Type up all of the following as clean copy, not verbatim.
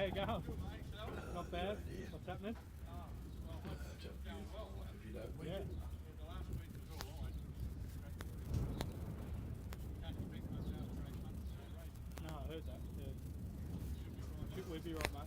you going? Not bad. What's happening? Yeah. No, I heard that. Yeah. We'll be right, mate.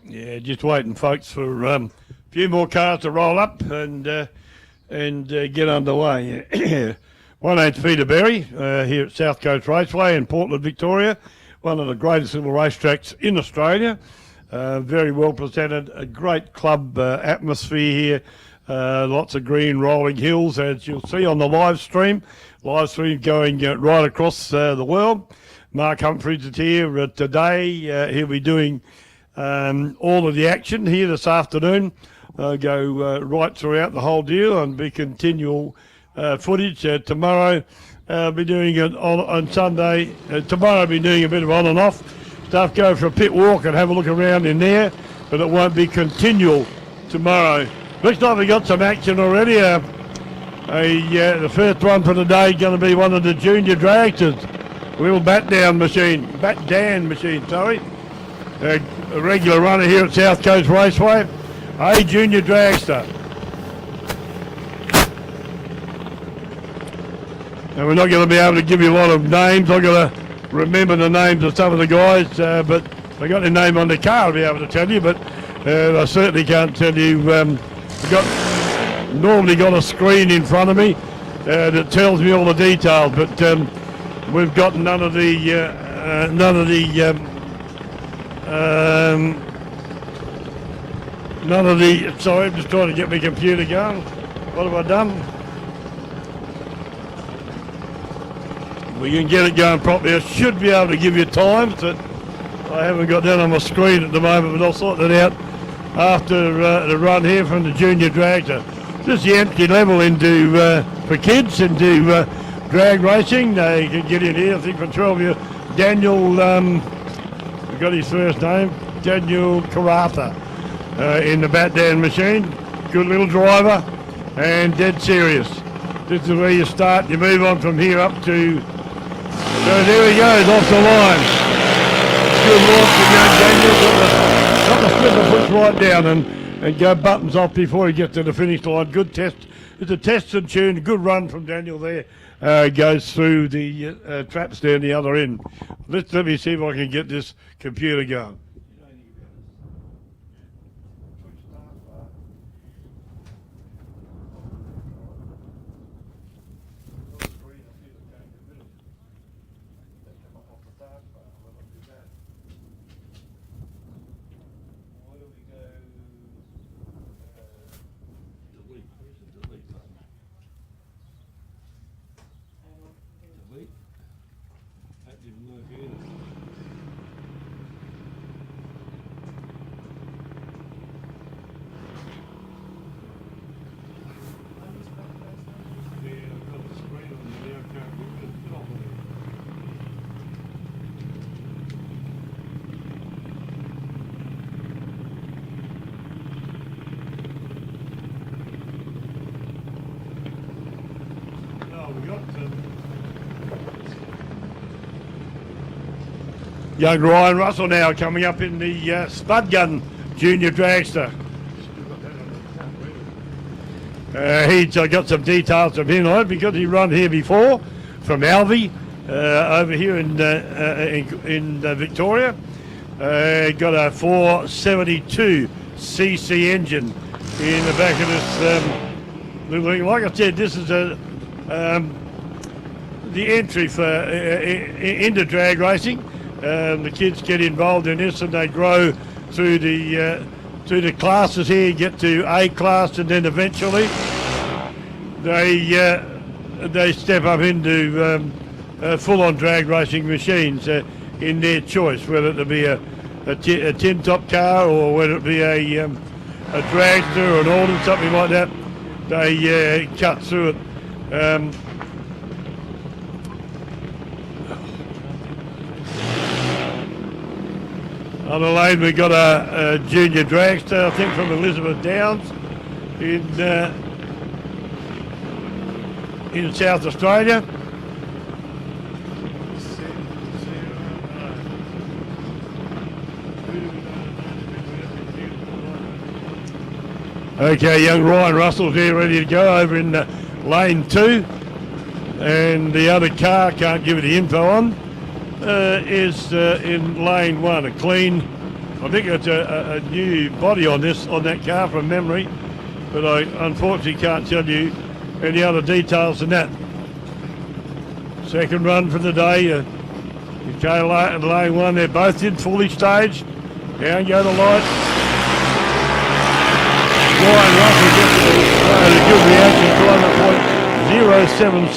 Yeah, just waiting, folks, for a few more cars to roll up and get underway. My name's Peter Berry, here at South Coast Raceway in Portland, Victoria, one of the greatest little racetracks in Australia. Very well presented, a great club atmosphere here, lots of green rolling hills, as you'll see on the live stream going right across the world. Mark Humphries is here today. He'll be doing all of the action here this afternoon. Go right throughout the whole deal and be continual footage. Tomorrow be doing it on Sunday. Tomorrow I'll be doing a bit of on and off stuff. Go for a pit walk and have a look around in there, but it won't be continual tomorrow. Looks like we got some action already. The first one for the day is going to be one of the junior dragsters, little bat Dan machine, sorry. A regular runner here at South Coast Raceway, a junior dragster. And we're not going to be able to give you a lot of names. I've got to remember the names of some of the guys, but I got their name on the car, I'll be able to tell you, but I certainly can't tell you. I've normally got a screen in front of me that tells me all the details, but we've got none of the sorry, I'm just trying to get my computer going. What have I done? We can get it going properly. I should be able to give you times, but I haven't got that on my screen at the moment, but I'll sort that out after the run here from the junior dragster. Just the entry level into for kids into drag racing. They can get in here, I think, from 12 years. Daniel, we got his first name, Daniel Karatha, in the bat Dan machine. Good little driver and dead serious. This is where you start. You move on from here up to. So there he goes off the line. Good launch from young Daniel. Got the slipper puts right down and go buttons off before he gets to the finish line. Good test. It's a test and tune. Good run from Daniel there. Goes through the traps down the other end. Let me see if I can get this computer going. we got young Ryan Russell now coming up in the Spud Gun Junior Dragster. He's got some details from him on it because he run here before from Alvey over here in Victoria. Got a 472cc engine in the back of this. Like I said, this is the entry for into drag racing. The kids get involved in this and they grow through the classes here, get to A class, and then eventually they step up into full-on drag racing machines in their choice, whether it be a tin top car or whether it be a dragster or an Alden, something like that. They cut through it. On the lane we got a junior dragster, I think from Elizabeth Downs in South Australia. Okay, young Ryan Russell's here ready to go over in lane 2, and the other car, can't give you the info on, is in lane 1. A clean, I think it's a new body on that car from memory, but I unfortunately can't tell you any other details than that. Second run for the day. Okay, lane 1, they're both in fully staged. Down go the lights. Ryan Russell gets a good reaction,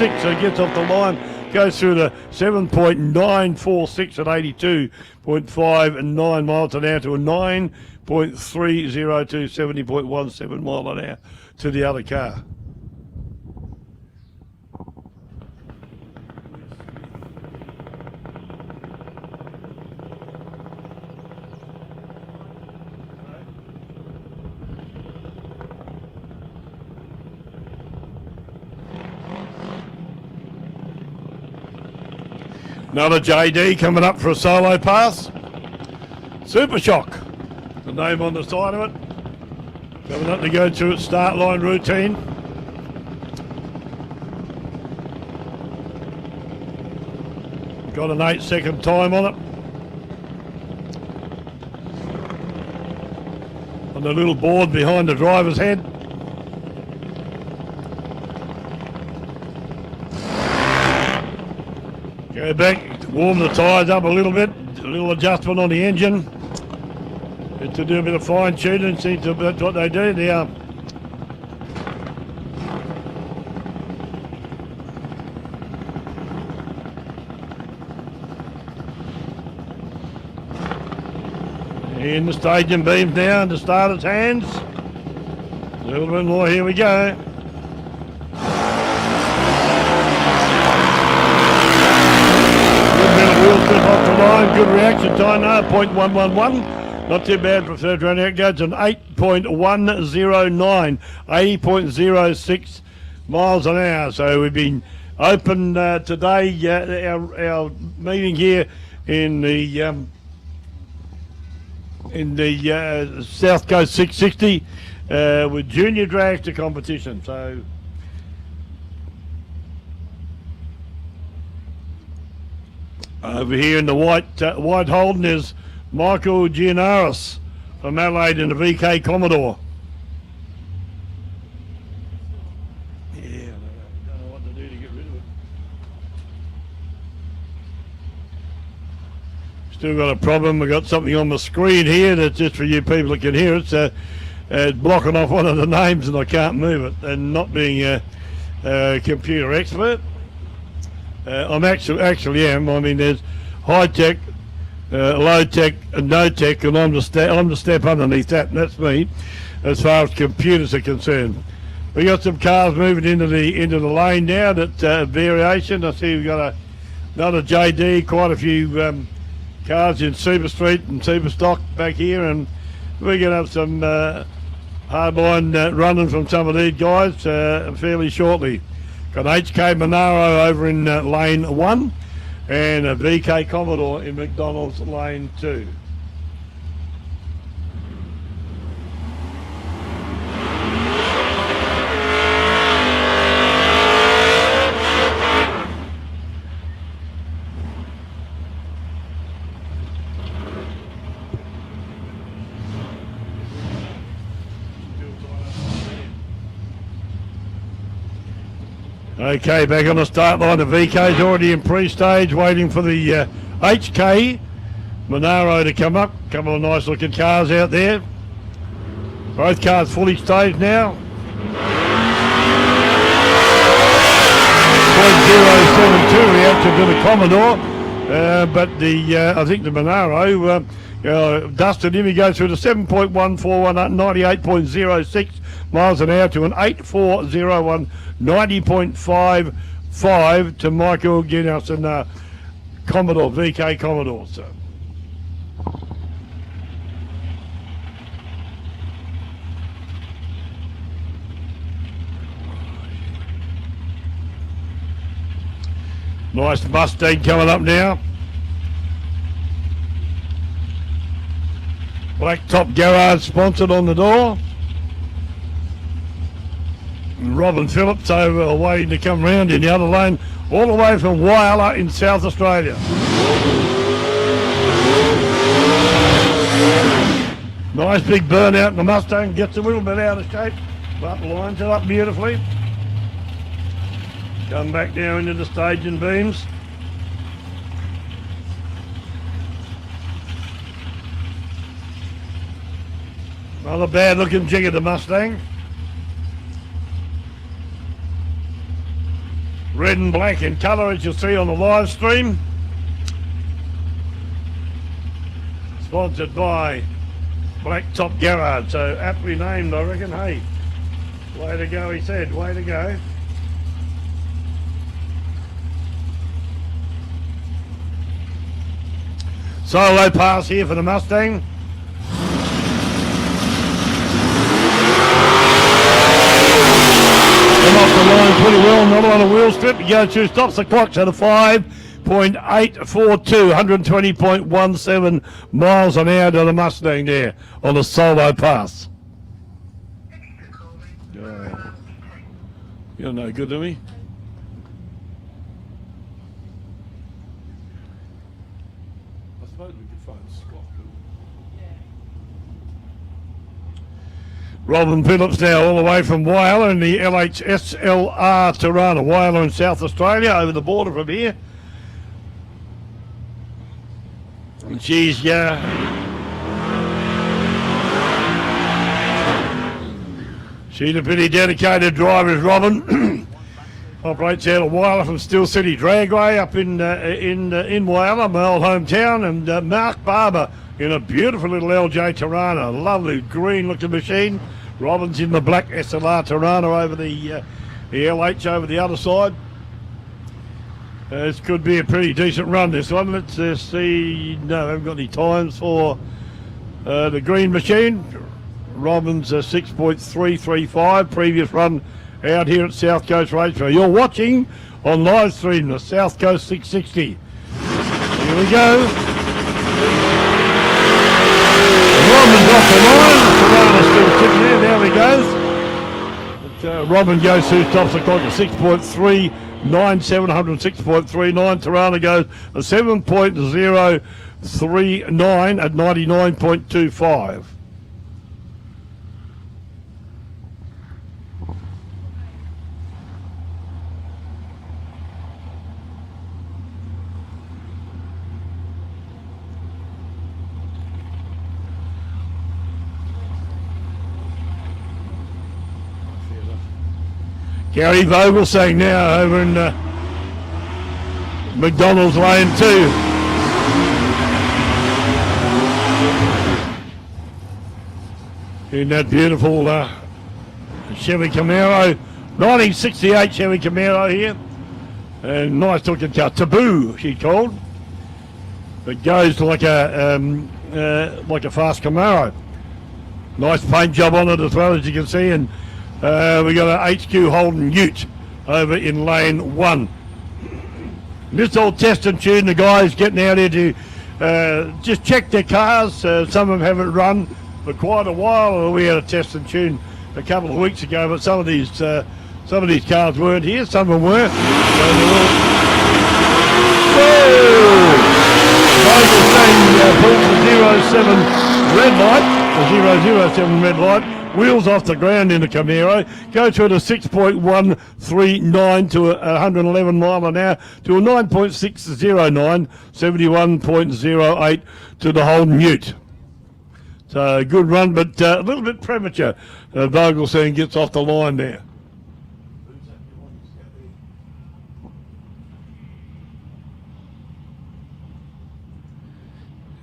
0.076, so he gets off the line, goes through the 7.946 at 82.59 miles an hour to a 9.302, 70.17 mile an hour to the other car. Another JD coming up for a solo pass. Super Shock, the name on the side of it. Coming up to go through its start line routine. Got an 8-second time on it. On the little board behind the driver's head. Go back, warm the tyres up a little bit, a little adjustment on the engine. Just to do a bit of fine tuning, see that's what they do now. In the staging beams now, in the starter's hands. A little bit more, here we go. Off the line, good reaction time now, 0.111. Not too bad for a third round. It goes on 8.109, 80.06 miles an hour. So we've been open today, our meeting here in the South Coast 660 with junior dragster competition. So over here in the white Holden is Michael Gianaris from Adelaide in the VK Commodore. Yeah, I don't know what to do to get rid of it. Still got a problem. We've got something on the screen here that's just for you people that can hear it. So it's blocking off one of the names and I can't move it. And not being a computer expert. I'm actually am. I mean, there's high tech, low tech, and no tech, and I'm the step underneath that, and that's me, as far as computers are concerned. We got some cars moving into the lane now. That variation. I see we've got another JD, quite a few cars in Super Street and Super Stock back here, and we're going to have some hardline running from some of these guys fairly shortly. Got HK Monaro over in lane 1 and a VK Commodore in McDonald's lane 2. Okay, back on the start line. The VK's already in pre-stage, waiting for the HK Monaro to come up. Couple of nice looking cars out there. Both cars fully staged now. .072 reaction to the Commodore, but I think the Monaro dusted him. He goes through to 7.141 at 98.06 miles an hour to an 8401, 90.55 to Michael Guinness and Commodore, VK Commodore. So. Nice Mustang coming up now. Black Top Garage sponsored on the door. And Robin Phillips over waiting to come round in the other lane, all the way from Wyala in South Australia. Nice big burnout in the Mustang, gets a little bit out of shape, but lines it up beautifully. Come back down into the staging beams. Another bad looking jig of the Mustang. Red and black in colour, as you'll see on the live stream. Sponsored by Black Top Garage, so aptly named, I reckon. Hey, way to go, he said, way to go. Solo pass here for the Mustang. Come off the line pretty well, not on a wheel strip. He goes through, stops the clock at a 5.842, 120.17 miles an hour to the Mustang there on the solo pass. You're no good to me. I suppose we could find Scott. Robin Phillips now all the way from Wyala in the LHSLR Torana, Wyala in South Australia, over the border from here. And she's she's a pretty dedicated driver, is Robin. Operates out of Wyala from Steel City Dragway up in Wyala, my old hometown, and Mark Barber in a beautiful little LJ Torana, lovely green looking machine. Robin's in the black SLR Torana over the LH over the other side. This could be a pretty decent run, this one. Let's see. No, I haven't got any times for the green machine. Robin's 6.335, previous run out here at South Coast Raceway. You're watching on live stream the South Coast 660. Here we go. Robin's off the line. Torana's still sitting there. There he goes. But, Robin goes through, stops the clock at 6.397, 106.39. Torana goes a 7.039 at 99.25. Gary Vogel saying now over in McDonald's lane 2. In that beautiful Chevy Camaro, 1968 Chevy Camaro here. And nice looking car, Taboo she called. It goes like a fast Camaro. Nice paint job on it as well, as you can see, and we got an HQ Holden Ute over in lane 1. This all test and tune. The guys getting out here to just check their cars. Some of them haven't run for quite a while. We had a test and tune a couple of weeks ago, but some of these cars weren't here. Some of them were. So they're all... Whoa! Guys are saying pull the 07 red light, the 007 red light. Wheels off the ground in the Camaro, go through to 6.139 to 111 mile an hour to a 9.609, 71.08 to the Holden Ute. So good run, but a little bit premature. Vogelstein gets off the line there.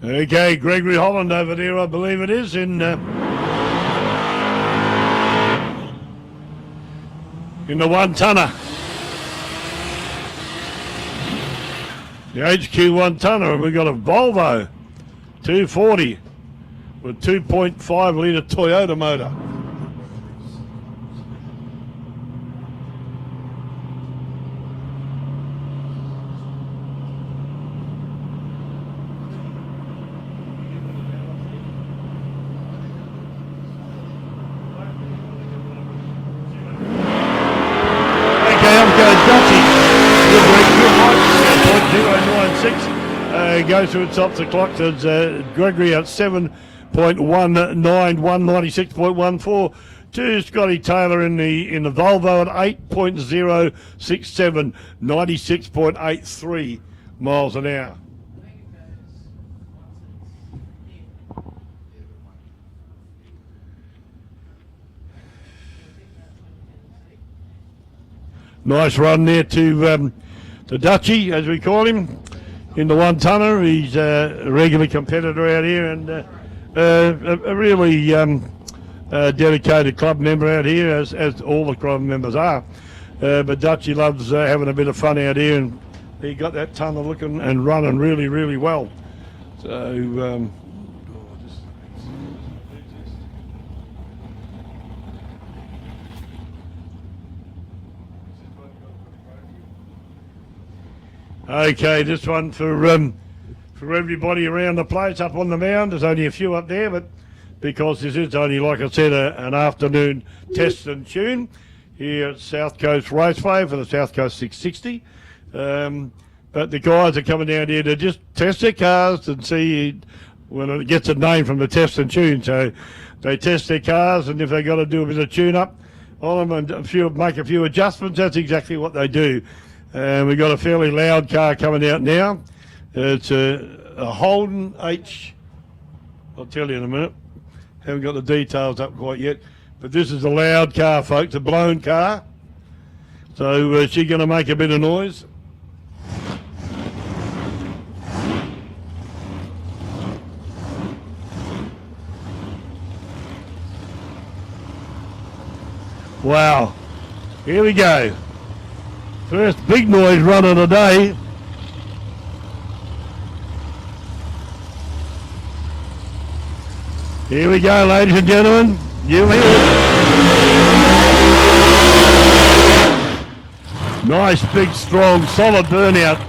Okay, Gregory Holland over there, I believe it is, in the 1-tonner. The HQ 1-tonner, and we've got a Volvo 240 with 2.5 litre Toyota motor. Goes to its off the clock. There's Gregory at 7.19, 196.14. To Scotty Taylor in the Volvo at 8.067, 96.83 miles an hour. Nice run there to Dutchie, as we call him, in the 1-tonner. He's a regular competitor out here and a really dedicated club member out here, as all the club members are. But Dutchie loves having a bit of fun out here, and he got that tonner looking and running really, really well. So okay, this one for everybody around the place up on the mound. There's only a few up there, but because this is only, like I said, an afternoon test and tune here at South Coast Raceway for the South Coast 660. But the guys are coming down here to just test their cars and see when it gets a name from the test and tune. So they test their cars, and if they got to do a bit of tune up on them and make a few adjustments, that's exactly what they do. We've got a fairly loud car coming out now. It's a Holden H. I'll tell you in a minute. Haven't got the details up quite yet. But this is a loud car, folks, a blown car. So she's going to make a bit of noise. Wow. Here we go. First big noise run of the day. Here we go, ladies and gentlemen. You hear it. Nice, big, strong, solid burnout.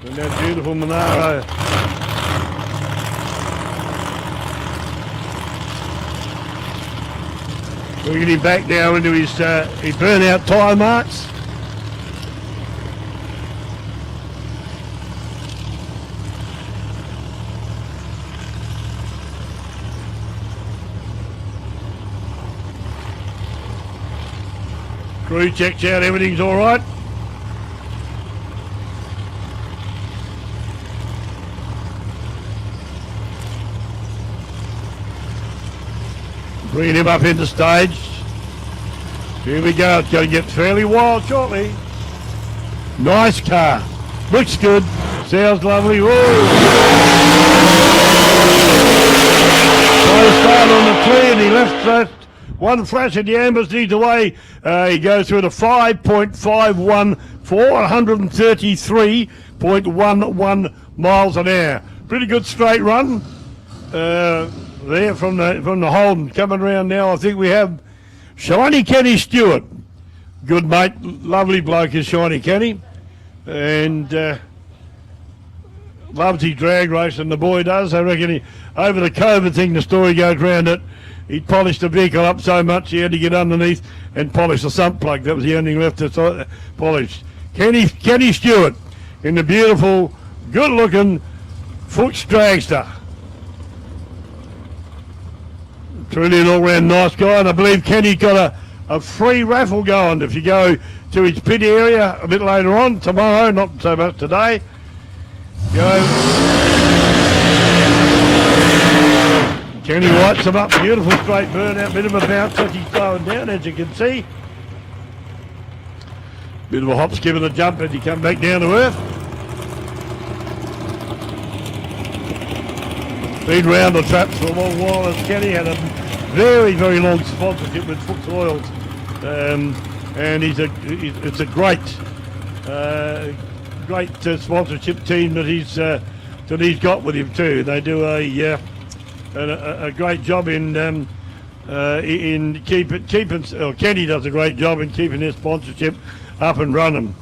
And that beautiful Monaro. We're getting back now into his burnout tyre marks. Crew checks out, everything's all right. Bringing him up into stage. Here we go. It's going to get fairly wild shortly. Nice car. Looks good. Sounds lovely. Whoa. So start on the clear, and he left one flash at the ambers, needs away. He goes through to 5.514, 433.11 miles an hour. Pretty good straight run. There from the Holden coming around now. I think we have Shiny Kenny Stewart. Good mate, lovely bloke is Shiny Kenny. And loves his drag racing, the boy does. I reckon over the COVID thing, the story goes round that he polished the vehicle up so much he had to get underneath and polish the sump plug. That was the only thing left to polish. Kenny Stewart in the beautiful, good-looking Fuchs Dragster. Truly an all-round nice guy, and I believe Kenny got a free raffle going if you go to his pit area a bit later on, tomorrow, not so much today. Kenny lights them up, beautiful straight burnout, bit of a bounce as he's slowing down, as you can see. Bit of a hop, skip and a jump as he come back down to earth. Been round the traps for a long while as Kenny had a very, very long sponsorship with Fuchs Oils. And it's a great sponsorship team that he's got with him too. They do a great job in keeping. Kenny does a great job in keeping their sponsorship up and running.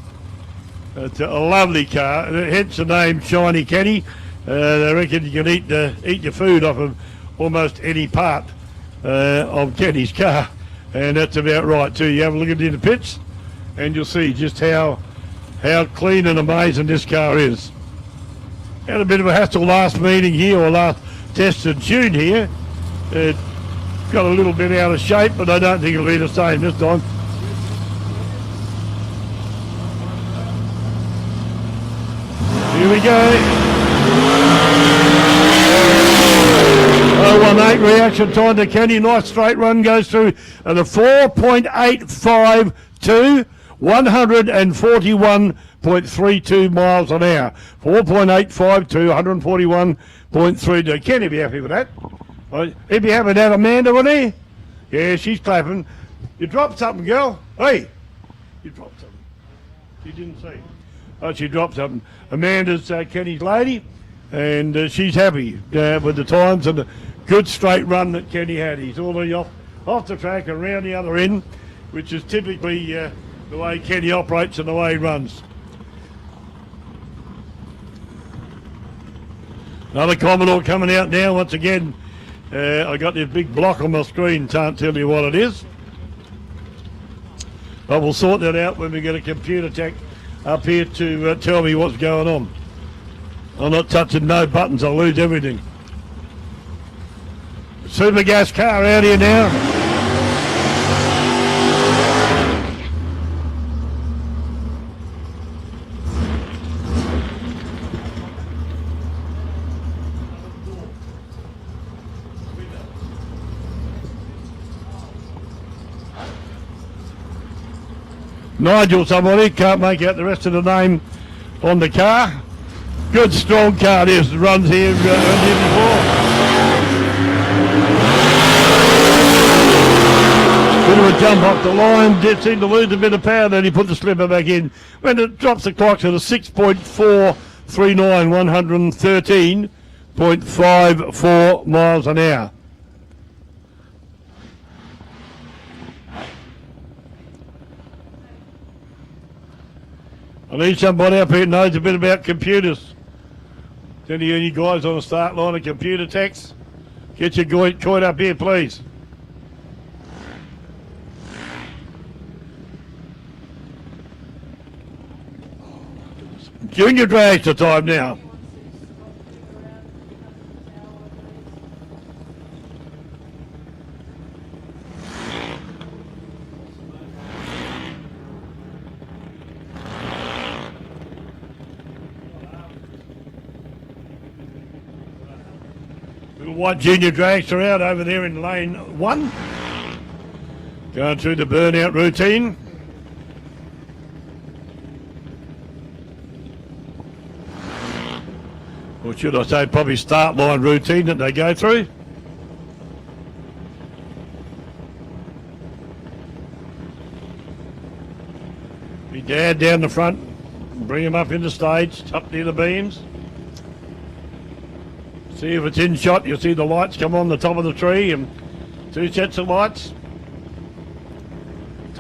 It's a lovely car, hence the name Shiny Kenny. I reckon you can eat your food off of almost any part of Kenny's car, and that's about right too. You have a look at it in the pits and you'll see just how clean and amazing this car is. Had a bit of a hassle last meeting here, or last test and tune here. It got a little bit out of shape, but I don't think it'll be the same this time. Here we go. 018 reaction time to Kenny. Nice straight run goes through at a 4.852, 141.32 miles an hour. 4.852, 141.32. Kenny be happy with that. He'd be happy with that, Amanda, wouldn't he? Yeah, she's clapping. You dropped something, girl. Hey, you dropped something. She didn't see. Oh, she dropped something. Amanda's Kenny's lady, and she's happy with the times and the good straight run that Kenny had. He's all the off the track and around the other end, which is typically the way Kenny operates and the way he runs. Another Commodore coming out now once again. I got this big block on my screen, can't tell you what it is. But we'll sort that out when we get a computer tech up here to tell me what's going on. I'm not touching no buttons, I'll lose everything. Super gas car out here now. Nigel somebody, can't make out the rest of the name on the car. Good strong car this, runs here before. Bit of a jump off the line, did seem to lose a bit of power, then he put the slipper back in. When it drops the clock to the 6.439, 113.54 miles an hour. I need somebody up here who knows a bit about computers. Any guys on the start line of computer techs? Get your coin up here, please. Junior Dragster time now. Little white Junior Dragster out over there in lane 1. Going through the burnout routine. Or should I say probably start line routine that they go through. Your dad down the front, bring him up in the stage, up near the beams. See if it's in shot, you'll see the lights come on the top of the tree and 2 sets of lights.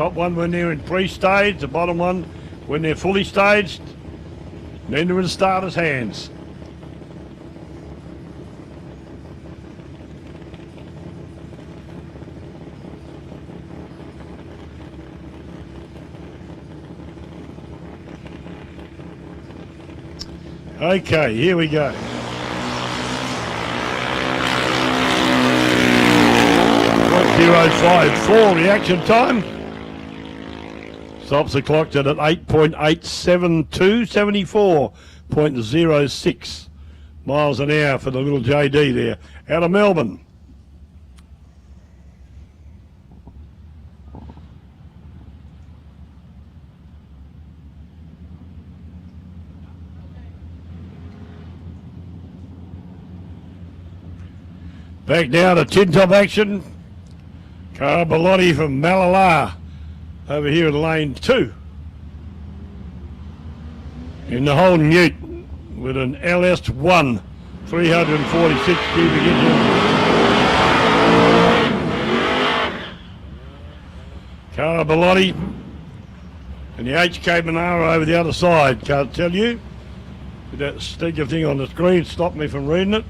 Top one when they're in pre-stage, the bottom one when they're fully staged. And then they're in the starter's hands. Okay, here we go. 0.054 reaction time. Stops the clock at 8.872, 74.06 miles an hour for the little JD there. Out of Melbourne. Back now to tin top action. Carabalotti from Malala over here in lane 2. In the whole Ute with an LS1 346 cubic inches. Carabalotti and the HK Monaro over the other side. Can't tell you. With that sticker thing on the screen stopped me from reading it.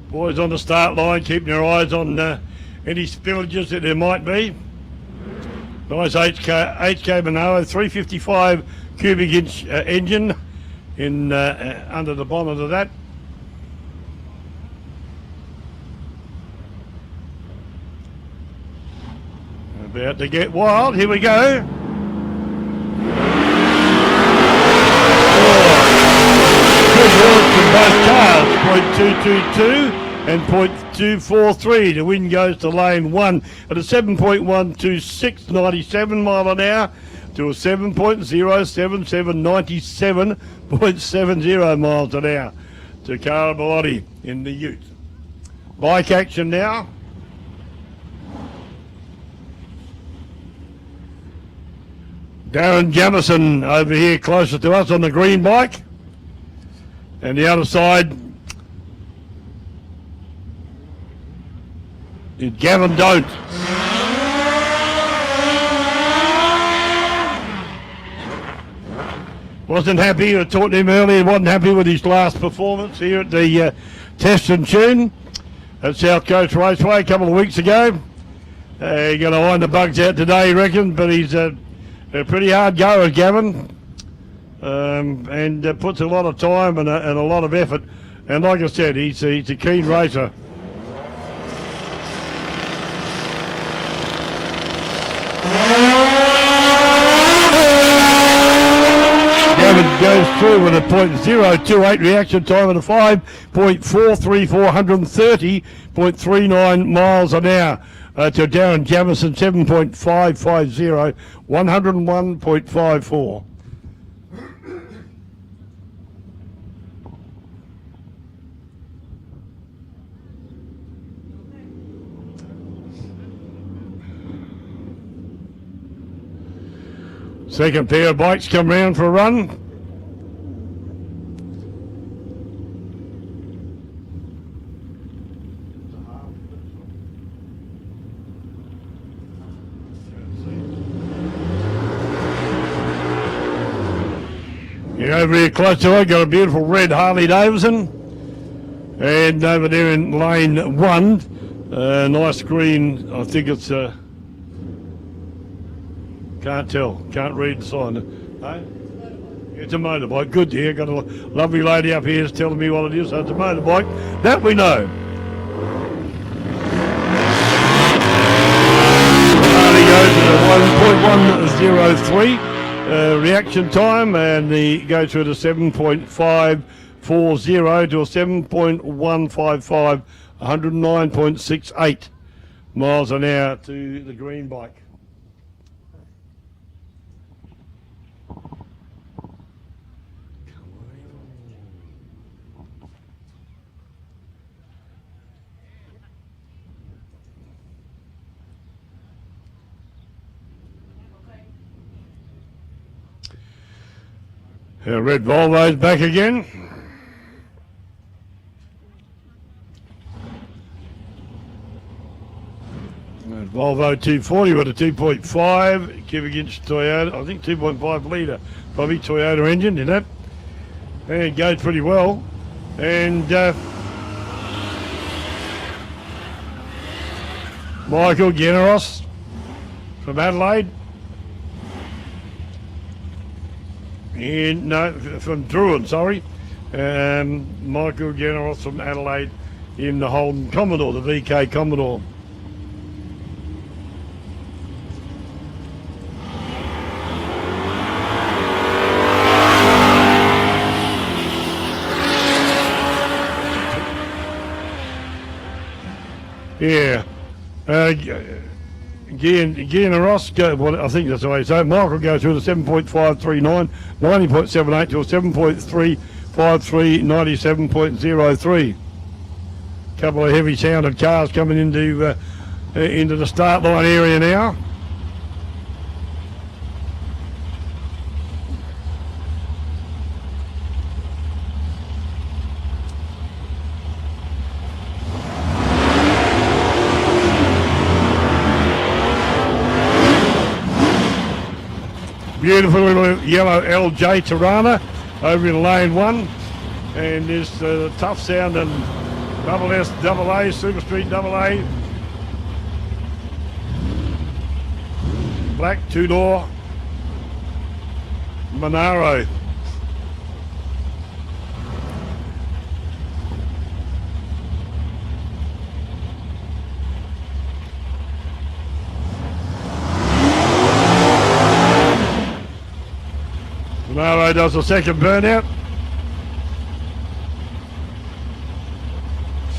Boys on the start line, keeping their eyes on any spillages that there might be. Nice HK Monaro, 355 cubic inch engine in under the bonnet of that. About to get wild, here we go. Good work from both cars, 0.222 and 0.243. The win goes to lane 1 at a 7.126, 97 mile an hour to a 7.077, 97.70 miles an hour to Carabalotti in the Ute. Bike action now. Darren Jamison over here closer to us on the green bike. And the other side is Gavin Don't. Wasn't happy, I talked to him earlier, wasn't happy with his last performance here at the Test and Tune at South Coast Raceway a couple of weeks ago. He's going to iron the bugs out today, he reckons, but he's a pretty hard goer, Gavin. And puts a lot of time and a lot of effort. And like I said, he's a keen racer. Gavin goes through with a 0.028 reaction time and a 5.434, 130.39 miles an hour. To Darren Jamison, 7.550, 101.54. Second pair of bikes come round for a run. You're over here close to it, got a beautiful red Harley Davidson. And over there in lane 1, nice green, I think it's can't tell, can't read the sign. No? It's a motorbike, good to hear. Got a lovely lady up here telling me what it is, so it's a motorbike. That we know. Harley goes to 1.103 reaction time, and the goes through to 7.540 to a 7.155, 109.68 miles an hour to the green bike. Red Volvo's back again. Volvo 240 with a 2.5 cubic inch Toyota, I think 2.5 litre, probably Toyota engine in that. And it goes pretty well. And Michael Generos from Adelaide. And no, from Druin, sorry. Michael Generos from Adelaide in the Holden Commodore, the VK Commodore. Yeah. Ross go, well, I think that's the way so. Michael goes through the 7.539, 90.78 to a 7.353, 97.03. Couple of heavy sounded cars coming into the start line area now. Beautiful little yellow LJ Torana over in lane 1, and there's the tough sounding double S double A Super Street double A black 2-door Monaro. Monaro does the second burnout.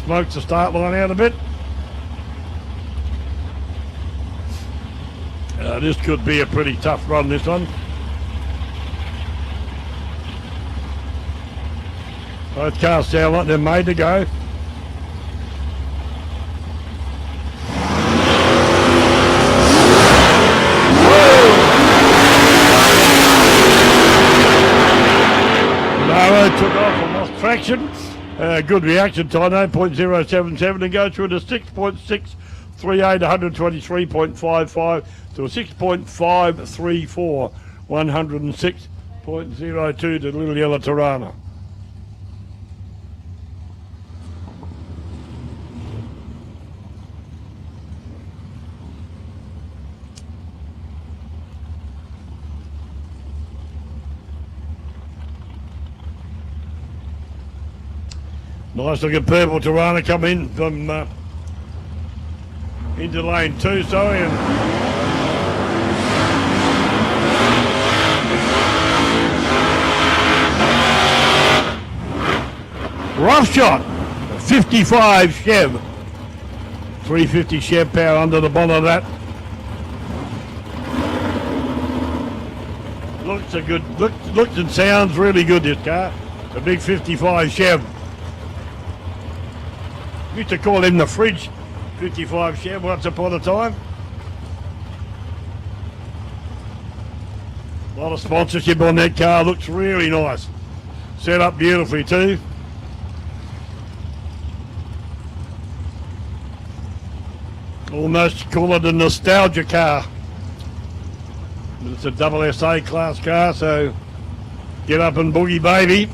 Smokes the start line out a bit. This could be a pretty tough run, this one. Both cars sound like they're made to go. Took off and lost traction. Good reaction time, 0.077, and go through to 6.638, 123.55 to a 6.534, 106.02 to the little yellow Torana. Nice looking purple Torana come in from into lane 2, sorry, and rough shot, 55 Chev, 350 Chev power under the bonnet of that. Looks and sounds really good, this car. It's a big 55 Chev. Used to call him the fridge 55 Chev once upon a time. A lot of sponsorship on that car, looks really nice. Set up beautifully too. Almost call it a nostalgia car. It's a double SA class car, so get up and boogie, baby.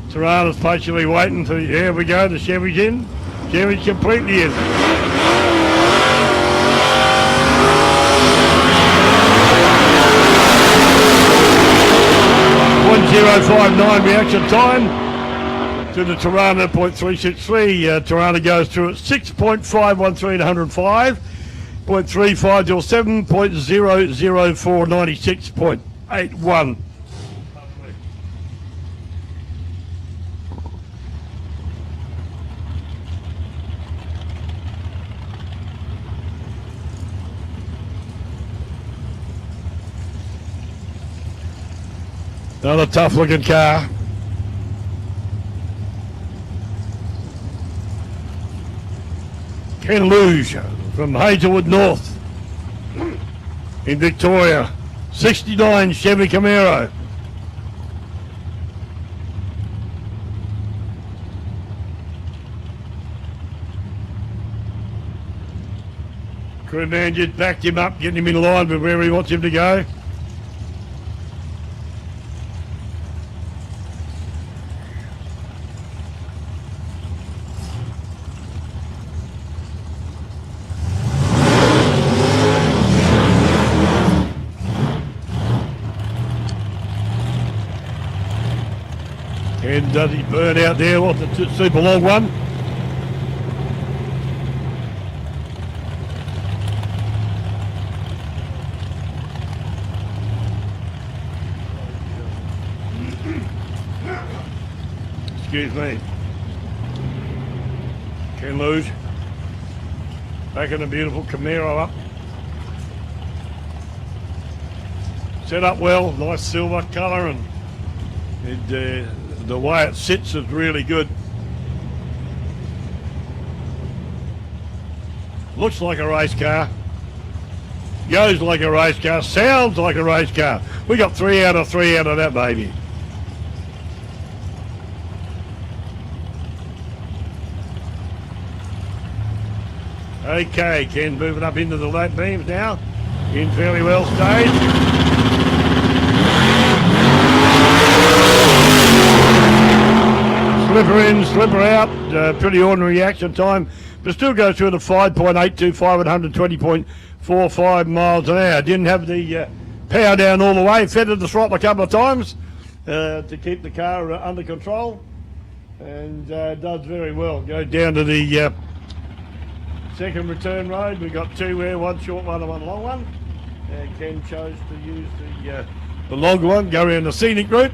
Torana's patiently waiting for, here we go, the Chevy's in. Chevy's completely in. 1:059 reaction time to the Torana, 0.363. Torana goes through at 6.513 to 105. 0.35 till 7.004, 96.81. Another tough looking car. Ken Luge from Hazelwood North in Victoria. 69 Chevy Camaro. Crew man just backed him up, getting him in line with where he wants him to go. And does he burn out there? What's the super long one? Excuse me. Ken Luge. Back in a beautiful Camaro up. Set up well, nice silver colour, and the way it sits is really good. Looks like a race car. Goes like a race car. Sounds like a race car. We got 3 out of 3 out of that baby. Okay, Ken moving up into the late beams now. In fairly well staged. Slipper in, slipper out, pretty ordinary action time, but still goes through the 5.825 at 120.45 miles an hour. Didn't have the power down all the way, feathered the throttle a couple of times to keep the car under control, and does very well. Goes down to the second return road. We've got 2 there, 1 short one and 1 long one, and Ken chose to use the longer one, go around the scenic route.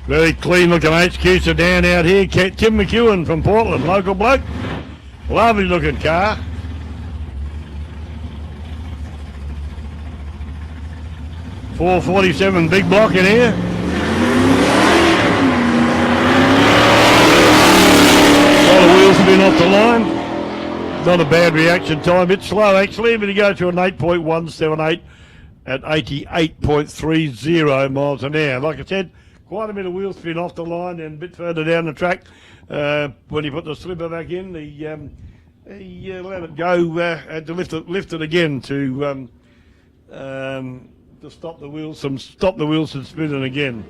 Very clean looking HQ sedan out here. Tim McEwen from Portland, local bloke. Lovely looking car. .447 big block in here. A lot of wheel spin off the line. Not a bad reaction time. Bit slow actually, but he goes to an 8.178 at 88.30 miles an hour. Like I said, quite a bit of wheel spin off the line, and a bit further down the track when he put the slipper back in, he let it go, had to lift it again to stop the wheels from spinning again.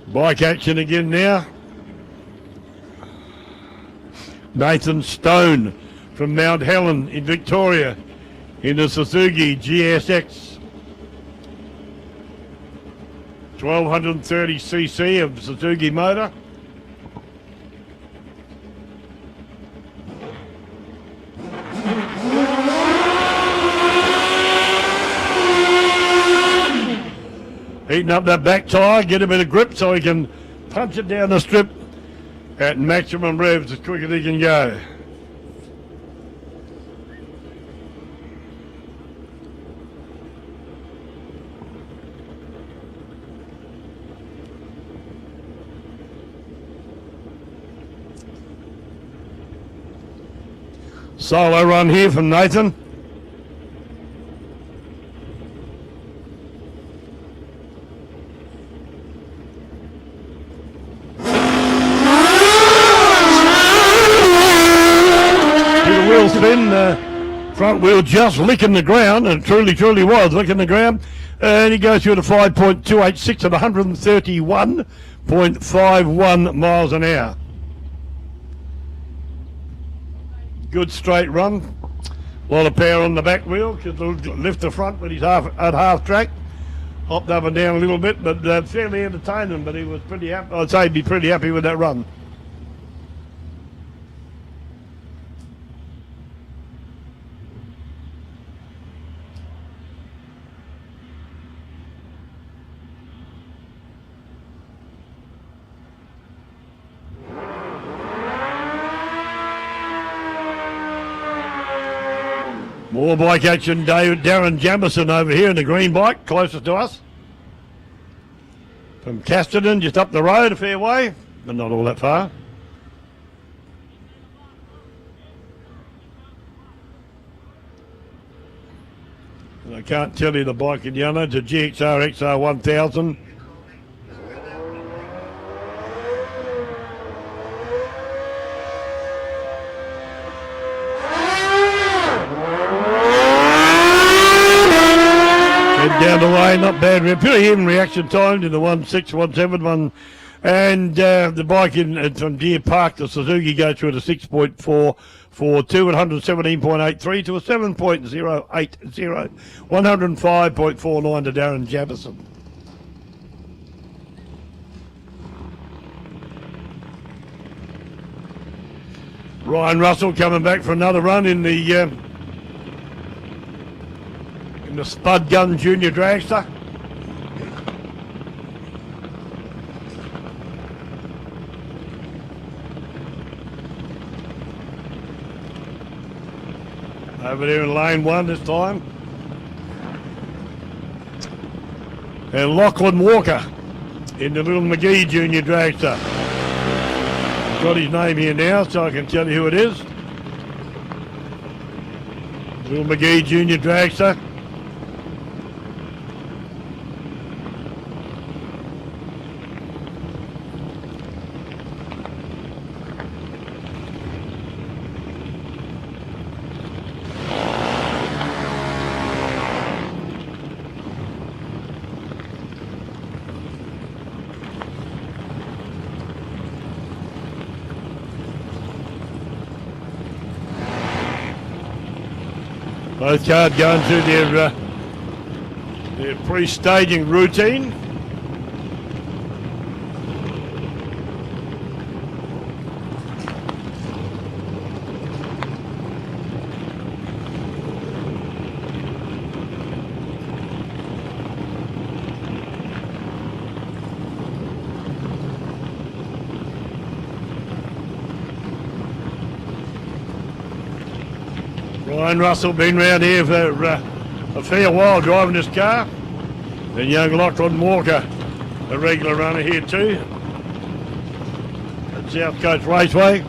Bike action again now. Nathan Stone from Mount Helen in Victoria in the Suzuki GSX. 1230cc of Suzuki motor. Heating up that back tyre, get a bit of grip so he can punch it down the strip at maximum revs as quick as he can go. Solo run here from Nathan. Front wheel just licking the ground, and truly was licking the ground. And he goes through to 5.286 at 131.51 miles an hour. Good straight run. A lot of power on the back wheel, because lift the front when he's at half track. Hopped up and down a little bit, but fairly entertaining. But he was pretty happy. I'd say he'd be pretty happy with that run. More bike action. Darren Jamison over here in the green bike, closest to us. From Casterton, just up the road a fair way, but not all that far. And I can't tell you the bike in yellow. It's a GXR XR 1000. Down the way, not bad. Pretty even reaction time to the 1617 one. And the bike from Deer Park to Suzuki goes through at a 6.442, 117.83 to a 7.080, 105.49 to Darren Jamison. Ryan Russell coming back for another run in the Spud Gun Junior Dragster. Over there in lane 1 this time. And Lachlan Walker in the Little McGee Junior Dragster. Got his name here now, so I can tell you who it is. Little McGee Junior Dragster. Both cars going through their pre-staging routine. Ryan Russell been round here for a fair while driving this car. And young Lachlan Walker, a regular runner here too at South Coast Raceway.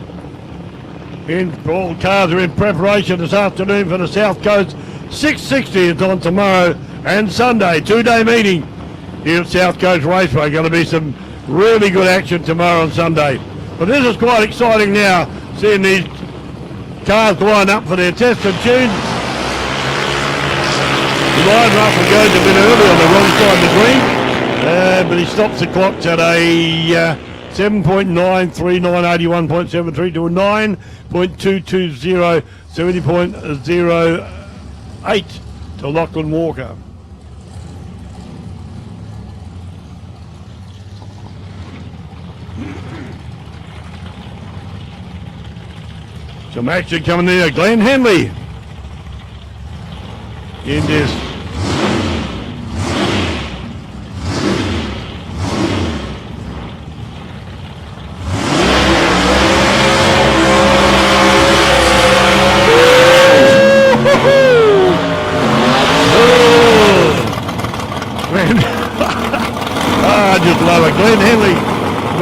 All cars are in preparation this afternoon for the South Coast 660. It's on tomorrow and Sunday, 2-day meeting here at South Coast Raceway. Going to be some really good action tomorrow and Sunday. But this is quite exciting now, seeing these cars line up for their test and tune. Ryan Russell goes a bit early on the wrong side of the green, but he stops the clocks at a 7.93981.73 to a 9.220 70.08 to Lachlan Walker. Some action coming there. Glenn Henley in this. I just love it. Glenn Henley.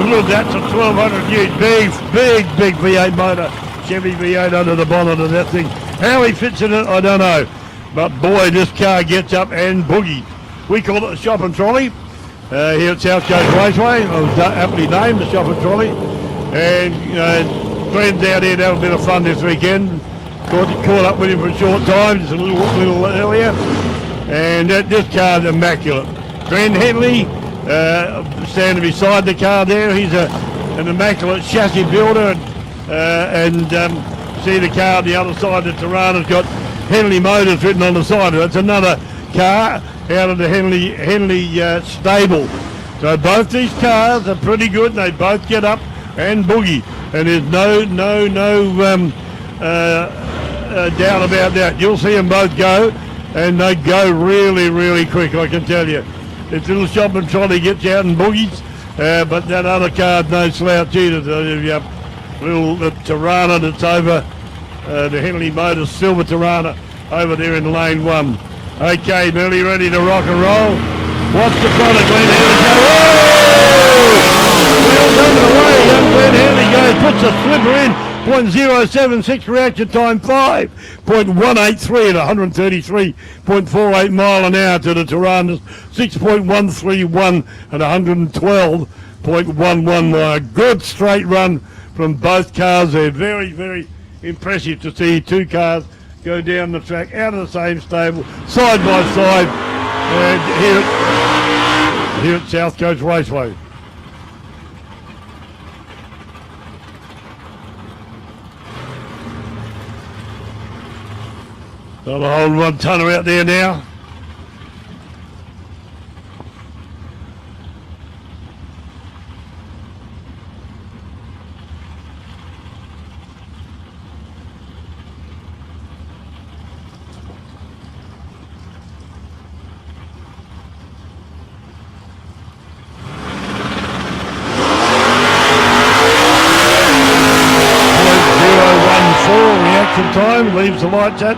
Look, that's a 1200 ute. Big V8 motor. Chevy V8 under the bonnet of that thing. How he fits in it, I don't know. But boy, this car gets up and boogies. We call it the shopping trolley here at South Coast Raceway. I was aptly named the shopping trolley. And friends out here to have a bit of fun this weekend. Caught up with him for a short time, just a little earlier. And this car's immaculate. Glenn Henley standing beside the car there. He's an immaculate chassis builder. And see the car on the other side, the Torana's got Henley Motors written on the side of it. It's another car out of the Henley stable. So both these cars are pretty good. They both get up and boogie, and there's no doubt about that. You'll see them both go, and they go really quick, I can tell you. This little shopping trolley gets out and boogies, but that other car's no slouch either. The Torana that's over, the Henley Motors silver Torana, over there in lane 1. Okay, nearly ready to rock and roll. What's the front of Glenn Henley go? Wheels under the way, young Glenn Henley goes, puts a slipper in. 0.076 reaction time, 5.183 at 133.48 mile an hour to the Torana's 6.131 at 112.11 mile. Good straight run from both cars there. Very, very impressive to see two cars go down the track out of the same stable, side by side, and here at South Coast Raceway. Got a whole run tonner out there now. Reaction time, leaves the lights at.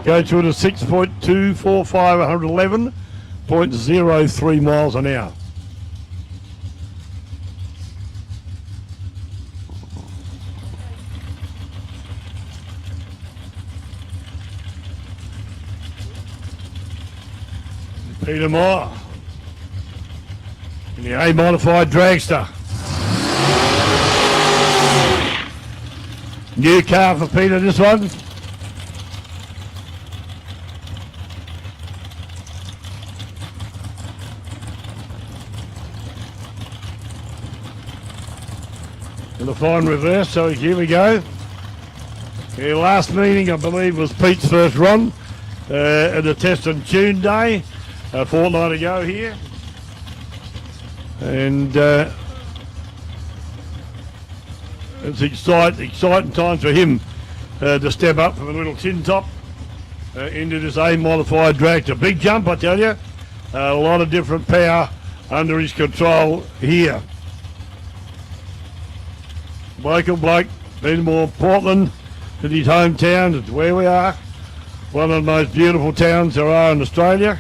Go through to 6.245, 111.03 miles an hour. Peter Moore in the A-modified Dragster. New car for Peter, this one. And a fine reverse, so here we go. Your last meeting, I believe, was Pete's first run at the Test and Tune Day a fortnight ago here. And it's exciting times for him to step up from a little tin top into this A-modified Dragster. Big jump, I tell you. A lot of different power under his control here. Local bloke, been more Portland than his hometown. It's where we are. One of the most beautiful towns there are in Australia.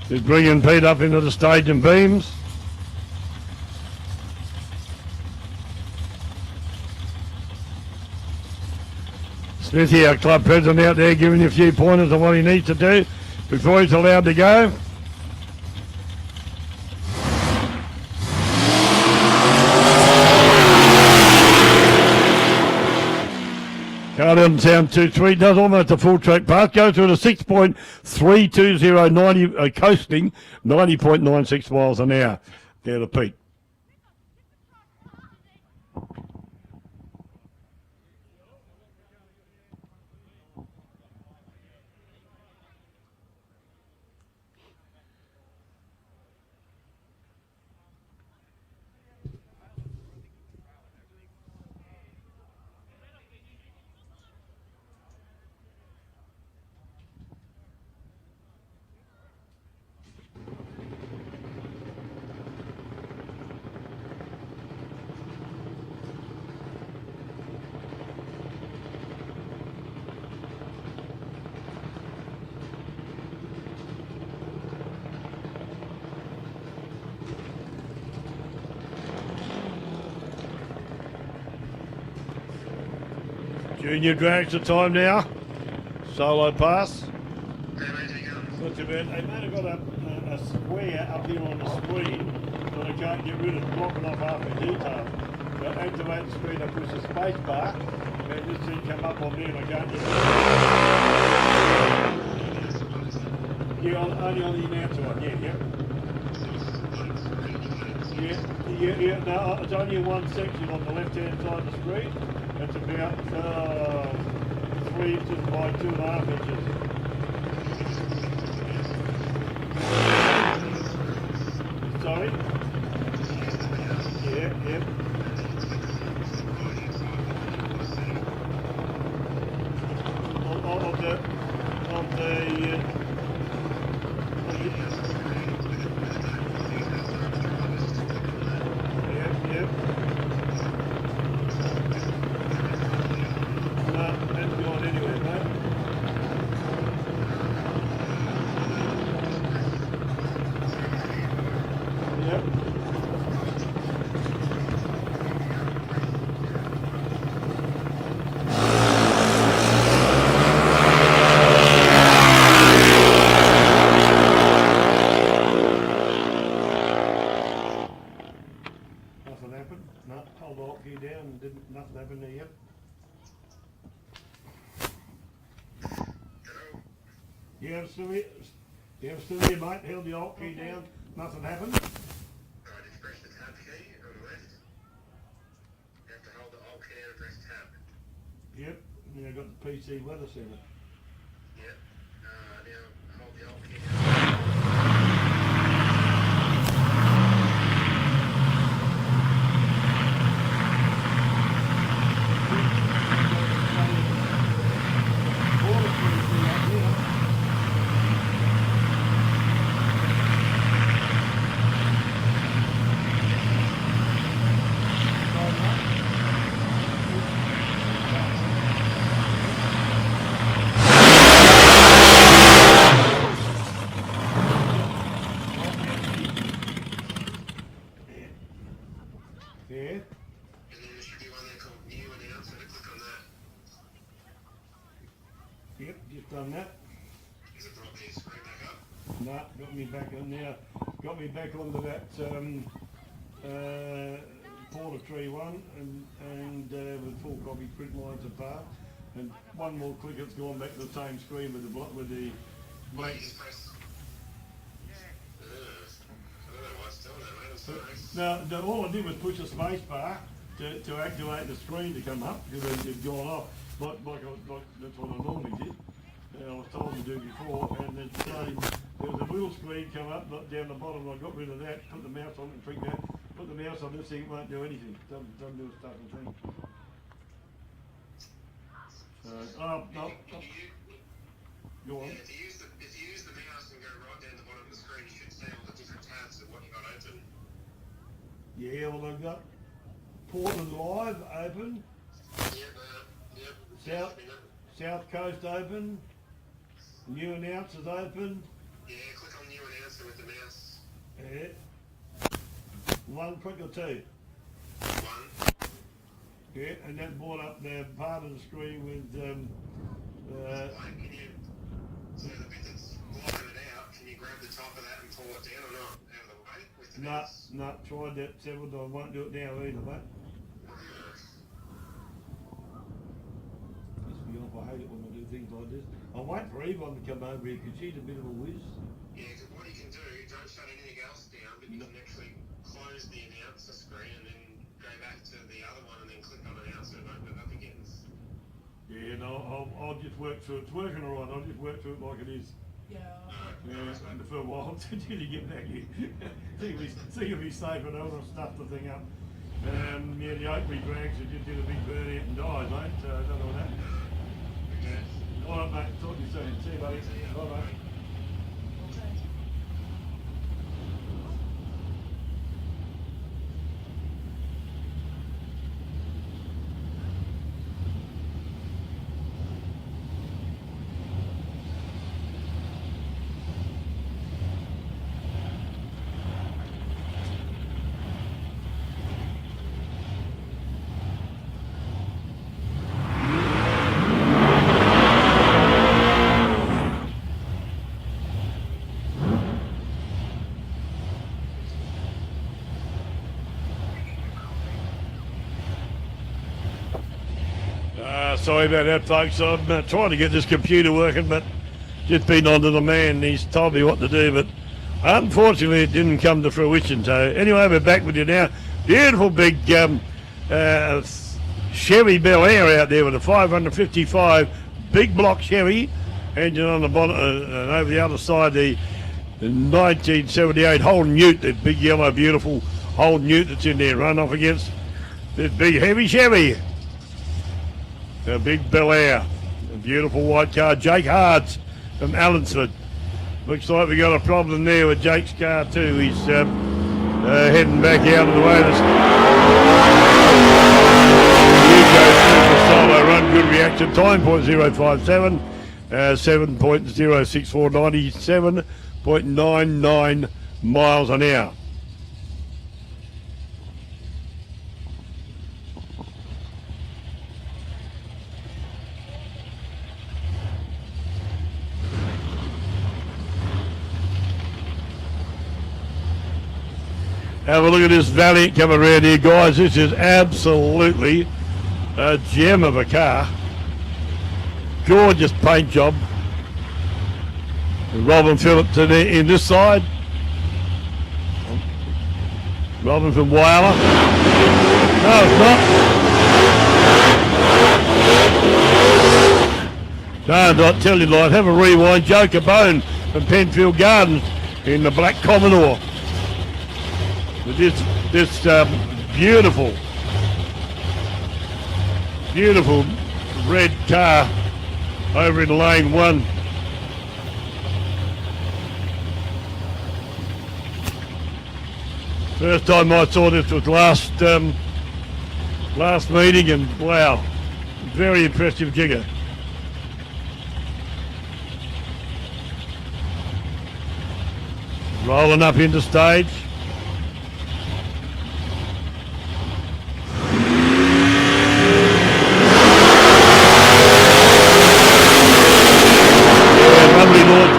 He's bringing Pete up into the stage and beams. Smithy, our club president, out there giving you a few pointers on what he needs to do before he's allowed to go. Car doesn't sound too sweet, does almost a full track pass. Goes through to 6.320, coasting 90.96 miles an hour. There to Pete. Junior Dragster time now. Solo pass. Not too bad. They might have got a square up here on the screen, but I can't get rid of it, blocking off half the detail. So activate the screen, I push the space bar, and this thing come up on there and I can't get rid of it. Yeah, only on the announcer one, yeah. No, it's only in one section on the left-hand side of the screen. It's about 3 inches by 2.5 inches. Sorry? Yeah. Yep. Nothing happened. No, hold the alt key down. Nothing happened there yet. Yeah, I'm still here. Yeah, I'm still here, mate. Held the alt key down. Nothing happened. Right, just press the tab key on the left. You have to hold the alt key and press tab. Yep. Now I've got the PC weather center. Yep. Now hold the alt key down. Yeah. And then there should be one there called New Announcer. Click on that. Yep, just done that. Is it brought the screen back up? Nah, got me back on there. Got me back onto that Porter Tree one and with full copy print lines apart. And one more click, it's gone back to the same screen with the You blank. just press. I don't know why it's doing that, mate. I'm sorry. Now, all I did was push the space bar to activate the screen to come up because it'd gone off. Like that's what I normally did. I was told to do before, and then there was a little screen come up, not down the bottom. I got rid of that, put the mouse on it, and tricked that. Put the mouse on this thing, it won't do anything. Doesn't do a stuffing thing. No. Go on. If you use the mouse and go right down the bottom of the screen, you should see all the different tabs of what you got open. Yeah, well I've got Portland Live open, Yep. South Coast open, New Announcers open. Yeah, click on New Announcer with the mouse. Yeah. One click or two. One. Yeah, and that brought up the part of the screen with Can you, so the bit that's blocking it out, can you grab the top of that and pull it down or not out of the way with the mouse? tried that several times, won't do it now either, mate. Piss me off, I hate it when I do things like this. I'll wait for Yvonne to come over here because she's a bit of a whiz. Yeah, because what you can do, don't shut anything else down, but you can actually close the announcer screen and then go back to the other one and then click on announcer and open it up again. Yeah, no, I'll just work through it. It's working all right. I'll just work through it like it is. Yeah, and for a while until you get back here. think it'll be safe and all the stuff the thing up. Yeah, the Oakley Dragster just did a big burnout and died, mate. So I don't know what happened. Yeah. All right, mate. Talk to you soon. See you, buddy. Bye, mate. Sorry about that, folks. I'm trying to get this computer working, but just been on to the man. He's told me what to do, but unfortunately it didn't come to fruition. So anyway, we're back with you now. Beautiful big Chevy Bel Air out there with a 555 big block Chevy engine on the bottom, and over the other side the 1978 Holden Ute, that big yellow beautiful Holden Ute that's in there, run off against this big heavy Chevy. A big Bel Air, a beautiful white car. Jake Hards from Allansford. Looks like we got a problem there with Jake's car too. He's heading back out of the way. Solo run, good reaction time, 0.057, 7.064, 97.99 miles an hour. Have a look at this Valiant coming around here, guys. This is absolutely a gem of a car. Gorgeous paint job. Robin Phillips in this side. Robin from Whyalla. No, it's not. No, I tell you, like, have a rewind. Joker Bone from Penfield Gardens in the Black Commodore. With this beautiful red car over in lane 1. First time I saw this was last meeting, and wow, very impressive jigger. Rolling up into stage.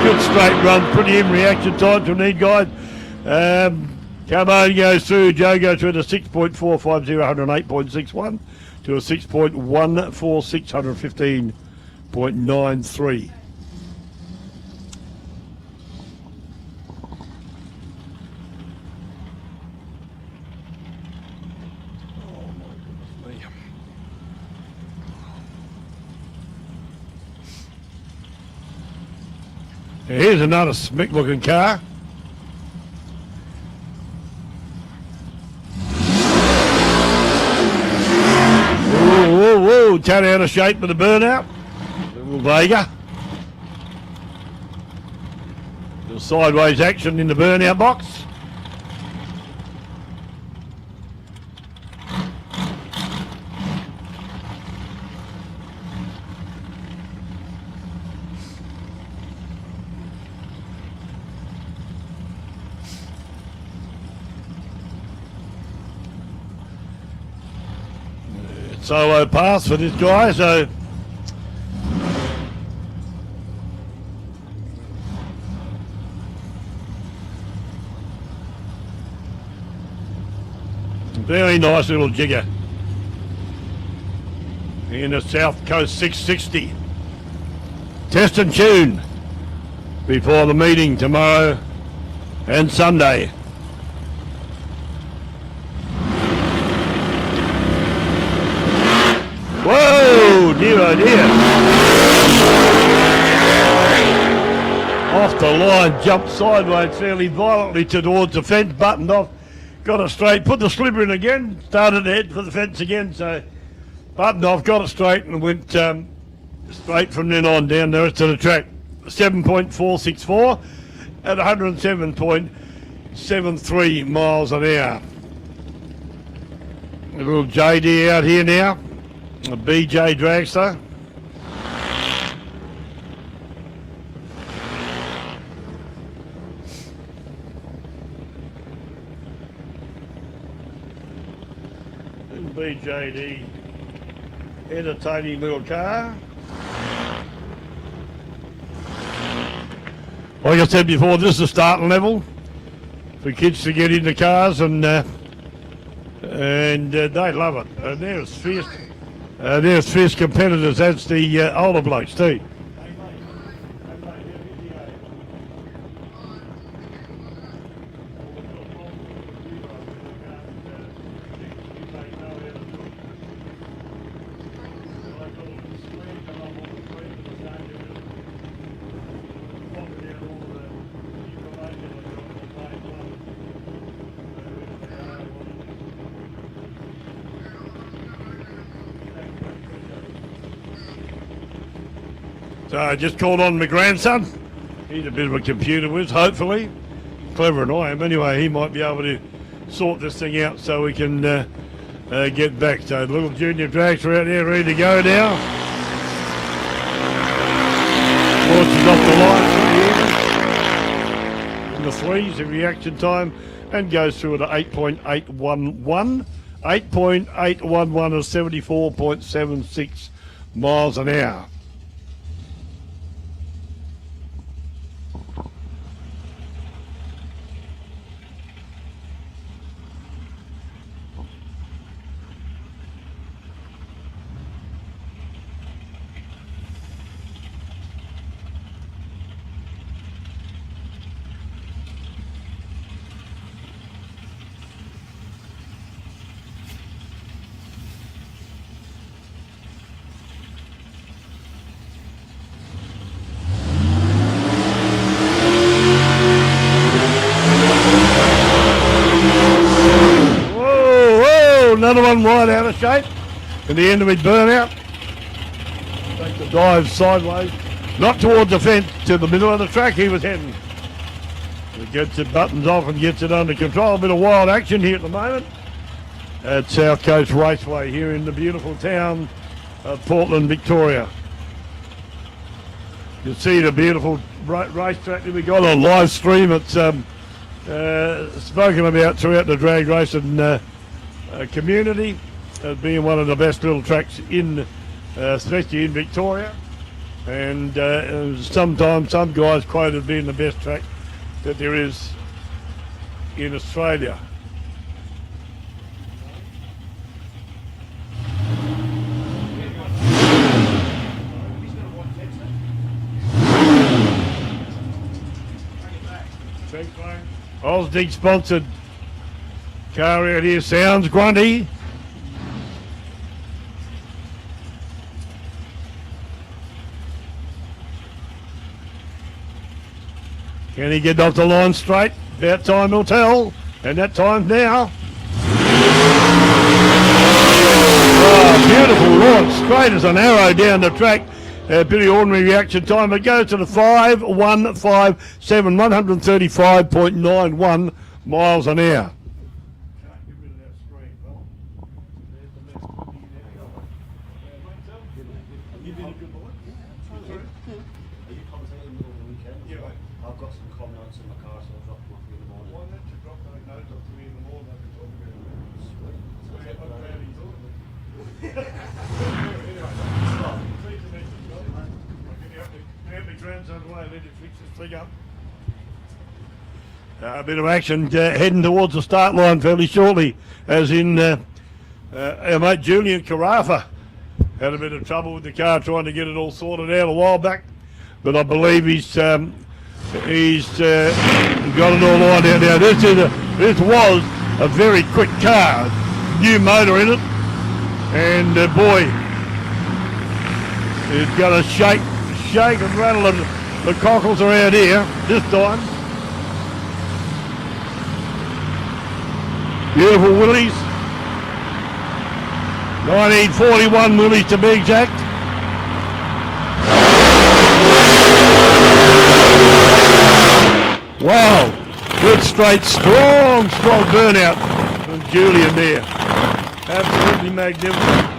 Good straight run, pretty in reaction time to need, guys. Come on, goes through. Joe goes through to 6.450, 108.61 to a 6.146, 115.93. Here's another smick looking car. Whoa, turn out of shape with the burnout. Little Vega. Little sideways action in the burnout box. Solo pass for this guy, so very nice little jigger in the South Coast 660. Test and tune before the meeting tomorrow and Sunday. Whoa, dear oh dear. Off the line, jumped sideways fairly violently towards the fence, buttoned off, got it straight, put the slipper in again, started ahead for the fence again, so buttoned off, got it straight and went straight from then on down the rest of the track. 7.464 at 107.73 miles an hour. A little JD out here now. A BJ Dragster. And BJD, entertaining little car. Like I said before, this is the starting level for kids to get into cars, and they love it. And there's fierce competitors. That's the older blokes too. So I just called on my grandson. He's a bit of a computer whiz, hopefully. Cleverer than I am. Anyway, he might be able to sort this thing out so we can get back. So the little junior Dragster out there ready to go now. Launches off the line in the threes in reaction time and goes through at 8.811. 8.811 is 74.76 miles an hour. gone right out of shape. In the end of his burnout. Take the dive sideways. Not towards the fence, to the middle of the track he was heading. He gets it buttons off and gets it under control. A bit of wild action here at the moment at South Coast Raceway here in the beautiful town of Portland, Victoria. You see the beautiful racetrack that we got on live stream. It's spoken about throughout the drag racing community as being one of the best little tracks in, especially in Victoria. And sometimes some guys quote it being the best track that there is in Australia. Osdig sponsored car out here sounds grunty. Can he get off the line straight? About time will tell, and that time's now. Oh, beautiful launch, straight as an arrow down the track. Pretty ordinary reaction time. It goes to the 5157, 135.91 miles an hour. I've got some com notes in my car, so I'll drop them off in the morning. Why don't you drop those notes off to me in the morning? I can talk about it. Sweet. Anyway, a bit of action heading towards the start line fairly shortly, as in our mate Julian Carafa had a bit of trouble with the car trying to get it all sorted out a while back, but I believe he's got it all lined out now. This was a very quick car, new motor in it, and boy, it's going to shake and rattle the cockles around here this time. Beautiful Willies, 1941 Willies to be exact. Wow, good straight, strong burnout from Julian there. Absolutely magnificent.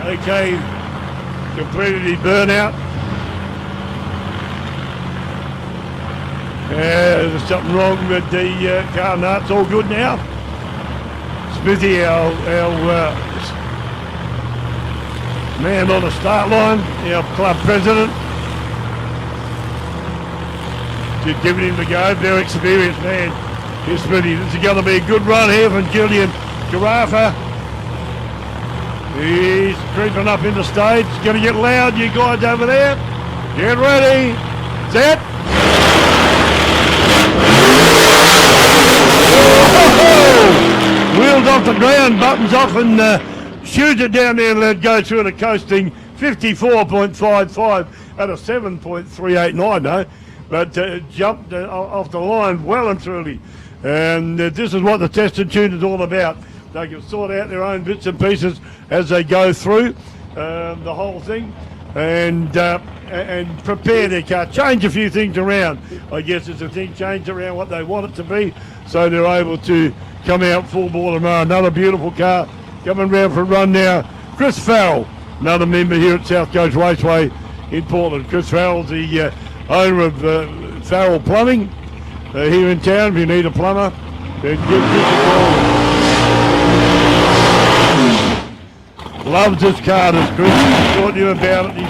Okay, completed his burnout. There's something wrong with the car. No, it's all good now. Smithy, our man on the start line, our club president, just giving him the go. Very experienced man. Here's Smithy. This is going to be a good run here from Julian Carafa. He's creeping up in the stage. It's going to get loud, you guys over there. Get ready. Set. Wheels off the ground, buttons off, and shoots it down there and let it go through the coasting 54.55 at a 7.389, no. But jumped off the line well and truly. And this is what the test and tune is all about. They can sort out their own bits and pieces as they go through the whole thing, and prepare their car, change a few things around. I guess it's a thing changed around what they want it to be, so they're able to come out full bore tomorrow. Another beautiful car coming round for a run now. Chris Farrell, another member here at South Coast Raceway in Portland. Chris Farrell's the owner of Farrell Plumbing, here in town. If you need a plumber, then give Chris a call. Loves this car, this Chris. He's talking to you about it.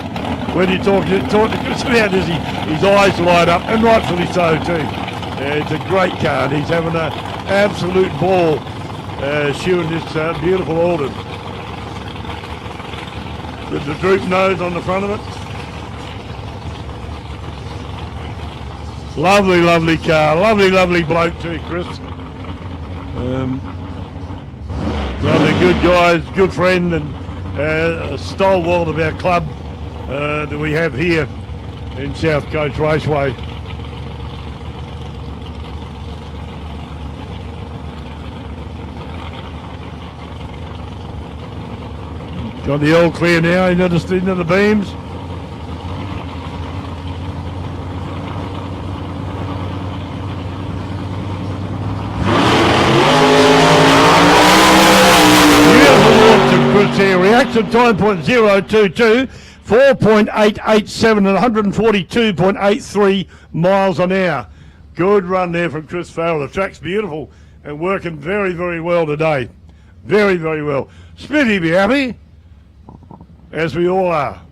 When you talk to Chris about this, his eyes light up, and rightfully so too. It's a great car, and he's having an absolute ball shoeing this beautiful Alden. With the droop nose on the front of it. Lovely, lovely car. Lovely, lovely bloke too, Chris. Lovely, good guys, good friend, and a stalwart of our club that we have here in South Coast Raceway. Got the all clear now into the beams. Beautiful launch of Chris here. Reaction time .022, 4.887 and 142.83 miles an hour. Good run there from Chris Farrell. The track's beautiful and working very, very well today. Very, very well. Smithy be happy. As we all are.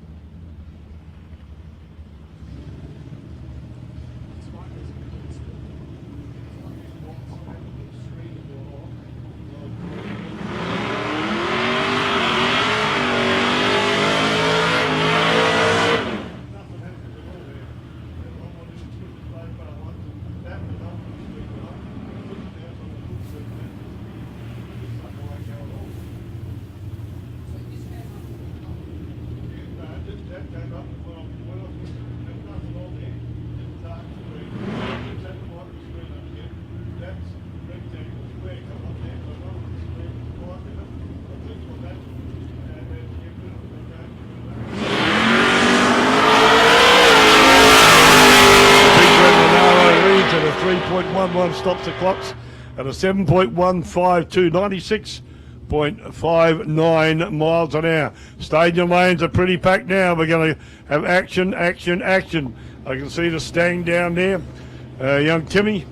Stops the clocks at a 7.152, 96.59 miles an hour. Stadium lanes are pretty packed now. We're going to have action, action, action. I can see the Stang down there. Young Timmy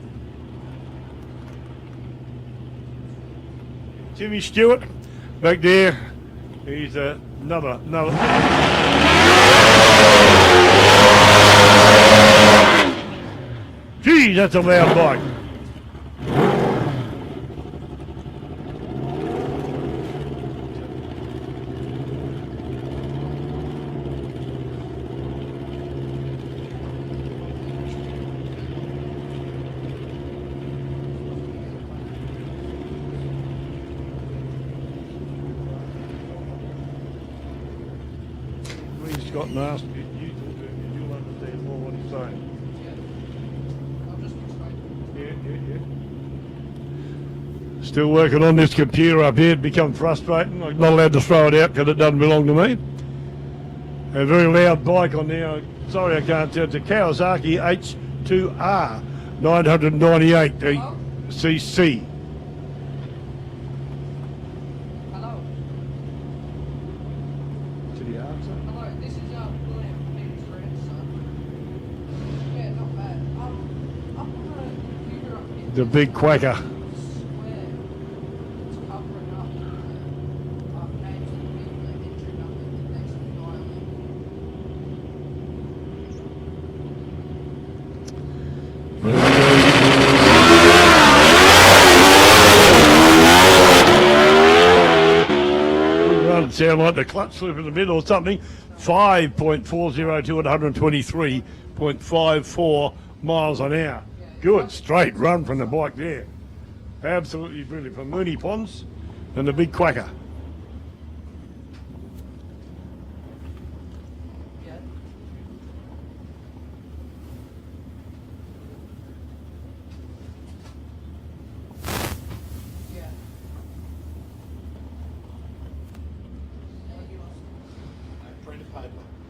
Stewart back there. He's another. Gee, that's a loud bike. Please, Scott, and ask you talk to him, you'll understand more what he's saying. Still working on this computer up here. It becomes frustrating. I'm not allowed to throw it out because it doesn't belong to me. A very loud bike on there. Sorry, I can't tell. It's a Kawasaki H2R 998 cc. Hello. To the answer. Hello, this is William from Peter's grandson. Yeah, not bad. Up on the computer up here. The big quacker. Sound like the clutch loop in the middle or something. 5.402 at 123.54 miles an hour. Good straight run from the bike there. Absolutely brilliant from Mooney Ponds and the big quacker.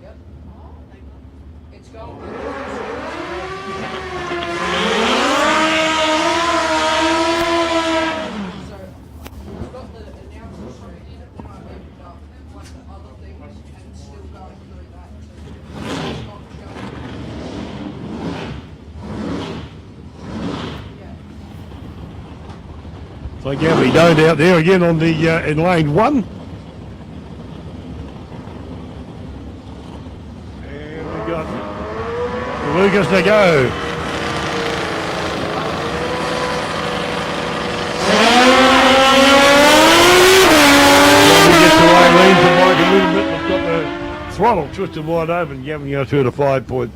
Yep. It's going. So, we've got the announcement So Gabby Doan out there again on the in lane 1. And we got Lucas to go. Throttle twisted wide open, Gavin goes through to 5.37,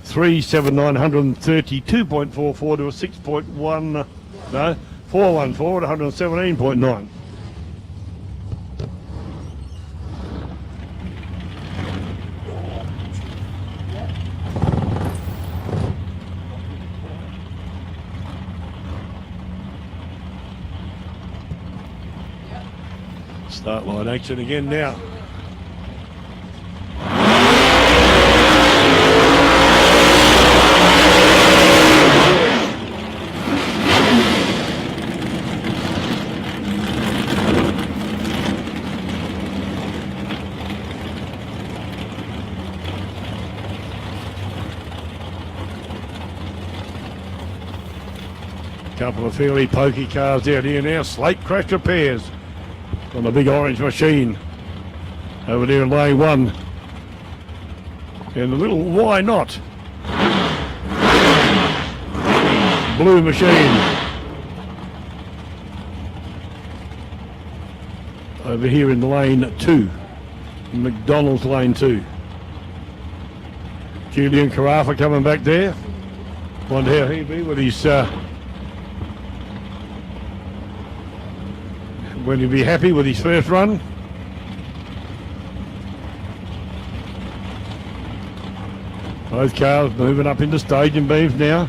932.44 to a 6.1, no, 414 at 117.9. Start line action again now. Couple of fairly pokey cars out here now. Slate crash repairs on the big orange machine over there in lane 1. And a little why not blue machine over here in lane 2, McDonald's lane 2. Julian Carafa coming back there. Wonder how he'd be with his when he'll be happy with his first run. Both cars moving up into staging beams now.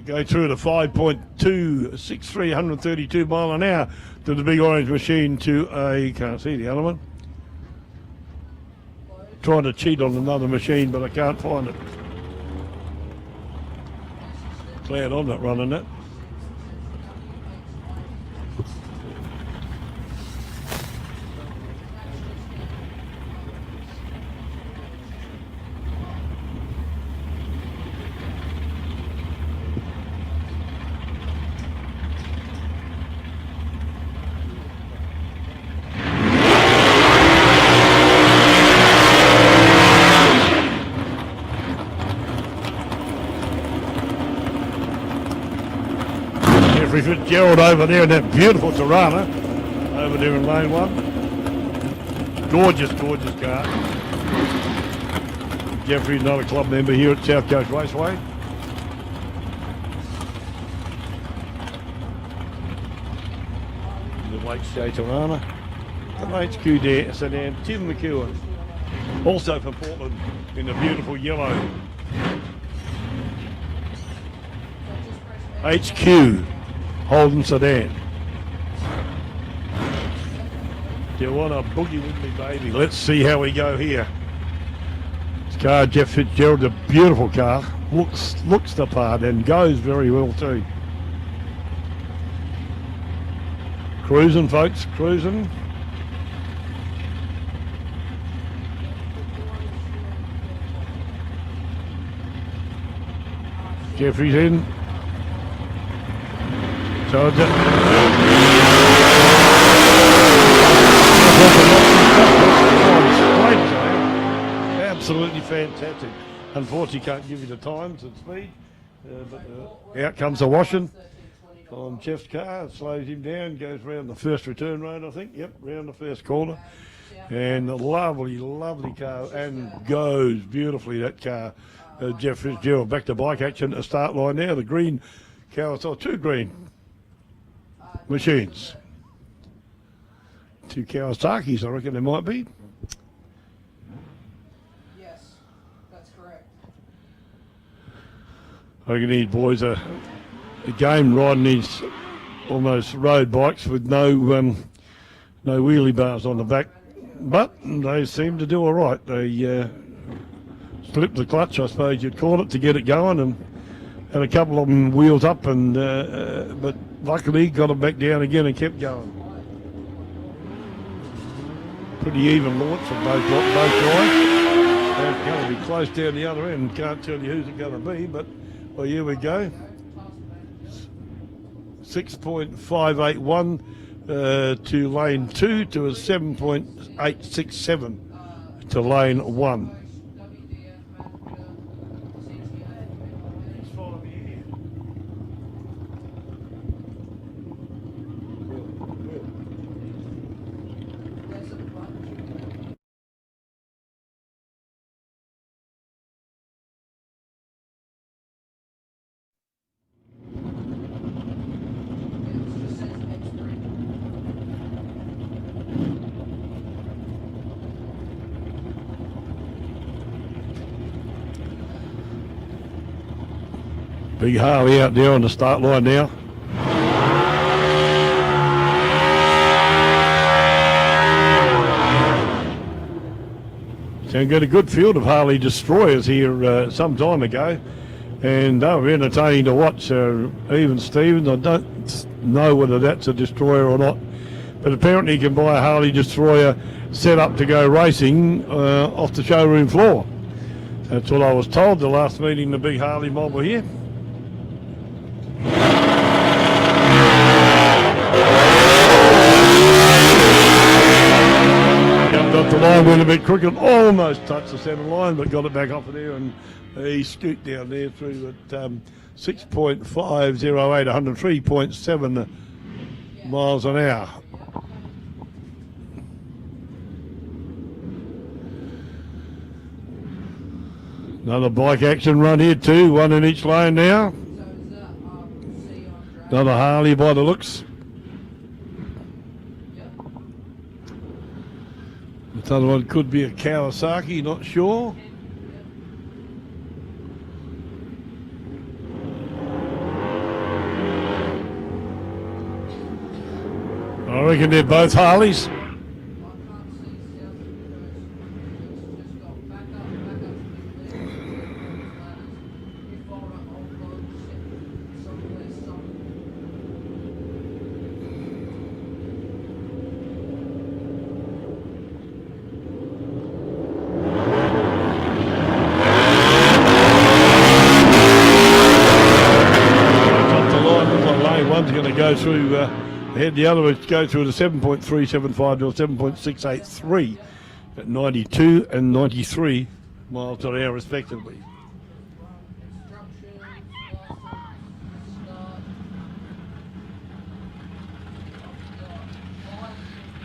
Go through to 5.263, 132 mile an hour to the big orange machine to a, can't see the other one. Trying to cheat on another machine, but I can't find it. Glad I'm not running it. Fitzgerald over there in that beautiful Torana over there in lane 1. Gorgeous, gorgeous car. Jeffrey's another club member here at South Coast Raceway. The Lakeshade Torana. The HQ there, sedan, Tim McEwen. Also from Portland in the beautiful yellow. HQ. Holden sedan. Do you want a boogie with me, baby? Let's see how we go here. This car, Jeff Fitzgerald, a beautiful car. Looks the part and goes very well too. Cruising, folks, cruising. Jeffrey's in. So absolutely fantastic. Unfortunately, can't give you the times and speed, but out comes the washing on Jeff's car. Slows him down, goes round the first return road, I think. Yep, round the first corner. And a lovely, lovely car, and goes beautifully, that car. Jeff Fitzgerald back to bike action at the start line now. The green Kawasaki, 2 green machines. 2 Kawasaki's, I reckon there might be. Yes, that's correct. I reckon these boys are again riding these almost road bikes with no wheelie bars on the back, but they seem to do all right. They slipped the clutch, I suppose you'd call it, to get it going, had a couple of them wheels up, and but luckily got them back down again and kept going. Pretty even launch from both guys. They're going to be close down the other end. Can't tell you who's it going to be, but well, here we go. 6.581 to lane 2 to a 7.867 to lane 1. Big Harley out there on the start line now. So we got a good field of Harley Destroyers here some time ago, and they were entertaining to watch. Even Stevens, I don't know whether that's a Destroyer or not, but apparently you can buy a Harley Destroyer set up to go racing off the showroom floor. That's what I was told the last meeting the big Harley mob were here. Up the line, went a bit crooked, almost touched the centre line, but got it back off of there, and he scooped down there through at 6.508, 103.7 miles an hour. Another bike action run here too, one in each lane now. Another Harley by the looks. This other one could be a Kawasaki, not sure. I reckon they're both Harleys. One's going to go through ahead, the other one's go through the 7.375 to a 7.683 at 92 and 93 miles an hour respectively.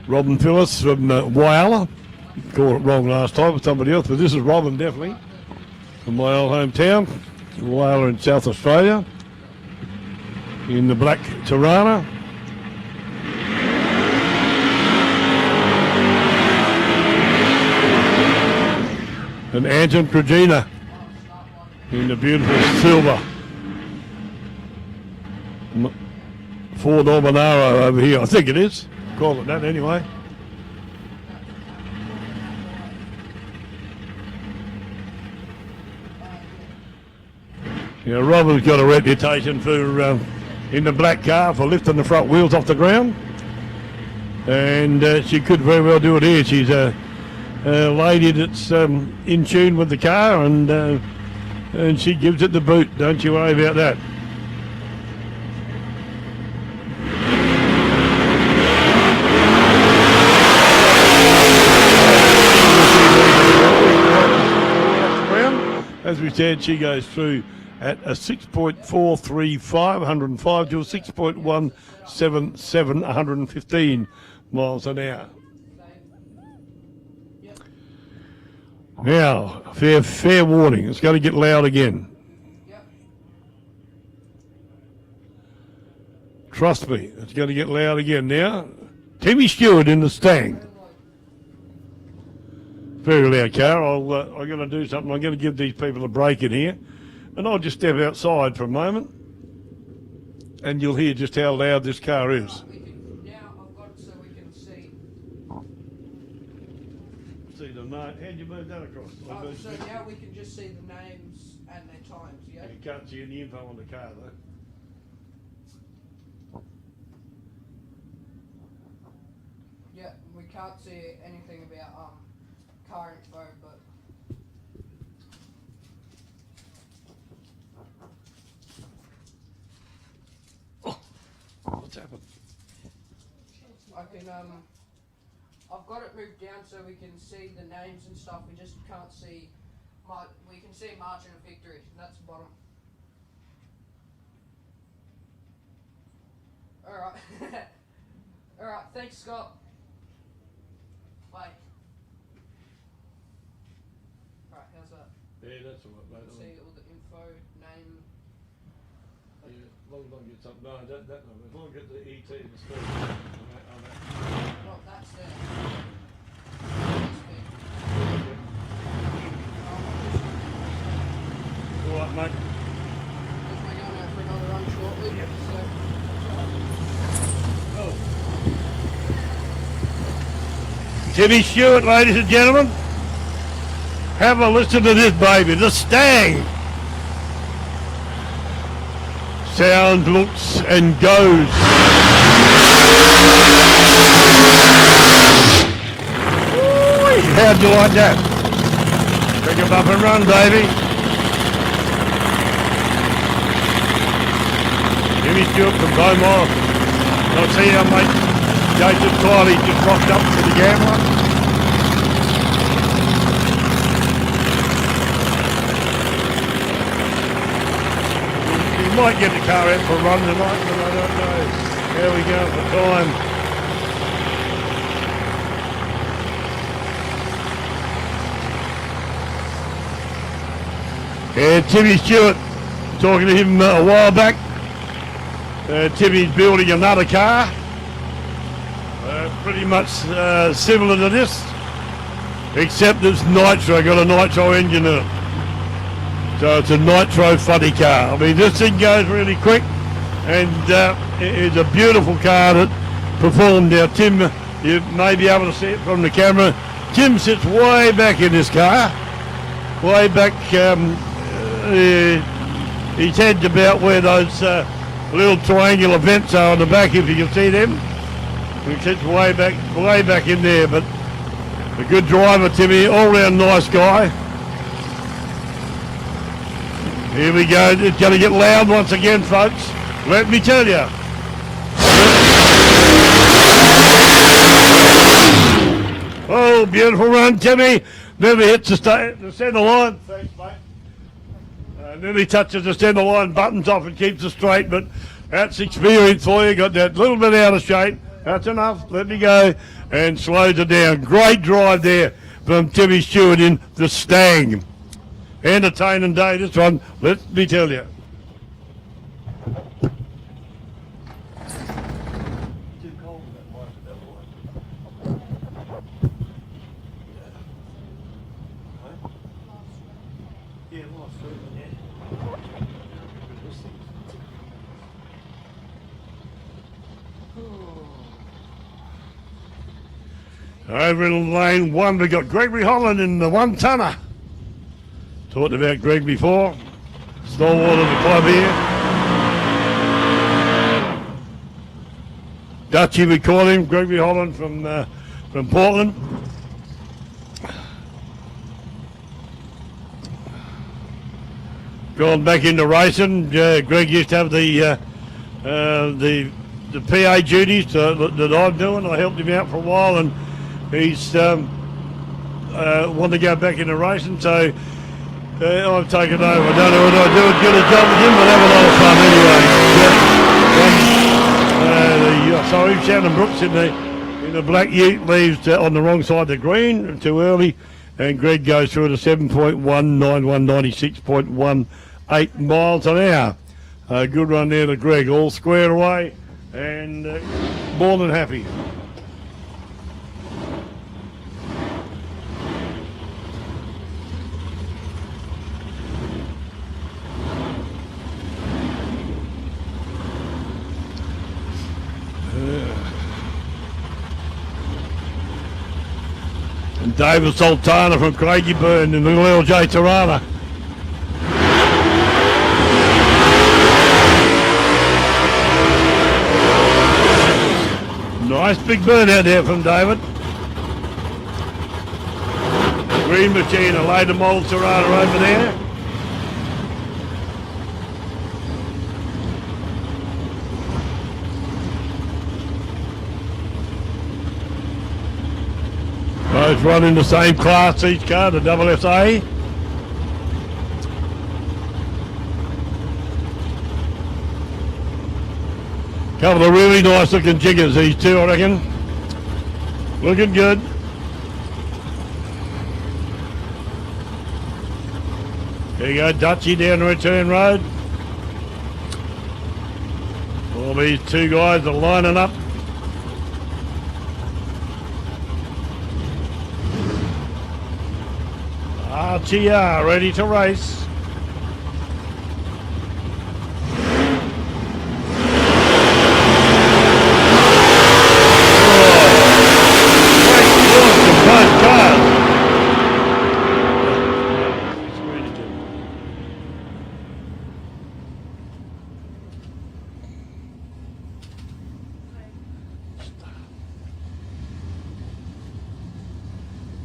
Robin Phillips from Whyalla. Called it wrong last time with somebody else, but this is Robin definitely from my old hometown, Whyalla in South Australia. In the black Torana. And Anton Krajina in the beautiful silver. Ford Ormonaro over here, I think it is. Call it that anyway. Yeah, Robin's got a reputation for in the black car for lifting the front wheels off the ground, and she could very well do it here. She's a lady that's in tune with the car, and she gives it the boot. Don't you worry about that. As we said, she goes through at a 6.435, 105 to a 6.177, 115 miles an hour. Now, fair warning, it's going to get loud again. Trust me, it's going to get loud again now. Timmy Stewart in the Stang. Very loud car. I'm going to do something. I'm going to give these people a break in here. And I'll just step outside for a moment, and you'll hear just how loud this car is. Now I've got it so we can see. See the name. How'd you move that across? So now we can just see the names and their times, yeah? You can't see any info on the car though. Yeah, we can't see anything about car info, but What's happened? I can I've got it moved down so we can see the names and stuff. We just can't see we can see margin of victory. That's the bottom. Alright. Alright, thanks Scott. Bye. Alright, how's that? Yeah, that's all right, mate. See all the info, name. Yeah, as long as I get something. No, that no. As long as I get the ET and the speed. No, that's there. That's big. All right, mate. Because we're going out for another run shortly. Yep. So, Oh. Timmy Stewart, ladies and gentlemen. Have a listen to this baby, the Stang. Sound, looks and goes. Ooh, how'd you like that? Pick him up and run, baby. Jimmy Stewart from Beaumont. I see our mate Jason Kiley just rocked up to the Gambler. He might get the car out for a run tonight, but I don't know. There we go for time. And Timmy Stewart, talking to him a while back. Timmy's building another car, pretty much similar to this, except it's nitro, got a nitro engine in it. So it's a nitro funny car. I mean, this thing goes really quick, and it's a beautiful car that performed. Now, Tim, you may be able to see it from the camera. Tim sits way back in this car, way back. His head's about where those little triangular vents are on the back, if you can see them. He sits way back in there, but a good driver, Timmy, all-round nice guy. Here we go, it's going to get loud once again, folks. Let me tell you. Oh, beautiful run, Timmy. Nearly hits the centre line. Thanks, mate. Nearly touches the centre line, buttons off and keeps it straight, but that's experience for you. Got that little bit out of shape. That's enough. Let me go. And slows it down. Great drive there from Timmy Stewart in the Stang. Entertaining day, this one, let me tell you. Too cold for that light, Yeah, last week, yeah. Over in lane one, we got Gregory Holland in the one-tonner. Talked about Greg before. Stalwart of the club here. Dutchie, we call him, Gregory Holland from Portland. Gone back into racing. Greg used to have the PA duties that I'm doing. I helped him out for a while, and he's wanted to go back into racing, so I've taken over. I don't know whether I do as good a job as him, but have a lot of fun anyway. Sorry, Shannon Brooks in the black Ute leaves on the wrong side of the green, too early, and Greg goes through at a 7.19196.18 miles an hour. Good run there to Greg, all squared away, and more than happy. And David Sultana from Craigieburn in the little LJ Torana. Nice big burnout there from David. Green machine, a load of mold Torana over there. Both running the same class, each car, the double SA. Couple of really nice looking jiggers, these two, I reckon. Looking good. There you go, Dutchie down the return road. All these two guys are lining up. RTR ready to race.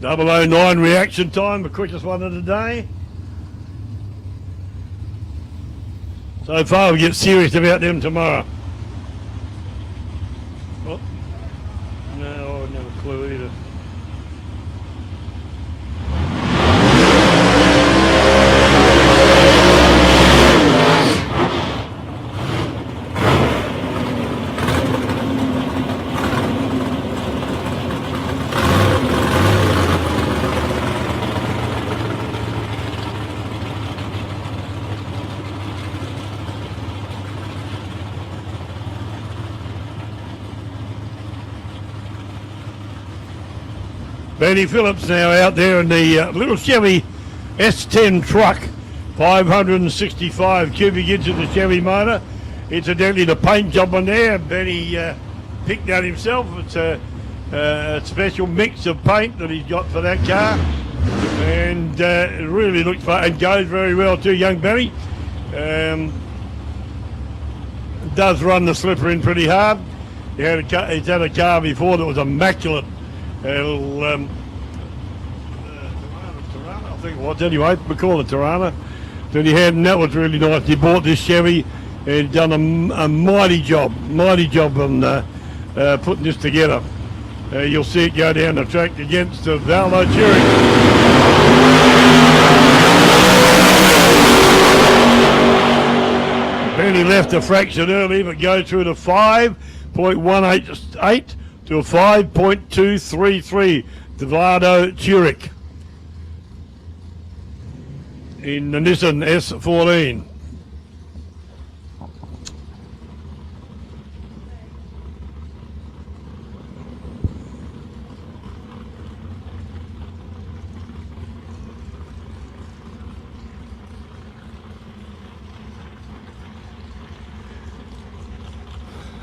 Double 009 reaction time, the quickest one of the day. So far we get serious about them tomorrow. Oh, no, I wouldn't have a clue either. Benny Phillips now out there in the little Chevy S10 truck, 565 cubic inches of the Chevy motor. Incidentally, the paint job on there, Benny picked out himself. It's a special mix of paint that he's got for that car, and it really looks fun and goes very well too, young Benny. Does run the slipper in pretty hard. He's had a car before that was immaculate. Torana, I think it was anyway. We call it Torana. That he had, and that was really nice. He bought this Chevy and done a mighty job on putting this together. You'll see it go down the track against the Valdo Cherry. Benny left a fraction early, but goes through to 5.188. to a 5.233, the Vlado Turek in the Nissan S14.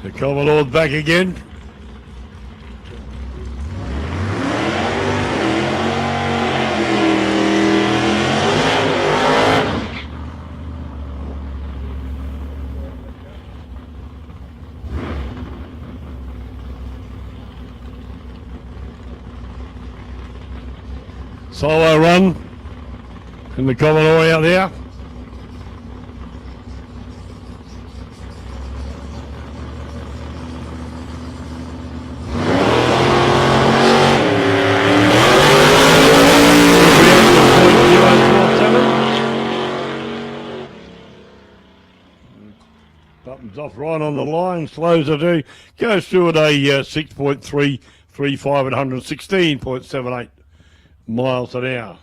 The Commodore's back again. Solo run in the Commodore out there. Buttons off right on the line, slows it do, goes through at a 6.335 at 116.78. miles an hour.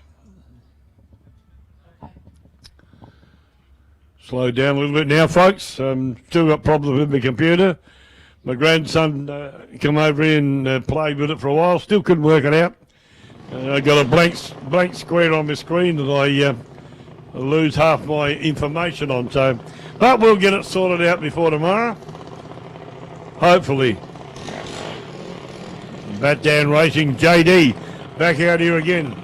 Slow down a little bit now, folks. Still got problems with my computer. My grandson come over here and played with it for a while. Still couldn't work it out. I got a blank square on my screen that I lose half my information on. So, but we'll get it sorted out before tomorrow. Hopefully. Bat Down Racing, JD. Back out here again.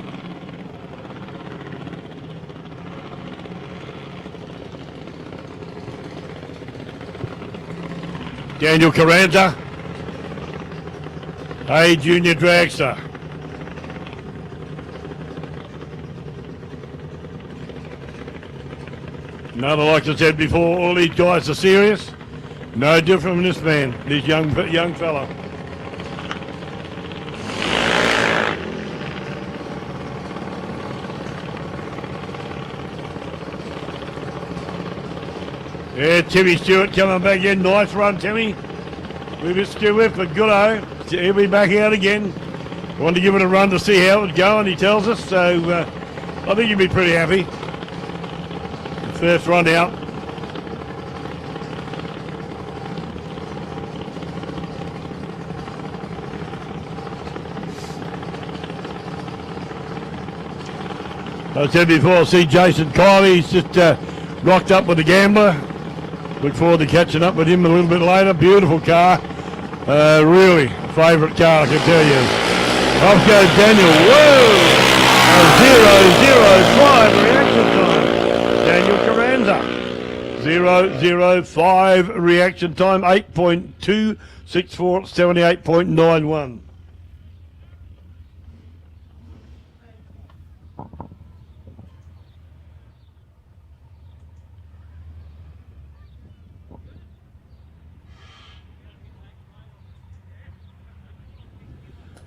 Daniel Carranza. A Junior Dragster. Another, like I said before, all these guys are serious. No different from this man, this young fella. Yeah, Timmy Stewart coming back in. Nice run, Timmy. We missed you with, but good-o. He'll be back out again. Wanted to give it a run to see how it's going, he tells us. So I think he'll be pretty happy. First run out. I said before, I see Jason Kiley. He's just rocked up with the Gambler. Look forward to catching up with him a little bit later. Beautiful car. Really favourite car, I can tell you. Off goes Daniel. Whoa! 0:05 reaction time. Daniel Carranza. 0:05 reaction time. 8.264, 78.91.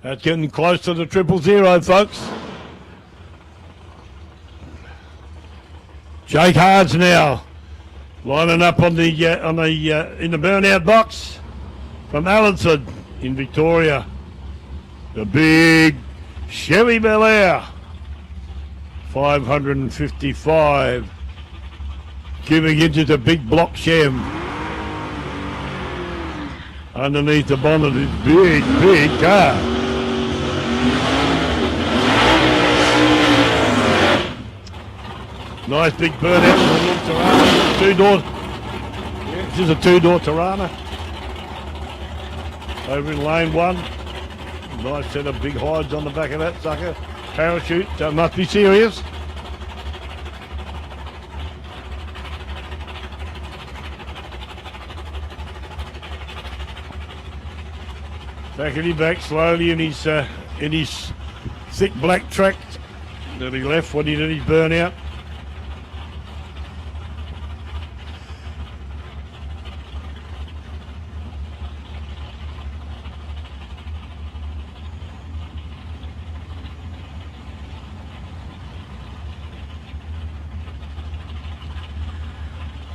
That's getting close to the 0:00, folks. Jake Hards now lining up on the in the burnout box from Allenford in Victoria. The big Chevy Bel Air 555 giving into the big block Chev. Underneath the bonnet is big car. Nice big burnout with a little Torana. Two-door. Yeah, this is a two-door Torana. Over in lane one. Nice set of big hides on the back of that sucker. Parachute, must be serious. Backing back slowly in his thick black track that he left when he did his burnout.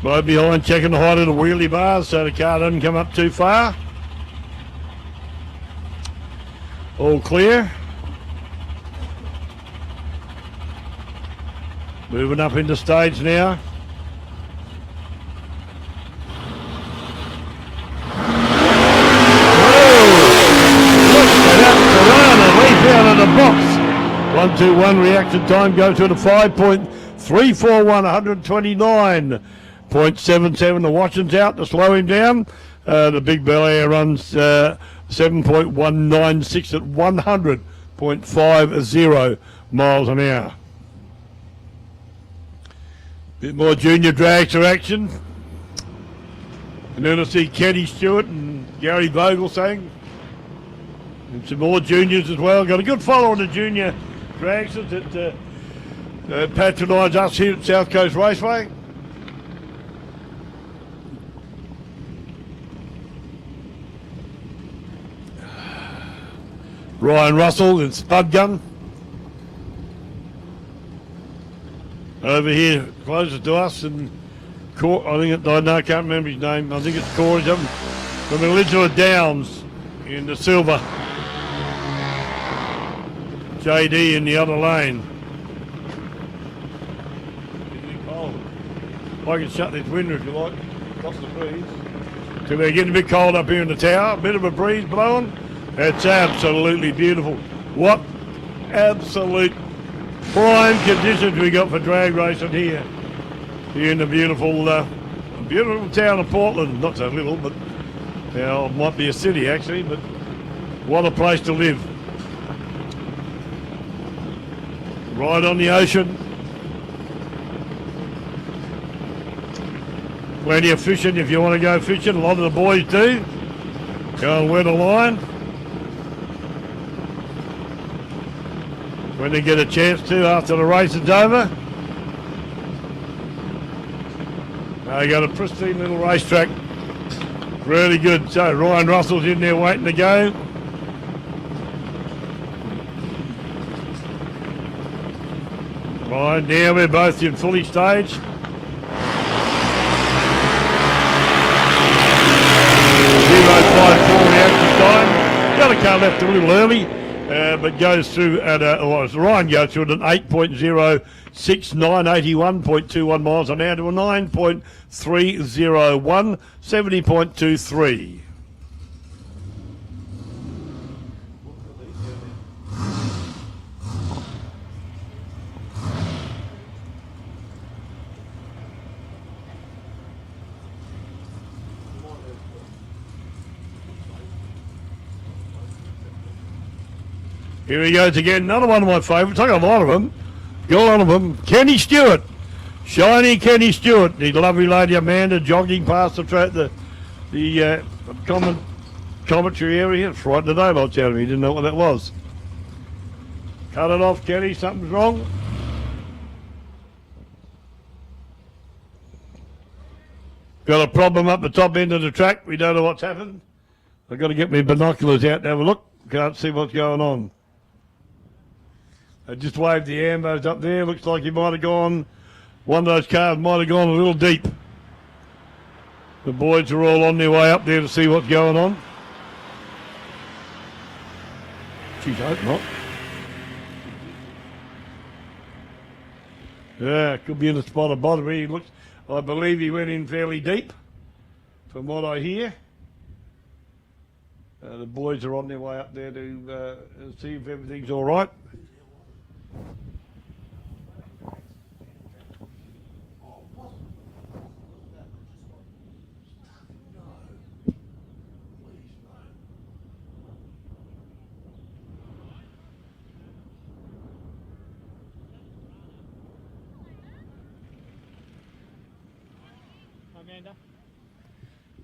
Right behind, checking the height of the wheelie bars so the car doesn't come up too far. All clear. Moving up into stage now. Leaf out of the box. 1-2-1 reaction time goes to the 5.341, 129.77. The Washington's out to slow him down. The big Bel Air runs 7.196 at 100.50 miles an hour. Bit more junior dragster action. And then I see Kenny Stewart and Gary Vogel saying. And some more juniors as well. Got a good follow on the junior dragsters that patronise us here at South Coast Raceway. Ryan Russell and Spud Gun. Over here, closer to us, and I can't remember his name. I think it's Corey something from Elizabeth Downs in the silver. JD in the other lane. I can shut this window if you like. Lost the breeze. So we're getting a bit cold up here in the tower. A bit of a breeze blowing. It's absolutely beautiful. What absolute prime conditions we got for drag racing here in the beautiful town of Portland. Not so little, but it might be a city actually, but what a place to live. Right on the ocean. Plenty of fishing if you want to go fishing. A lot of the boys do. Go and wet a line. when they get a chance to after the race is over. They got a pristine little racetrack. Really good. So Ryan Russell's in there waiting to go. Right, now we're both in fully staged. The other car left a little early, but goes through at Ryan goes through at an 8.069, 81.21 miles an hour to a 9.301, 70.23. Here he goes again, another one of my favourites. I got a lot of them. Got one of them. Kenny Stewart. Shiny Kenny Stewart. The lovely lady Amanda jogging past the commentary area. It's right the daylights out of me. Didn't know what that was. Cut it off, Kenny. Something's wrong. Got a problem up the top end of the track. We don't know what's happened. I've got to get my binoculars out to have a look. Can't see what's going on. I just waved the ambos up there. Looks like he might have gone, one of those cars might have gone a little deep. The boys are all on their way up there to see what's going on. Geez, I hope not. Yeah, could be in a spot of bottom. He looks, I believe he went in fairly deep, from what I hear. The boys are on their way up there to see if everything's all right. Amanda?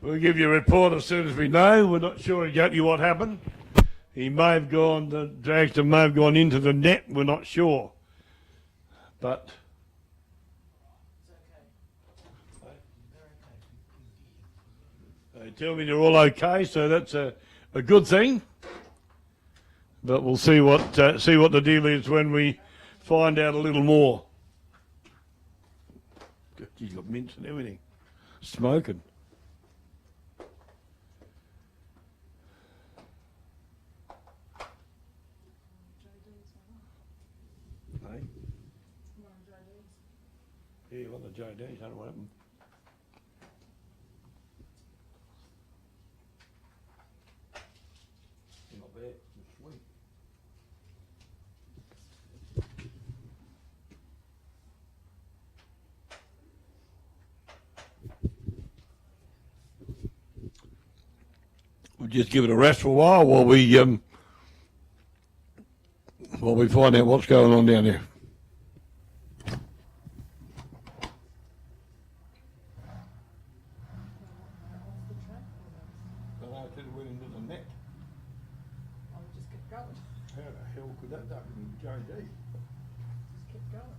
We'll give you a report as soon as we know. We're not sure exactly what happened. He may have gone, the dragster may have gone into the net. We're not sure. But they tell me they're all okay, so that's a good thing. But we'll see what the deal is when we find out a little more. He's got mints and everything. Smoking. Hey? Yeah, you want the JDs, I don't know what happened. Not bad, it's sweet. We'll just give it a rest for a while while we find out what's going on down there. How the hell could that happen in JD? Just kept going.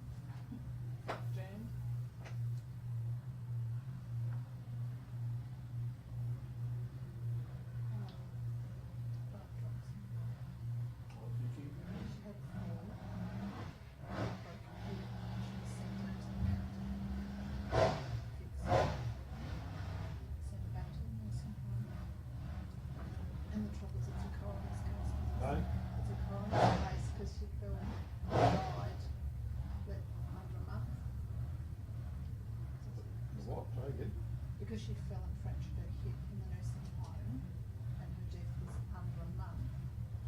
Jammed. Because she fell and fractured her hip in the nursing home, and her death was under a month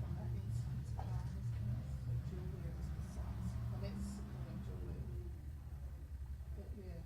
from that incident. So Julia was precise. Well, that's supporting Julia. But yeah.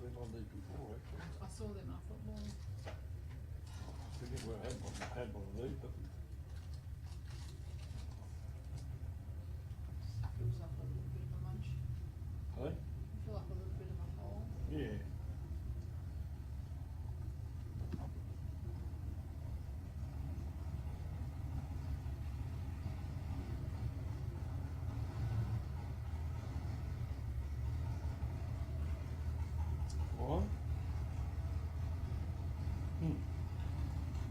been on these before, actually. I saw them and I thought, well, I forget where I had one of these, but feels like a little bit of a munch. hey? I feel like a little bit of a hole. Yeah. What?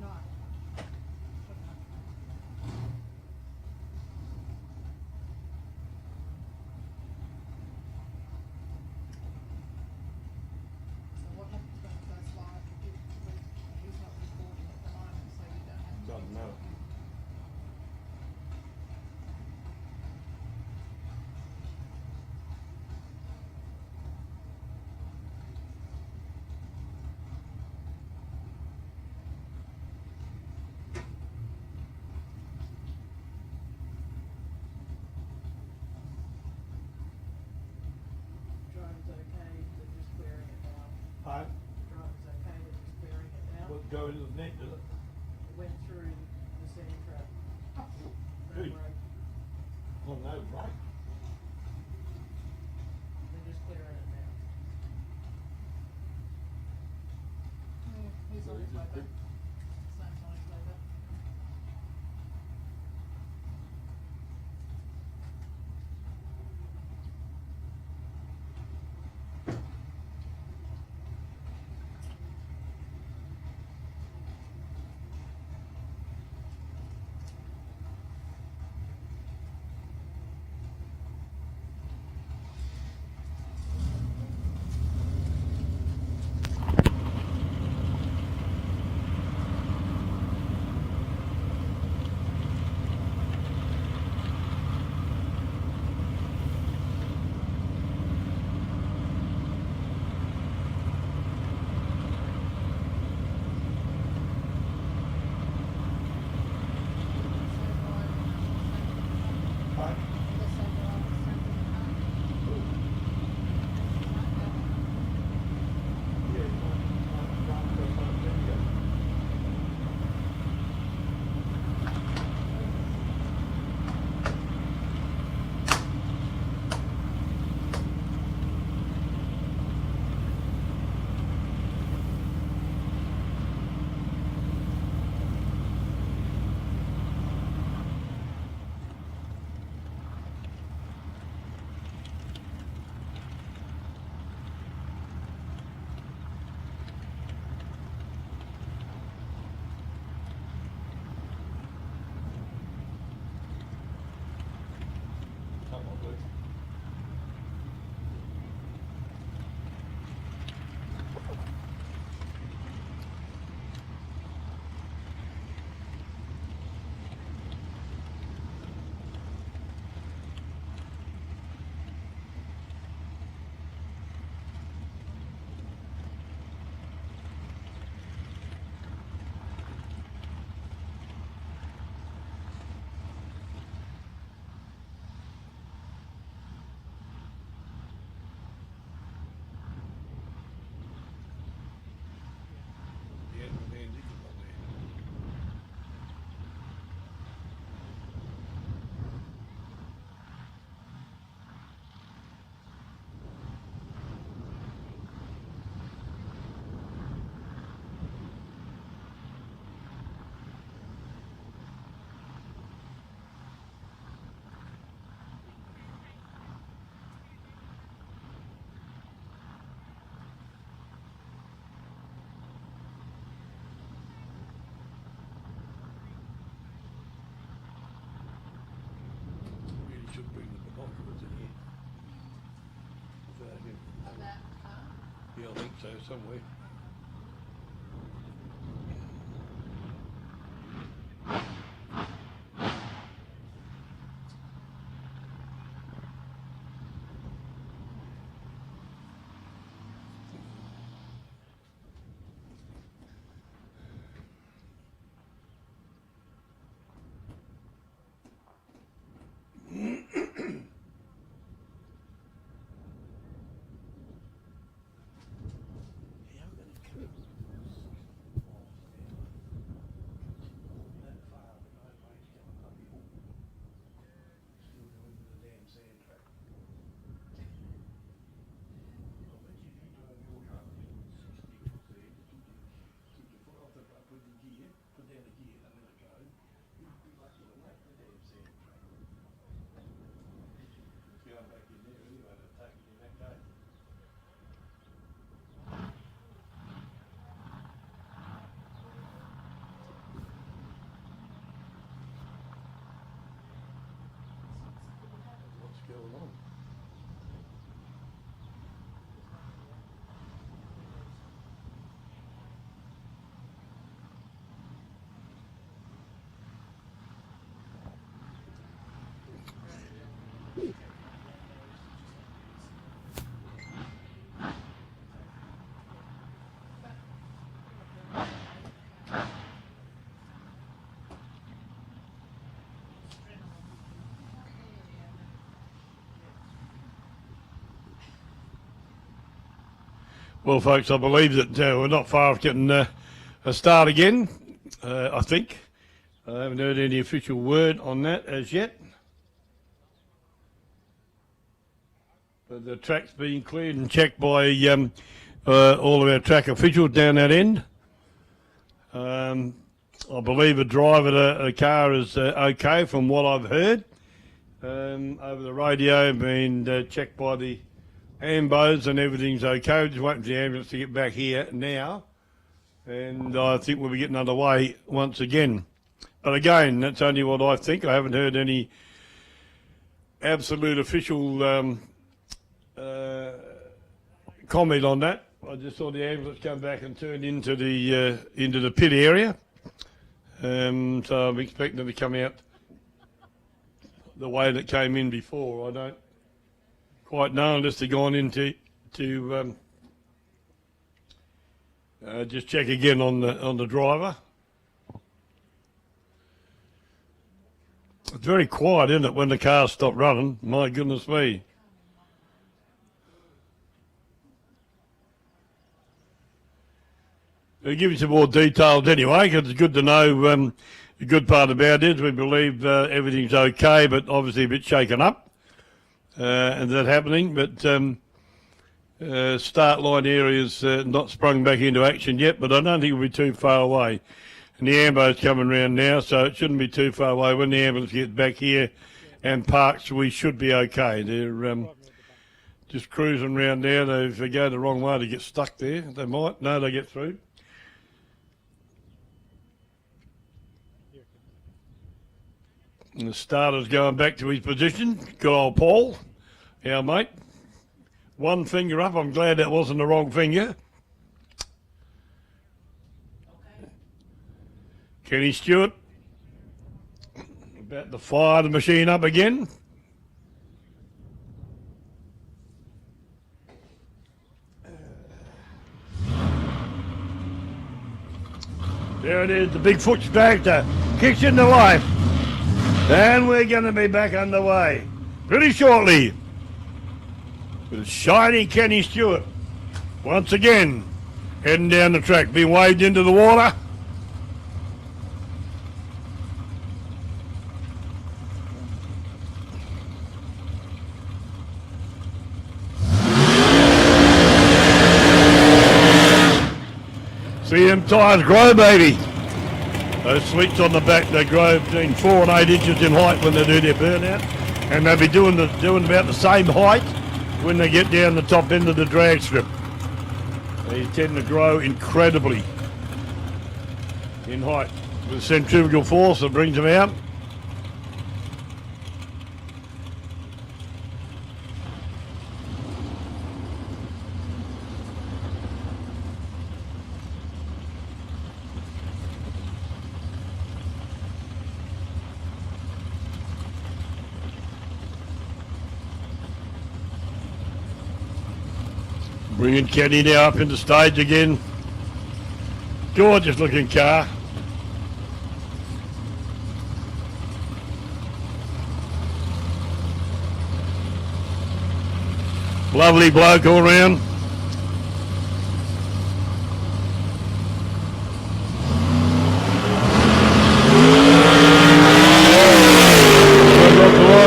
No. So what happens when it goes live? He's not recording at the moment, so you don't have to. Doesn't matter. Driver's okay, they're just clearing it now. Hi. Driver's okay, they're just clearing it now. What, go into the net, did it? It went through the sand trap. Who? Road. Oh, no, right. They're just clearing it now. Yeah, he's So on he his way just back. picked- Snape's on his way back. Hi. Yeah, I'm going to video. Come on, Luke. Yeah, man, you can look there. Really should bring the binoculars in here. Yeah, I think so, somewhere. Well, folks, I believe that we're not far off getting a start again, I think. I haven't heard any official word on that as yet. But the track's being cleared and checked by all of our track officials down that end. I believe the driver of the car is okay from what I've heard. Over the radio, being checked by the ambos and everything's okay. We're just waiting for the ambulance to get back here now. And I think we'll be getting underway once again. But again, that's only what I think. I haven't heard any absolute official comment on that. I just saw the ambulance come back and turn into the pit area. So I'm expecting them to come out the way that came in before. I don't quite know unless they've gone into just check again on the driver. It's very quiet, isn't it, when the cars stop running? My goodness me. We'll give you some more details anyway, because it's good to know. The good part about it is we believe everything's okay, but obviously a bit shaken up, and that happening. But start line area's not sprung back into action yet, but I don't think we'll be too far away. And the ambo's coming round now, so it shouldn't be too far away. When the ambulance gets back here and parks, we should be okay. They're just cruising around now. If they go the wrong way, they get stuck there. They might. No, they get through. And the starter's going back to his position. Good old Paul, our mate. One finger up. I'm glad that wasn't the wrong finger. Okay. Kenny Stewart about to fire the machine up again. There it is, the big foot Dragster kicks into life. And we're going to be back underway pretty shortly with shiny Kenny Stewart once again heading down the track, being waved into the water. See them tyres grow, baby. Those sweets on the back, they grow between 4 and 8 inches in height when they do their burnout, and they'll be doing about the same height when they get down the top end of the drag strip. They tend to grow incredibly in height with centrifugal force that brings them out. Bringing Kenny now up into stage again. Gorgeous looking car. Lovely bloke all round.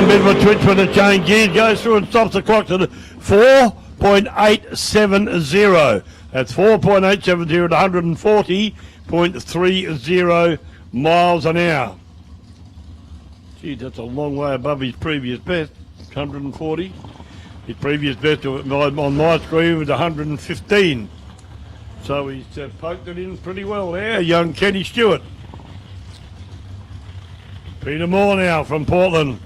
Bit of a twitch when the change gears, goes through and stops the clock to the 4.870. That's 4.870 at 140.30 miles an hour. Gee, that's a long way above his previous best, 140. His previous best on my screen was 115. So he's poked it in pretty well there, young Kenny Stewart. Peter Moore now from Portland.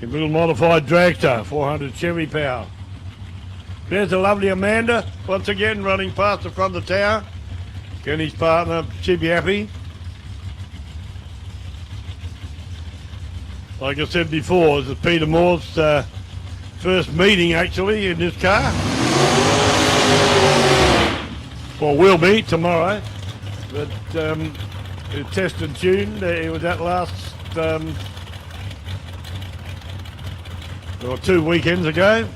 A little modified Dragster, 400 Chevy power. There's the lovely Amanda, once again running past the front of the tower. Kenny's partner, she'd be happy. Like I said before, this is Peter Moore's first meeting actually in this car. Well, will be tomorrow. But it tested tuned. It was that last... or 2 weekends ago.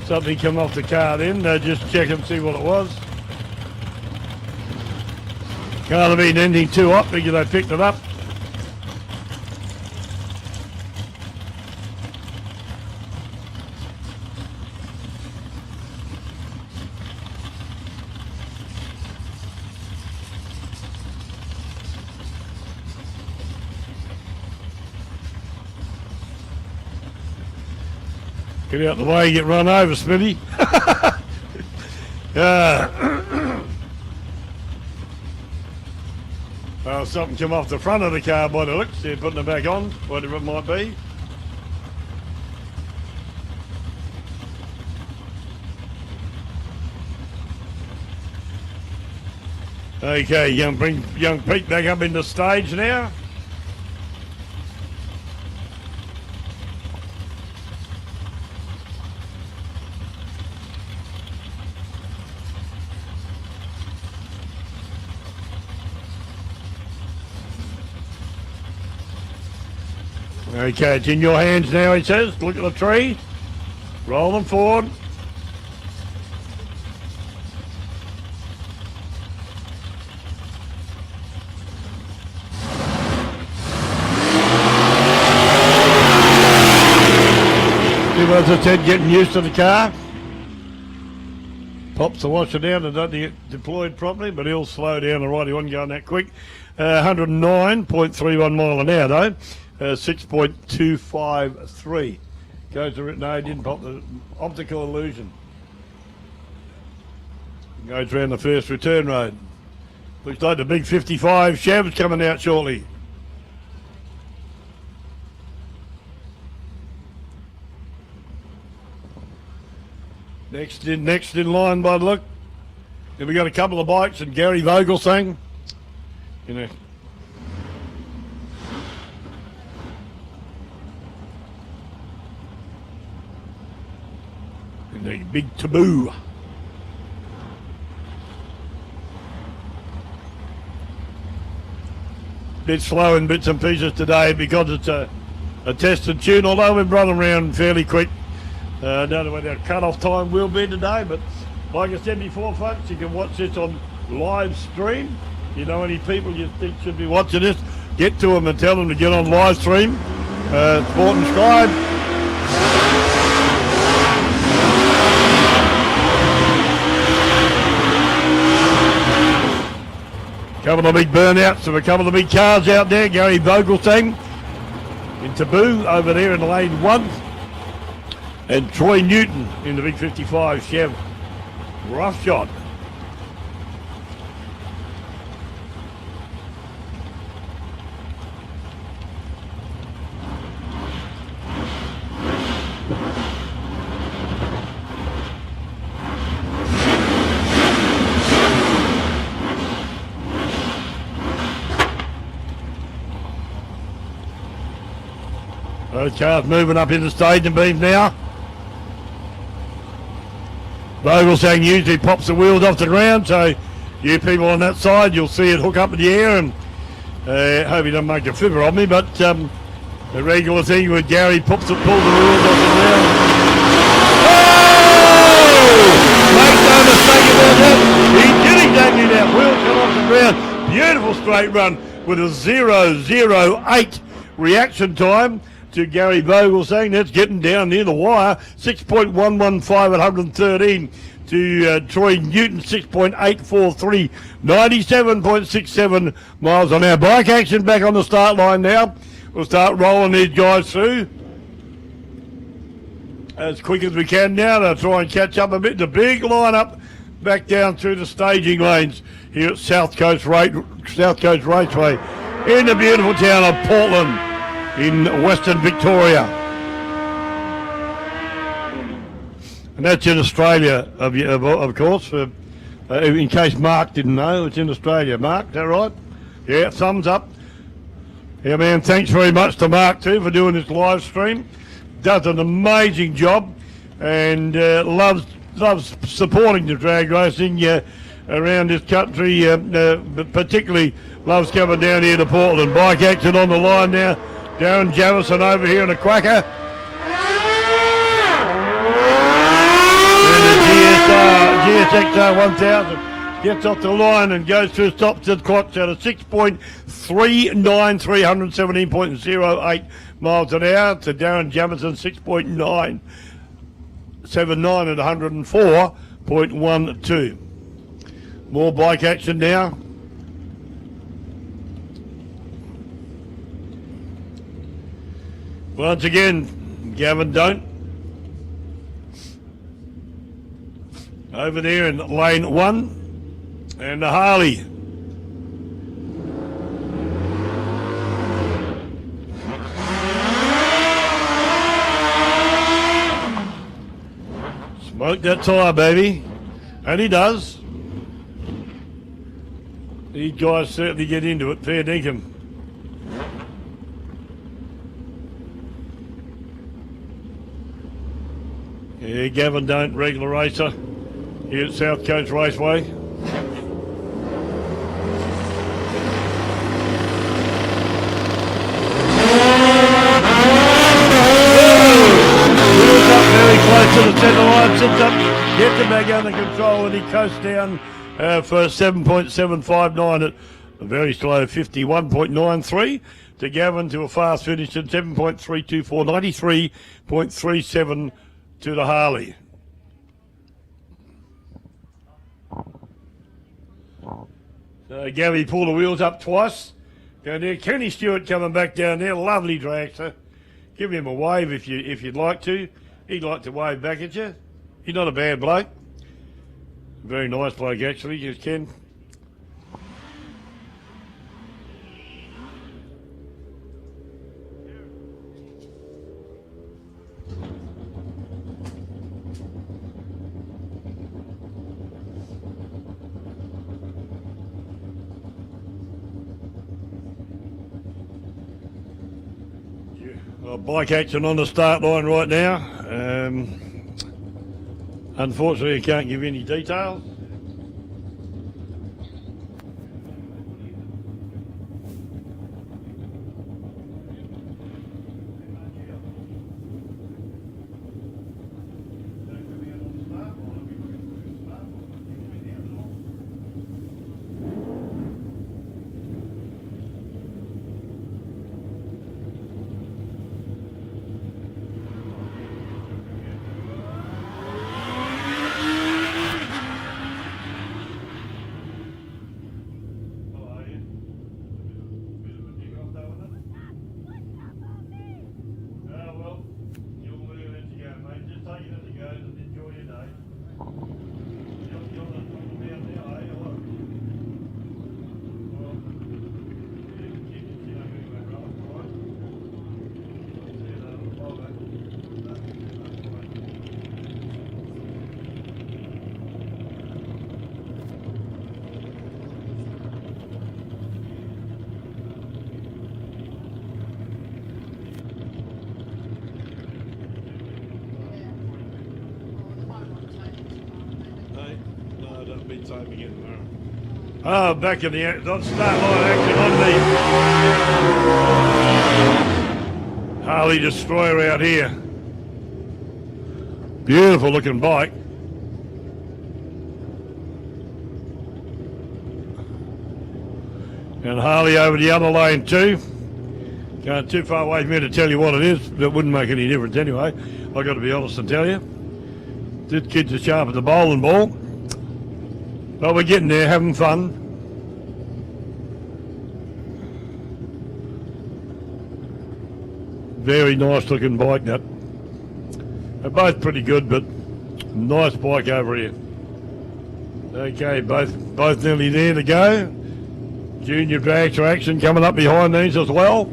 Something come off the car then. Just check and see what it was. Can't have been anything too hot because they picked it up. Get out the way, get run over, Smithy. Well, something come off the front of the car by the looks. They're putting it back on, whatever it might be. Okay, bring young Pete back up in the stage now. Okay, it's in your hands now, he says. Look at the tree. Roll them forward. As I said, getting used to the car. Pops the washer down and doesn't get deployed properly, but he'll slow down. All right, he wasn't going that quick. 109.31 mile an hour though. 6.253. Goes to no, he didn't pop the optical illusion. Goes around the first return road. Looks like the big 55 Chev's coming out shortly. Next in line by the look. Then we got a couple of bikes and Gary Vogelsang. You know. And the big taboo. Bit slow in bits and pieces today because it's a test and tune, although we've run around fairly quick. I don't know what our cut-off time will be today, but like I said before, folks, you can watch this on live stream. You know any people you think should be watching this, get to them and tell them to get on live stream. Sport and Scribe. Couple of big burnouts of a couple of big cars out there. Gary Vogelsang in Taboo over there in lane 1. And Troy Newton in the big 55 Chev. Rough shot. Those cars moving up in the staging beams now. Vogelsang usually pops the wheels off the ground, so you people on that side, you'll see it hook up in the air, and hope he doesn't make a fibber of me, but the regular thing with Gary pulls the wheels off the ground. Oh! Make no mistake about that. He did exactly that. Wheels come off the ground. Beautiful straight run with a 0.008 reaction time to Gary Vogelsang. That's getting down near the wire. 6.115 at 113 to Troy Newton. 6.843. 97.67 miles an hour. Bike action back on the start line now. We'll start rolling these guys through as quick as we can now to try and catch up a bit. The big lineup back down through the staging lanes here at South Coast Raceway in the beautiful town of Portland in Western Victoria. And that's in Australia, of course, in case Mark didn't know, it's in Australia. Mark, is that right? Yeah, thumbs up. Yeah, man, thanks very much to Mark, too, for doing this live stream. Does an amazing job and loves supporting the drag racing around this country, but particularly loves coming down here to Portland. Bike action on the line now. Darren Javison over here in a quacker. Sector 1000. Gets off the line and goes through, stops at clocks at a 6.39, 317.08 miles an hour to Darren Jamison, 6.979 at 104.12. More bike action now. Once again, Gavin Don't. Over there in lane 1. And the Harley. Smoke that tyre, baby. And he does. These guys certainly get into it, fair dinkum. Yeah, Gavin Don't, regular racer here at South Coast Raceway. Close to the centre line, sits up, gets the bag under control, and he coasts down for 7.759 at a very slow 51.93 to Gavin to a fast finish at 7.324, 93.37 to the Harley. So Gavin pulled the wheels up twice. Down there, Kenny Stewart coming back down there, lovely dragster. Give him a wave if you'd like to. He'd like to wave back at you. He's not a bad bloke. Very nice bloke, actually, just Ken. Bike action on the start line right now. Unfortunately, I can't give any details. Oh, back in the start line action on the Harley Destroyer out here. Beautiful looking bike. And Harley over the other lane too. Going too far away from me to tell you what it is. That wouldn't make any difference anyway. I've got to be honest and tell you. This kid's as sharp as a bowling ball. But we're getting there, having fun. Very nice looking bike, that. They're both pretty good, but nice bike over here. Okay, both nearly there to go. Junior Dragster action coming up behind these as well.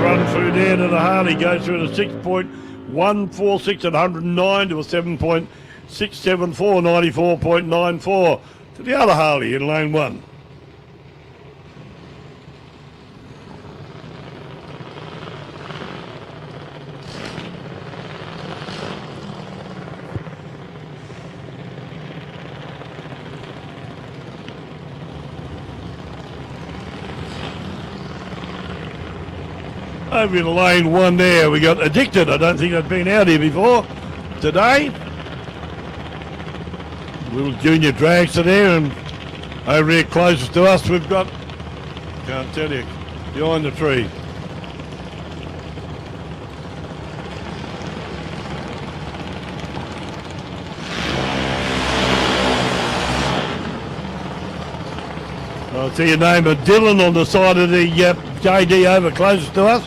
Run through there to the Harley, goes through to 6.146 at 109 to a 7.674, 94.94 to the other Harley in lane 1. Over in lane 1 there, we got Addicted. I don't think they've been out here before today. Little junior dragster there, and over here closest to us we've got, can't tell you, behind the tree. I'll see your name of Dylan on the side of the JD over closest to us.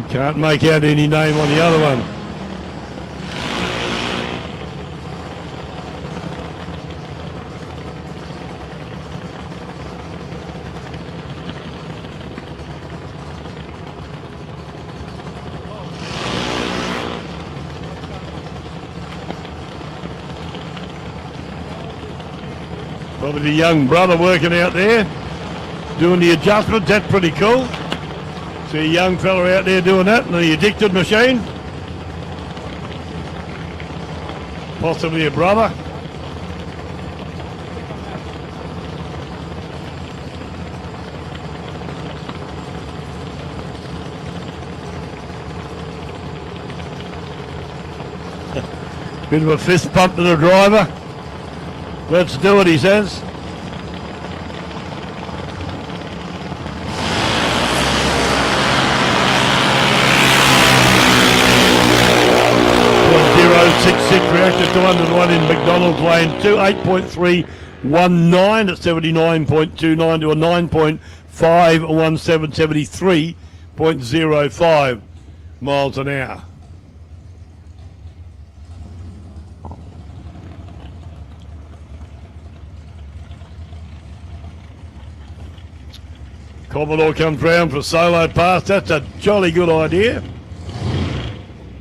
Can't make out any name on the other one. Probably the young brother working out there, doing the adjustments. That's pretty cool. See a young fella out there doing that in the Addicted machine. Possibly a brother. Bit of a fist pump to the driver. Let's do it, he says. .066 reactor 201 in McDonald's lane 2, 8.319 at 79.29 to a 9.517, 73.05 miles an hour. Commodore comes round for a solo pass. That's a jolly good idea.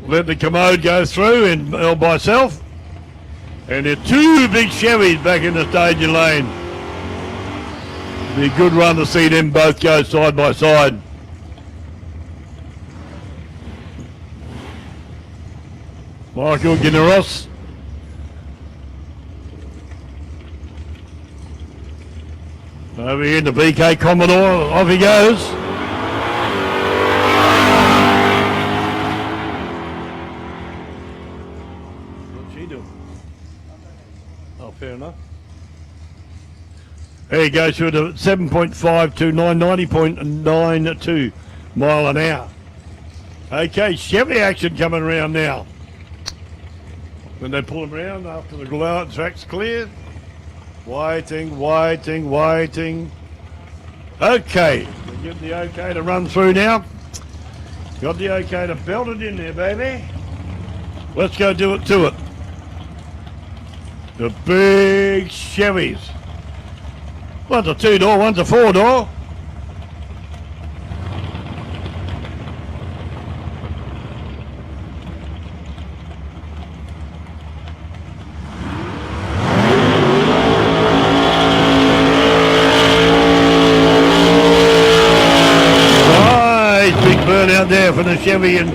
Let the commode go through and all by itself. And there are two big Chevys back in the staging lane. Be a good run to see them both go side by side. Michael Guineros. Over here in the BK Commodore, off he goes. What's she doing? Oh, fair enough. There he goes through to 7.529, 90.92 mile an hour. Okay, Chevy action coming around now. When they pull him around after the track's cleared. Waiting. Okay, we get the okay to run through now. Got the okay to belt it in there, baby. Let's go do it to it. The big Chevys. One's a 2-door, one's a 4-door. Out there for the Chevy in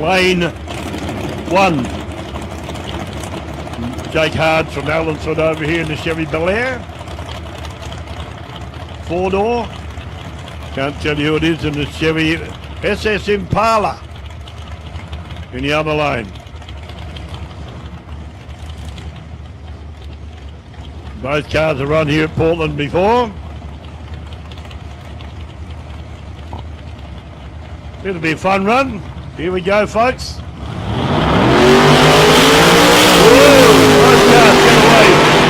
lane 1. Jake Hard from Allenford over here in the Chevy Bel Air. 4-door. Can't tell you who it is in the Chevy SS Impala in the other lane. Both cars have run here at Portland before. It'll be a fun run. Here we go, folks. Both cars get away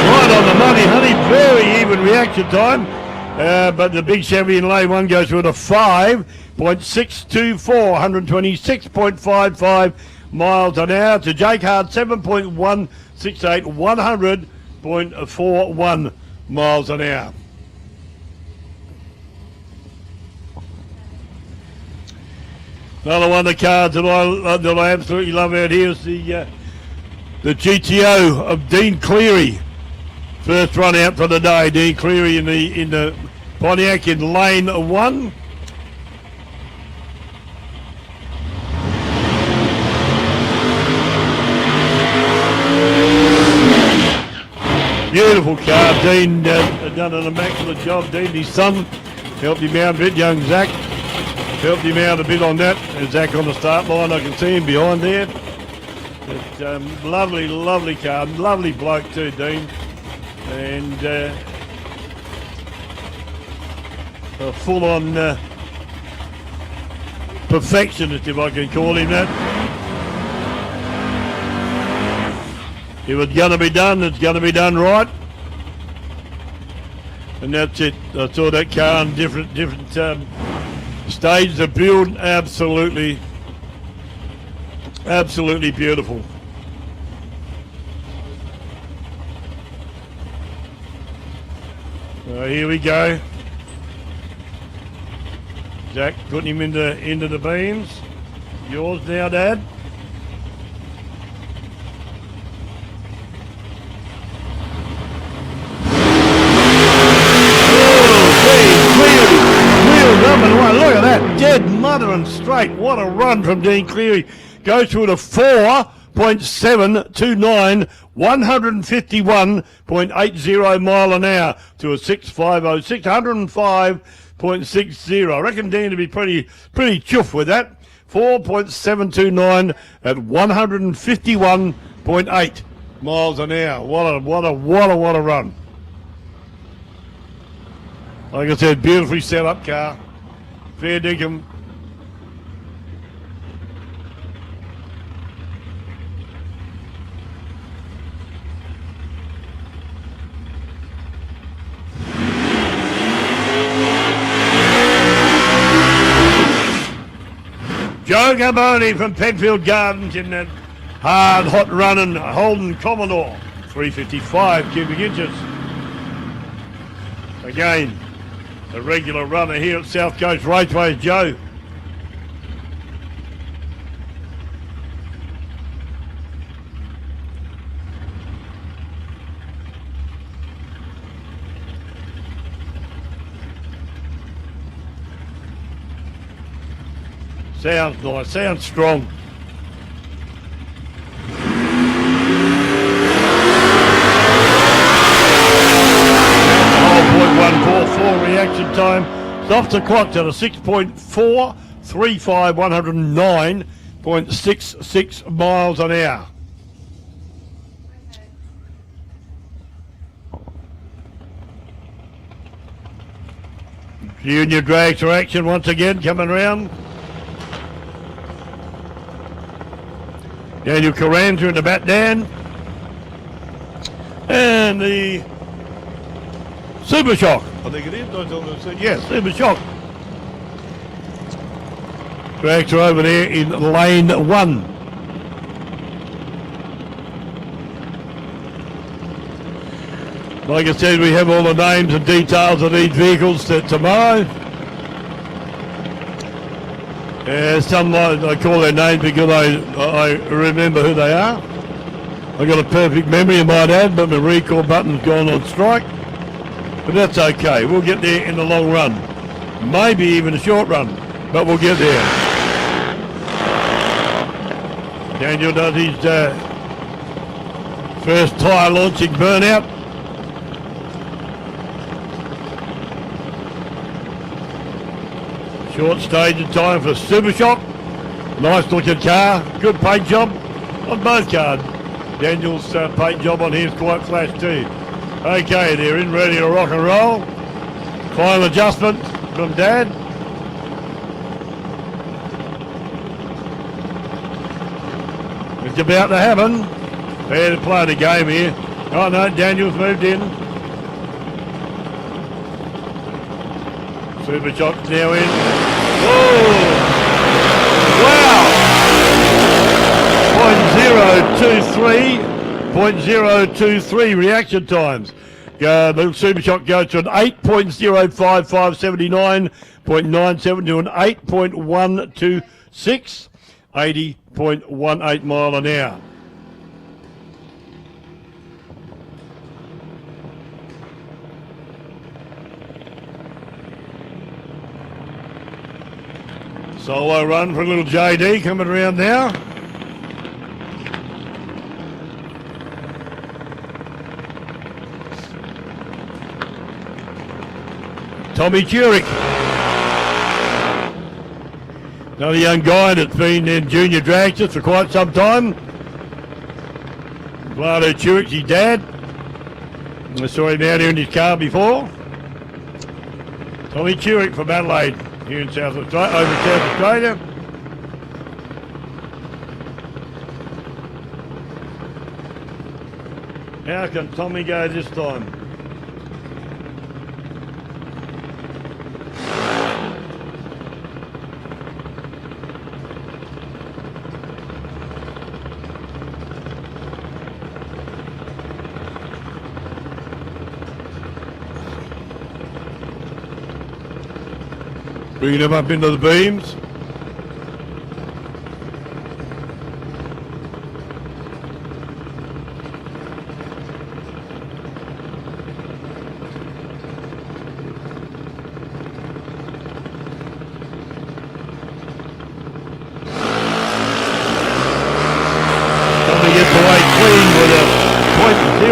right on the money, honey. Very even reaction time. But the big Chevy in lane 1 goes with a 5.624, 126.55 miles an hour to Jake Hard, 7.168, 100.41 miles an hour. Another one of the cars that I absolutely love out here is the GTO of Dean Cleary. First run out for the day, Dean Cleary in the Pontiac in lane 1. Beautiful car. Dean done an immaculate job. Dean, his son, helped him out a bit, young Zach. Helped him out a bit on that. There's Zach on the start line. I can see him behind there. But, lovely, lovely car. Lovely bloke too, Dean. And a full-on perfectionist, if I can call him that. If it's going to be done, it's going to be done right. And that's it. I saw that car on different stages of build. Absolutely beautiful. So here we go. Jack putting him into the beams. Yours now, Dad. Look at that, dead mother and straight. What a run from Dean Cleary. Goes through to 4.729, 151.80 mile an hour to a 650, 605.60. I reckon Dean to be pretty chuffed with that. 4.729 at 151.8 miles an hour. What a run. Like I said, beautifully set up car. Fair dinkum. Joe Gaboni from Penfield Gardens in that hard, hot running Holden Commodore. 355 cubic inches. Again, a regular runner here at South Coast Raceway is Joe. Sounds nice, sounds strong. Reaction time. It's off the clock at a 6.435, 109.66 miles an hour. Junior Dragster action once again coming round. Daniel Carranza in the bat, Dan. And the Super Shock. I think it is. Yes, Super Shock. Dragster over there in lane 1. Like I said, we have all the names and details of these vehicles tomorrow. Some I call their names because I remember who they are. I've got a perfect memory, I might add, but my recall button's gone on strike. But that's okay. We'll get there in the long run. Maybe even a short run, but we'll get there. Daniel does his first tyre launching burnout. Short stage of time for Super Shock. Nice looking car. Good paint job on both cars. Daniel's paint job on here is quite flash too. Okay, they're in ready to rock and roll. Final adjustment from Dad. It's about to happen. Fair to play the game here. Oh no, Daniel's moved in. Super Shock's now in. Oh! Wow! 0.023 reaction times. The Super Shock goes to an 8.05579.97 to an 8.126, 80.18 mile an hour. Solo run for a little JD coming around now. Tommy Jurek. Another young guy that's been in junior dragster for quite some time. Vlado Chewic's his dad. I saw him out here in his car before. Tommy Chewick from Adelaide, here in South Australia, over South Australia. How can Tommy go this time? Bringing him up into the beams.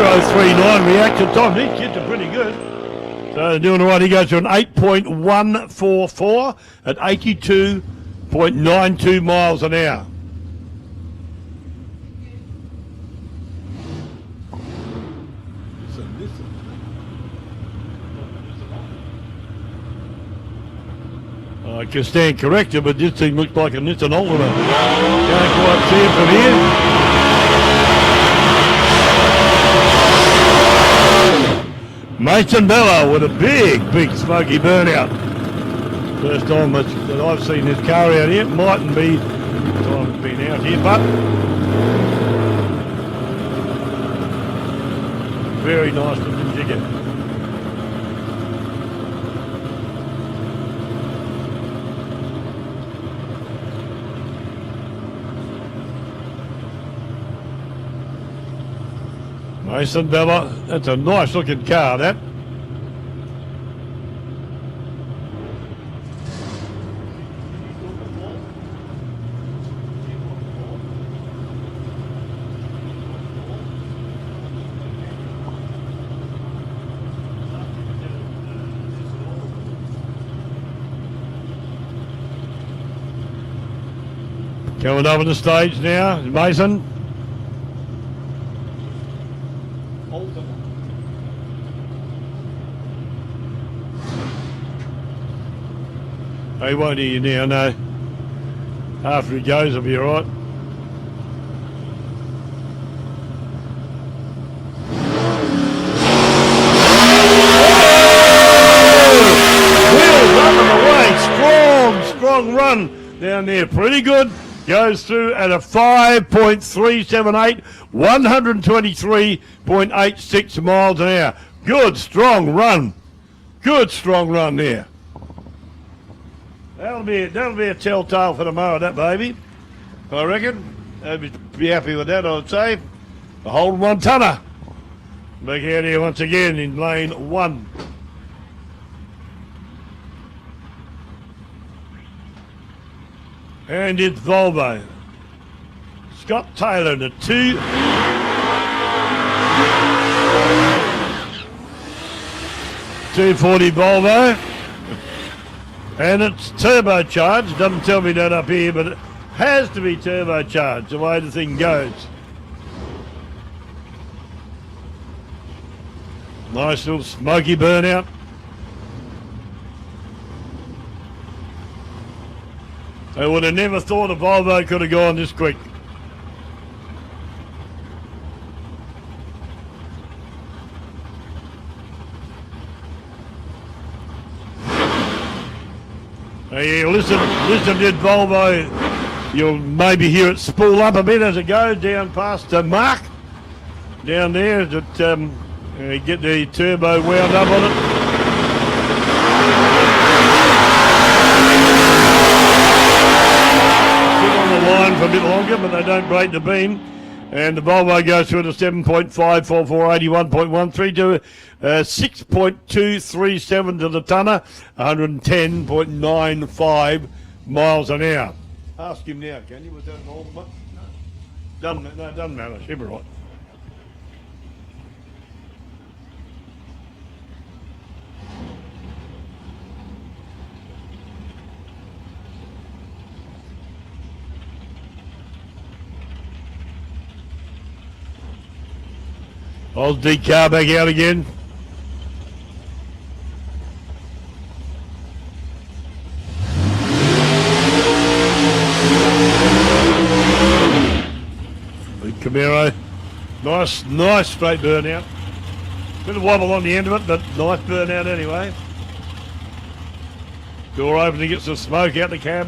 .039 reaction time. These kids are pretty good. So they're doing all right. He goes to an 8.144 at 82.92 miles an hour. I can stand corrected, but this thing looks like a Nissan Altima. Can't quite see it from here. Mason Bella with a big smoky burnout. First time that I've seen this car out here. Mightn't be the time it's been out here, but very nice looking jigger. Mason Bella, that's a nice looking car, that. Coming over the stage now, Mason. He won't hear you now, no. After he goes, he'll be all right. Wheels up and away. Strong run down there. Pretty good. Goes through at a 5.378, 123.86 miles an hour. Good, strong run. Good, strong run there. That'll be a telltale for tomorrow, that baby. I reckon. They'd be happy with that, I'd say. The whole 1 tonner. Back out here once again in lane 1. And it's Volvo. Scott Taylor, the 240 Volvo. And it's turbocharged. Doesn't tell me that up here, but it has to be turbocharged the way the thing goes. Nice little smoky burnout. I would have never thought a Volvo could have gone this quick. You listen to that Volvo, you'll maybe hear it spool up a bit as it goes down past Mark. Down there, that get the turbo wound up on it. Sit on the line for a bit longer, but they don't break the beam. And the Volvo goes through at a 7.544, 81.13 to 6.237 to the tonner, 110.95 miles an hour. Ask him now, can you? Was that an old one? No. Doesn't matter. She'll be right. Aussie car back out again. Big Camaro. Nice straight burnout. Bit of wobble on the end of it, but nice burnout anyway. Door open to get some smoke out the cab.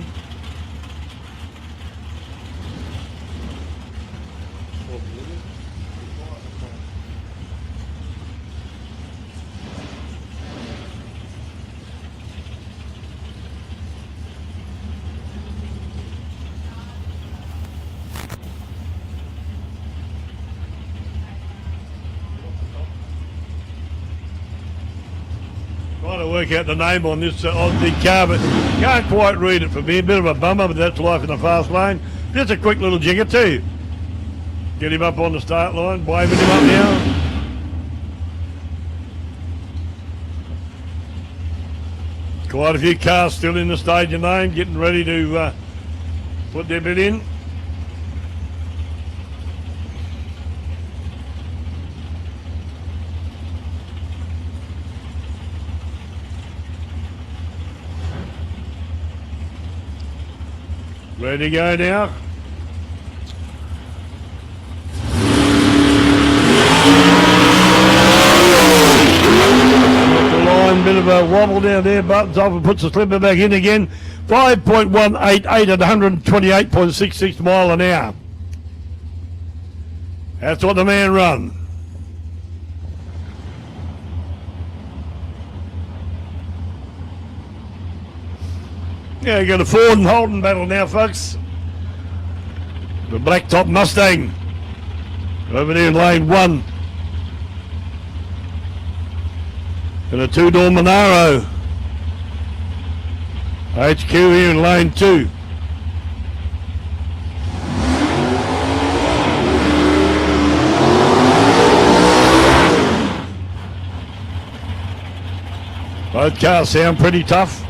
Trying to work out the name on this Aussie car, but can't quite read it from here. Bit of a bummer, but that's life in the fast lane. Just a quick little jigger too. Get him up on the start line, waving him up now. Quite a few cars still in the staging lane, getting ready to put their bit in. Ready to go now. The line, bit of a wobble down there, buttons off and puts the slipper back in again. 5.188 at 128.66 mile an hour. That's what the man run. Yeah, you got a Ford and Holden battle now, folks. The blacktop Mustang over there in lane 1. And a two-door Monaro. HQ here in lane 2. Both cars sound pretty tough.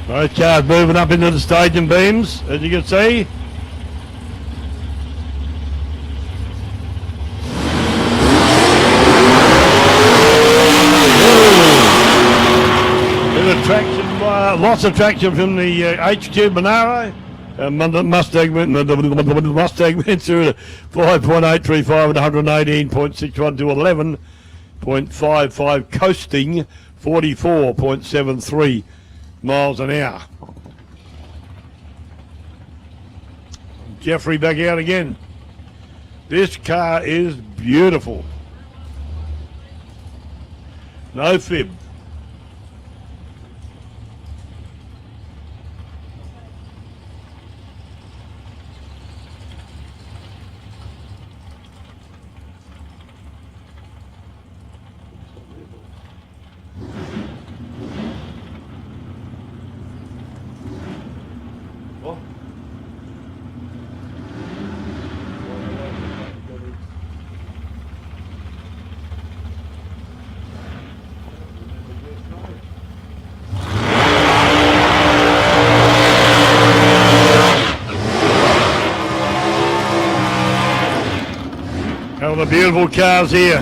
Both cars moving up into the staging beams, as you can see. Bit of traction, lots of traction from the HQ Monaro. Mustang went through 5.835 at 118.61 to 11.55, coasting 44.73 miles an hour. Jeffrey back out again. This car is beautiful. No fib. All the beautiful cars here.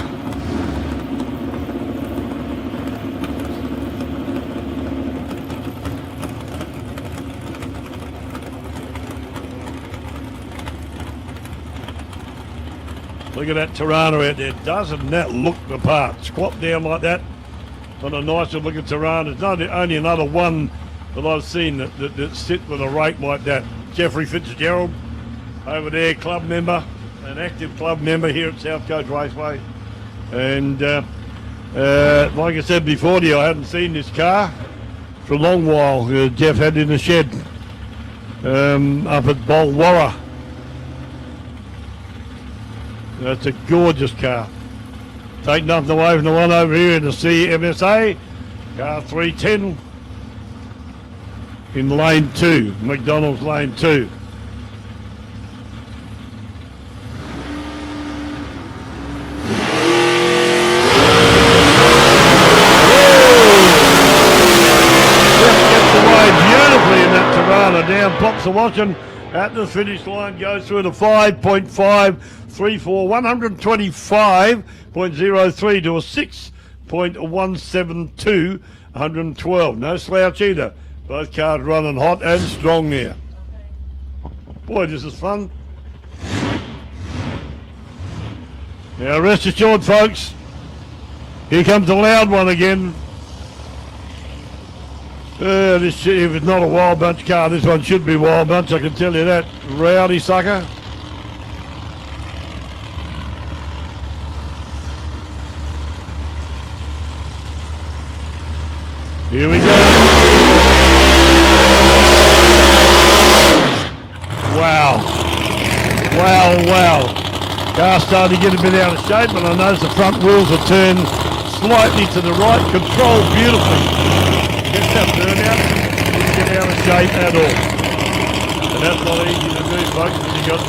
Look at that Torana out there. Doesn't that look the part? Squat down like that on a nicer looking Torana. It's not only another one that I've seen that sits with a rake like that. Jeffrey Fitzgerald over there, club member, an active club member here at South Coast Raceway. And like I said before to you, I hadn't seen this car for a long while. Jeff had it in the shed up at Bolwarra. That's a gorgeous car. Take nothing away from the one over here in the CMSA, car 310 in lane 2, McDonald's lane 2. Gets away beautifully in that Torana down, pops the watching at the finish line, goes through the 5.534, 125.03 to a 6.172, 112. No slouch either. Both cars running hot and strong there. Boy, this is fun. Now rest assured, folks, here comes the loud one again. If it's not a Wild Bunch car, this one should be Wild Bunch, I can tell you that. Rowdy sucker. Here we go. Wow. Wow, wow. Car's starting to get a bit out of shape, but I notice the front wheels are turned slightly to the right, controlled beautifully. Gets that burnout, didn't get out of shape at all. And that's not easy to do, folks, when you've got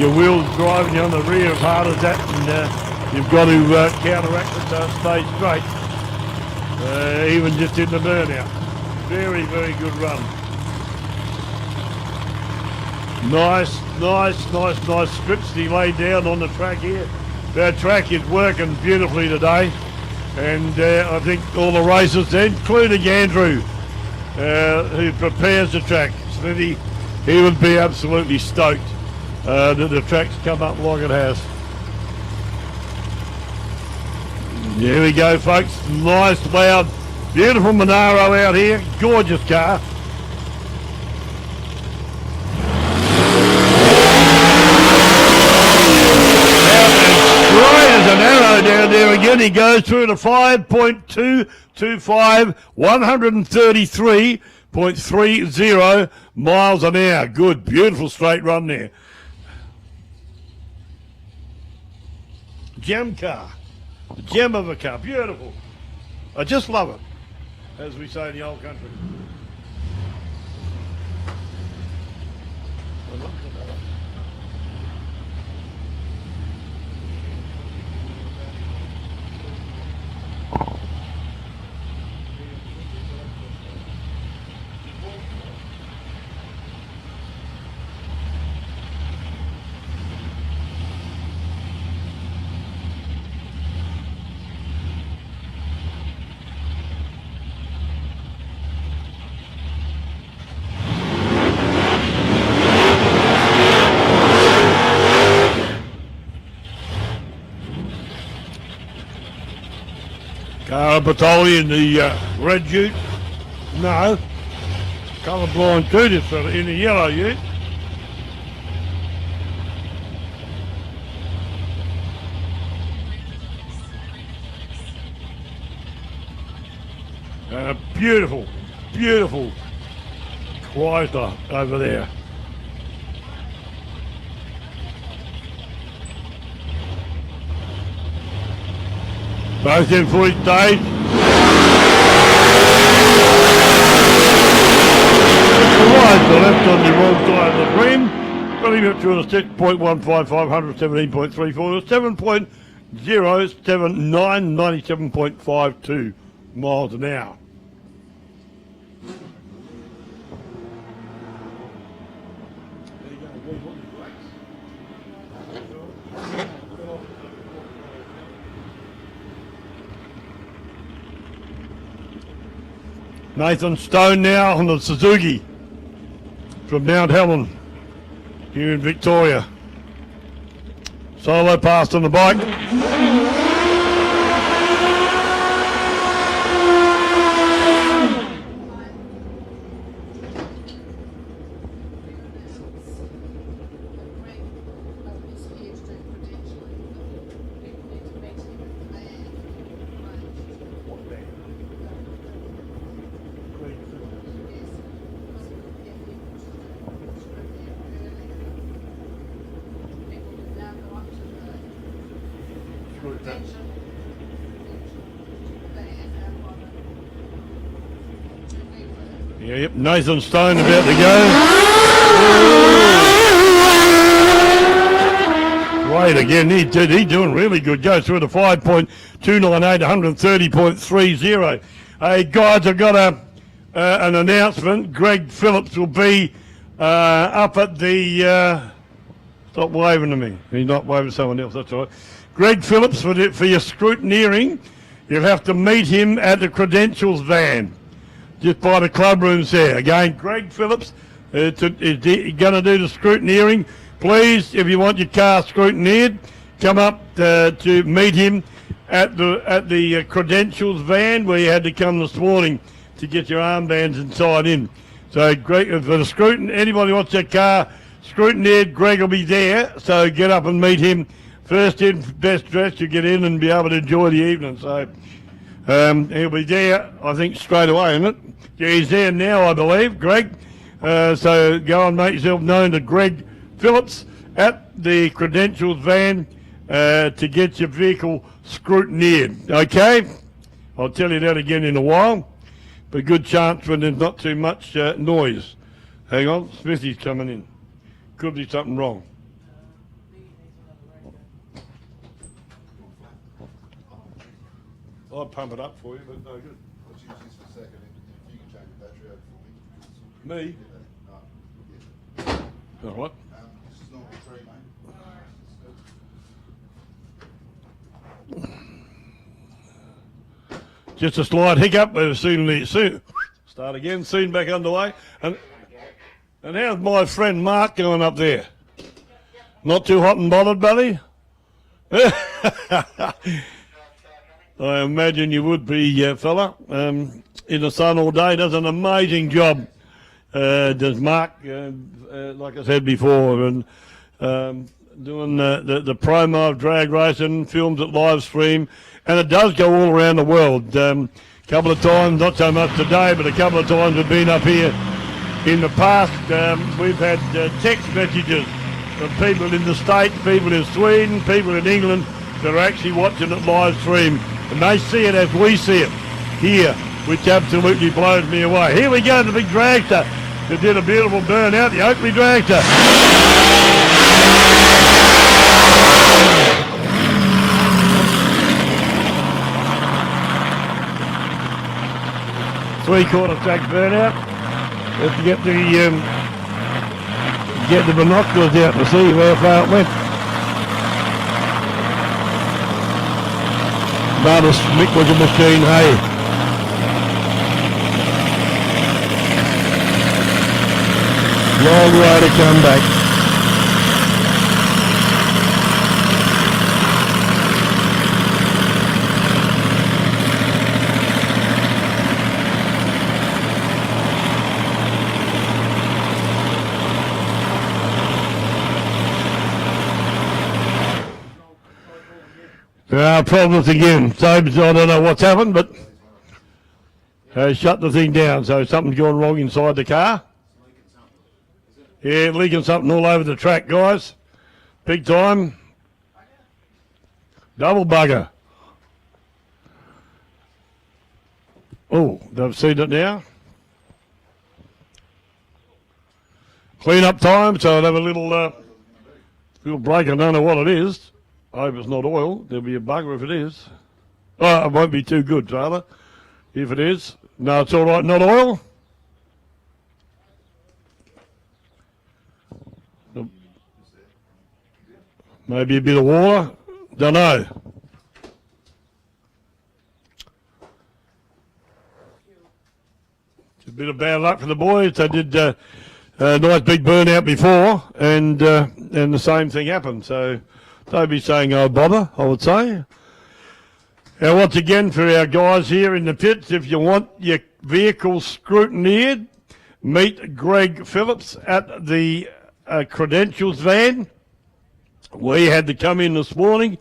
your wheels driving you on the rear as hard as that, and you've got to counteract it so it stays straight, even just in the burnout. Very, very good run. Nice strips he laid down on the track here. That track is working beautifully today. And I think all the racers, including Andrew, who prepares the track, Smithy, he would be absolutely stoked that the track's come up like it has. Here we go, folks. Nice, loud, beautiful Monaro out here. Gorgeous car. Right as an arrow down there again, he goes through to 5.225, 133.30 miles an hour. Good, beautiful straight run there. Gem car, the gem of a car, beautiful. I just love it, as we say in the old country. Bartoli in the red Ute. No. Colourblind too, this fella in the yellow Ute. Beautiful, beautiful Chrysler over there. Both in full stage. Right to left on the wrong side of the rim. Running up to a 6.155, 117.34, 7.079, 97.52 miles an hour. Nathan Stone now on the Suzuki from Mount Helen here in Victoria. Solo passed on the bike. Yep, Nathan Stone about to go. Great again, he doing really good. Goes through the 5.298, 130.30. Hey guys, I've got an announcement. Greg Phillips will be up at the... stop waving to me. He's not waving to someone else, that's all right. Greg Phillips, for your scrutineering, you'll have to meet him at the credentials van, just by the club rooms there. Again, Greg Phillips is going to do the scrutineering. Please, if you want your car scrutineered, come up to meet him at the credentials van where you had to come this morning to get your armbands inside in. So, Greg, for the scrutiny, anybody wants their car scrutineered, Greg will be there. So get up and meet him. First in, best dressed, you get in and be able to enjoy the evening. So he'll be there, I think, straight away, isn't it? Yeah, he's there now, I believe, Greg. So go and make yourself known to Greg Phillips at the credentials van to get your vehicle scrutineered. Okay? I'll tell you that again in a while. But good chance when there's not too much noise. Hang on, Smithy's coming in. Could be something wrong. I'll pump it up for you, but no good. Let's use this for a second. If you can change the battery out for me. Me? No, All right. this is not a tree, mate. Just a slight hiccup. Soon. Start again. Soon back underway. And how's my friend Mark going up there? Not too hot and bothered, buddy? I imagine you would be, fella. In the sun all day, does an amazing job. Does Mark, like I said before, and doing the promo of drag racing, films it live stream, and it does go all around the world. Couple of times, not so much today, but a couple of times we've been up here in the past. We've had text messages from people in the States, people in Sweden, people in England that are actually watching it live stream. And they see it as we see it here, which absolutely blows me away. Here we go, the big dragster that did a beautiful burnout, the Oakley dragster. 3/4 track burnout. Have to get the binoculars out to see how far it went. But Mick was a machine, hey. Long way to come back. There are problems again. So I don't know what's happened, but shut the thing down. So something's gone wrong inside the car. Yeah, leaking something all over the track, guys. Big time. Double bugger. Oh, they've seen it now. Clean up time, so they'll have a little break. I don't know what it is. I hope it's not oil. There'll be a bugger if it is. Oh, it won't be too good, rather, if it is. No, it's all right, not oil. Maybe a bit of water. Don't know. It's a bit of bad luck for the boys. They did a nice big burnout before, and the same thing happened. So don't be saying, oh, bother, I would say. Now, once again, for our guys here in the pits, if you want your vehicle scrutineered, meet Greg Phillips at the credentials van. We had to come in this morning,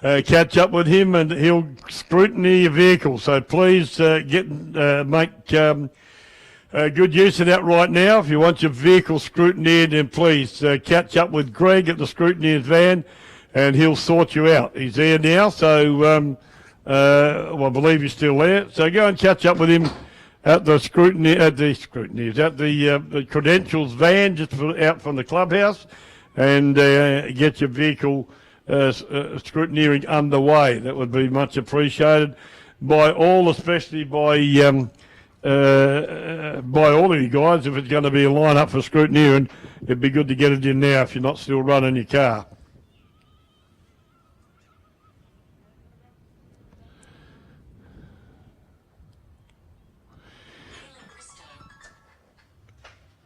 catch up with him, and he'll scrutiny your vehicle. So please make good use of that right now. If you want your vehicle scrutineered, then please catch up with Greg at the scrutineer's van, and he'll sort you out. He's there now, so well, I believe he's still there. So go and catch up with him at the credentials van just out from the clubhouse, and get your vehicle scrutineering underway. That would be much appreciated by all, especially by all of you guys. If it's going to be a line up for scrutineering, it'd be good to get it in now if you're not still running your car.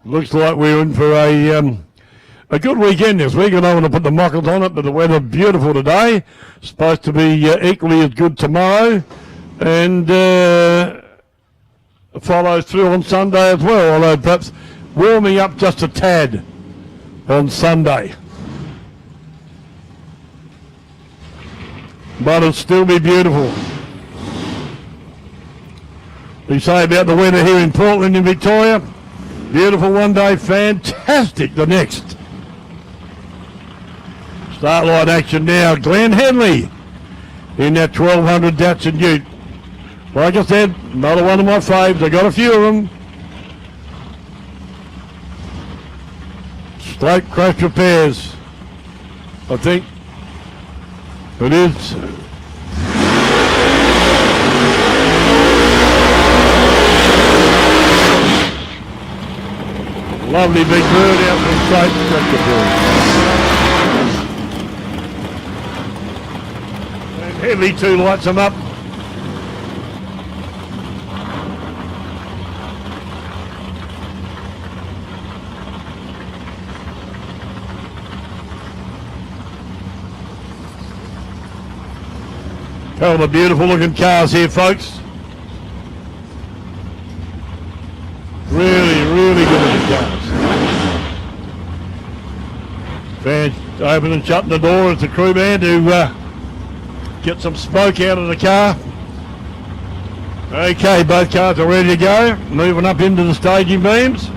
Looks like we're in for a good weekend this week. I don't want to put the mockers on it, but the weather beautiful today. Supposed to be equally as good tomorrow, and follows through on Sunday as well, although perhaps warming up just a tad on Sunday. But it'll still be beautiful. We say about the weather here in Portland in Victoria. Beautiful one day, fantastic the next. Starlight action now. Glenn Henley in that 1200 Datsun Ute. Like I said, another one of my faves. I got a few of them. Straight crash repairs. I think it is. Lovely big bird out from straight crash repairs. And Henley too lights them up. Couple of beautiful looking cars here, folks. Really, really good looking cars. Fans opening and shutting the door as the crew man to get some smoke out of the car. Okay, both cars are ready to go. Moving up into the staging beams.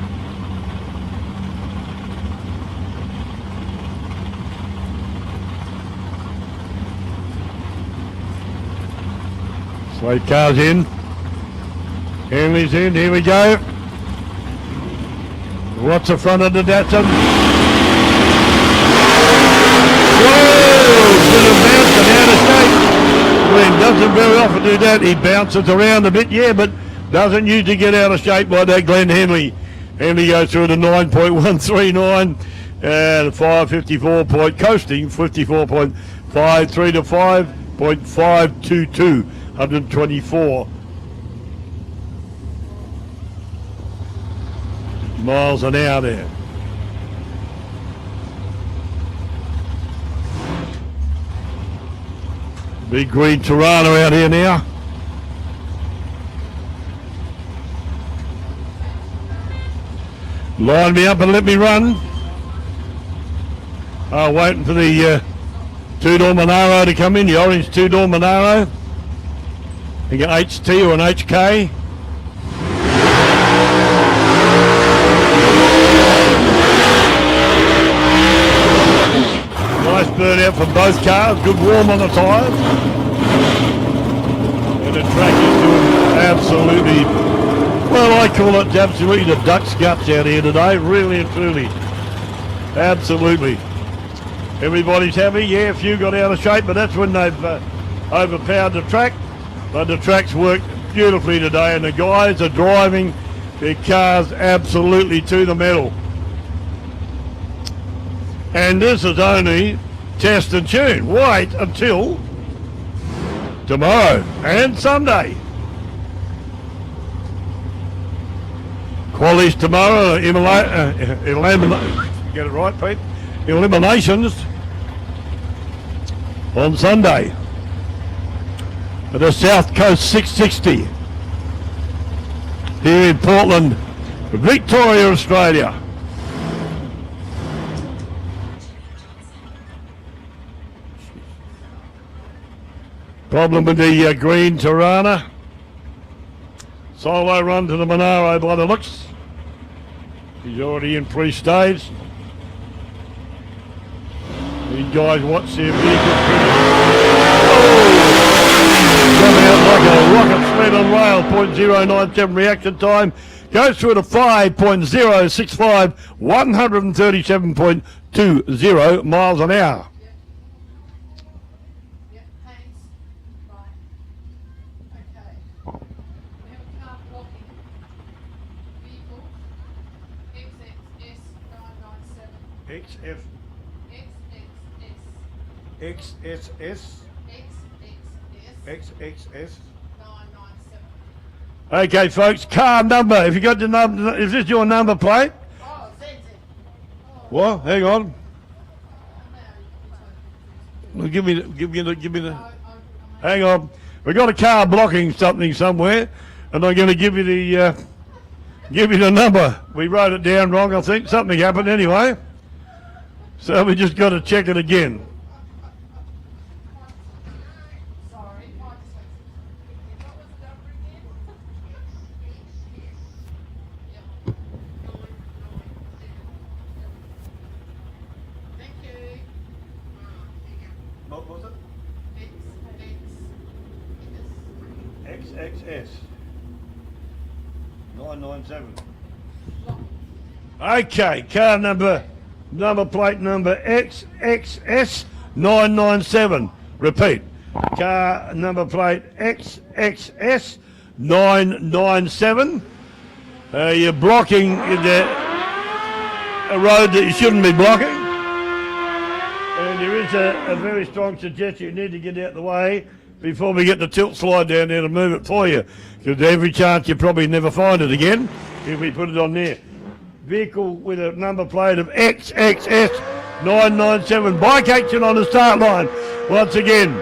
Slate cars in. Henley's in. Here we go. What's the front of the Datsun? Whoa! Should have bounced it out of shape. Glenn doesn't very often do that. He bounces around a bit, yeah, but doesn't usually get out of shape like that, Glenn Henley. Henley goes through to 9.139 and 554 point coasting, 54.53 to 5.522. 124 miles an hour there. Big green Torana out here now. Line me up and let me run. Oh, waiting for the two-door Monaro to come in, the orange two-door Monaro. You got HT or an HK. Nice burn out from both cars, good warm on the tyres. And the track is doing absolutely, well, I call it absolutely the duck's guts out here today, really and truly. Absolutely. Everybody's happy, yeah, a few got out of shape, but that's when they've overpowered the track. But the track's worked beautifully today, and the guys are driving their cars absolutely to the metal. And this is only test and tune. Wait until tomorrow and Sunday. Qualies tomorrow, get it right, Pete? Eliminations on Sunday. For the South Coast 660 here in Portland, Victoria, Australia. Problem with the green Torana. Solo run to the Monaro by the looks. He's already in pre-stage. These guys watch their vehicles. Coming out like a rocket sled on rail, 0.097 reaction time. Goes through to 5.065, 137.20 miles an hour. Yep, thanks. Right. Okay. We have a car blocking. Vehicle XXS997. XF, XXS. XSS, XXS XXS. 997. Okay, folks, car number. If you got the number, is this your number plate? Oh, that's it. Oh, What? Hang on. now Well, give me the. I'm Hang on. We got a car blocking something somewhere, and I'm going to give you the number. We wrote it down wrong, I think. Something happened anyway. So we just got to check it again. sorry. What was the number again? Yep. Thank you. What was it? XXS 997. Okay, car number plate number XXS 997. Repeat. Car number plate XXS 997. You're blocking a road that you shouldn't be blocking. And there is a very strong suggestion you need to get out the way before we get the tilt slide down there to move it for you. Because every chance you probably never find it again if we put it on there. Vehicle with a number plate of XXS 997. Bike action on the start line once again.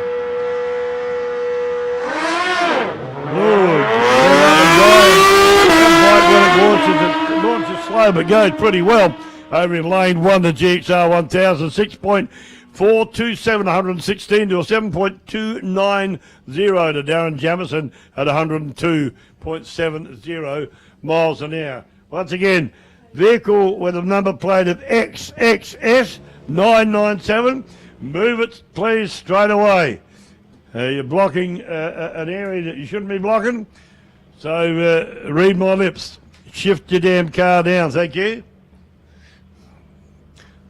It launches slow but goes pretty well. Over in lane 1, the GXR 1000, 6.427, 116 to a 7.290 to Darren Jamison at 102.70 miles an hour. Once again, vehicle with a number plate of XXS 997. Move it, please, straight away. You're blocking an area that you shouldn't be blocking. So read my lips. Shift your damn car down, thank you.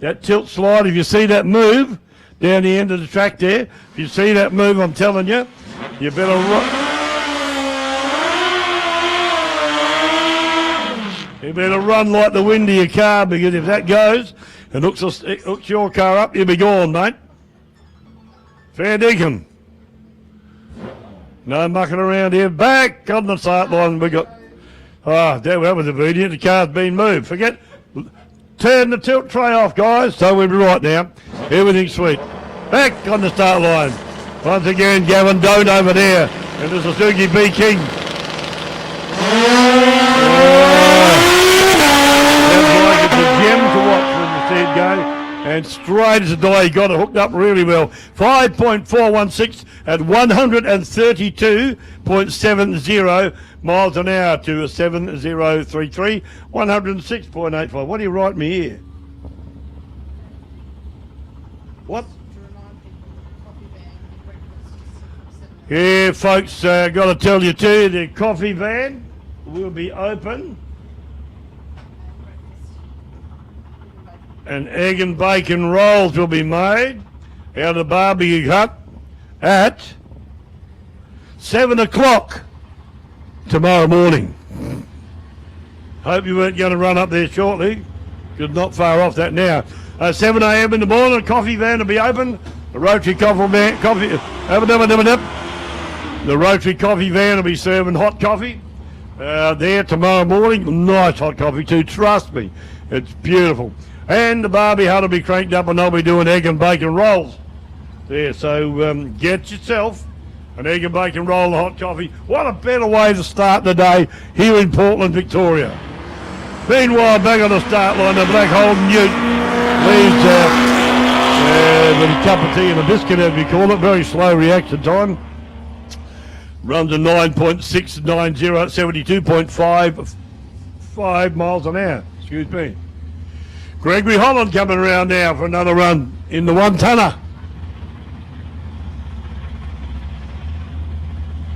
That tilt slide, if you see that move down the end of the track there, if you see that move, I'm telling you, you better run. You better run like the wind of your car, because if that goes and hooks your car up, you'll be gone, mate. Fair dinkum. No mucking around here. Back on the start line. We got. That was obedient. The car's been moved. Turn the tilt tray off, guys. So we'll be right now. Everything's sweet. Back on the start line. Once again, Gavin Doan over there. And the Suzuki B King. It's a gem to watch when you see it go. And straight as a die, he got it hooked up really well. 5.416 at 132.70 miles an hour to a 7033, 106.85. What do you write me here? What? To remind people, coffee van and breakfast is 7. Yeah, folks, got to tell you too, the coffee van will be open. And egg and bacon rolls will be made out of the barbecue hut at 7 o'clock tomorrow morning. Hope you weren't going to run up there shortly, because not far off that now. 7 a.m. in the morning, the coffee van will be open. The rotary coffee van, the rotary coffee van will be serving hot coffee there tomorrow morning. Nice hot coffee too, trust me, it's beautiful. And the barbie hut will be cranked up and they'll be doing egg and bacon rolls there. So get yourself an egg and bacon roll and hot coffee. What a better way to start the day here in Portland, Victoria. Meanwhile, back on the start line, the Black Holden Ute leaves with a cup of tea and a biscuit, as we call it. Very slow reaction time. Runs a 9.690 at 72.55 miles an hour. Excuse me. Gregory Holland coming around now for another run in the one-tonner.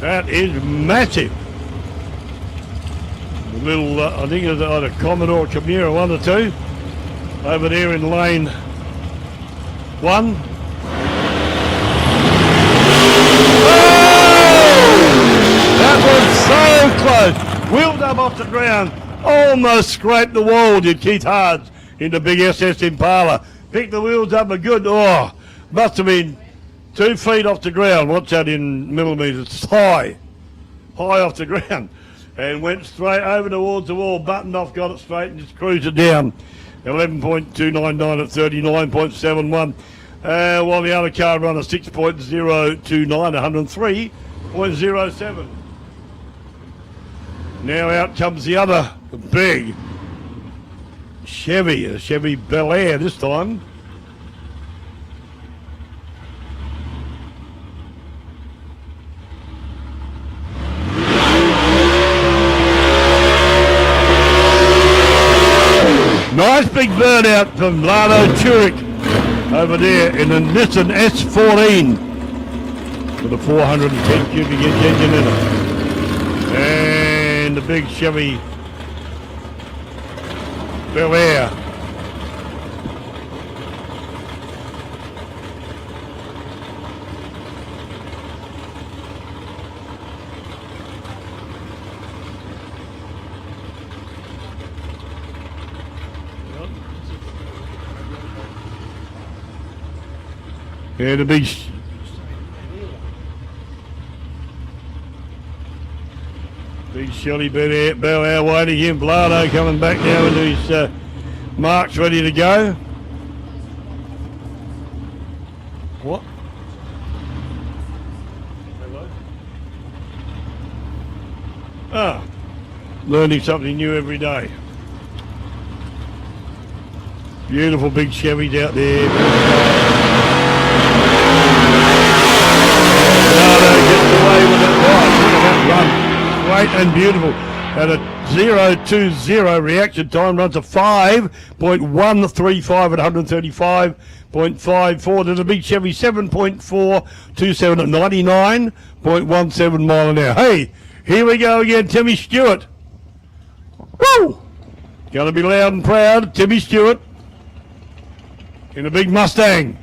That is massive. The little, I think it's either Commodore Camaro 1 or 2. Over there in lane 1. That was so close. Wheeled up off the ground. Almost scraped the wall, did Keith Hards in the big SS Impala. Picked the wheels up a good, must have been 2 feet off the ground. What's that in millimetres? High off the ground. And went straight over towards the wall, buttoned off, got it straight and just cruised it down. 11.299 at 39.71. While the other car ran a 6.029, 103.07. Now out comes the other big Chevy, a Chevy Bel Air this time. Nice big burnout from Lado Turek over there in the Nissan S14 with a 410 cubic inch engine in it. And the big Chevy Bel Air. Yeah, the big Shelly Bel Air waiting in. Blado coming back now into his marks ready to go. What? Ah, learning something new every day. Beautiful big Chevys out there. Great and beautiful. At a 0.20 reaction time, runs a 5.135 at 135.54. There's a big Chevy 7.427 at 99.17 mile an hour. Hey, here we go again, Timmy Stewart. Woo! Gonna be loud and proud, Timmy Stewart in a big Mustang.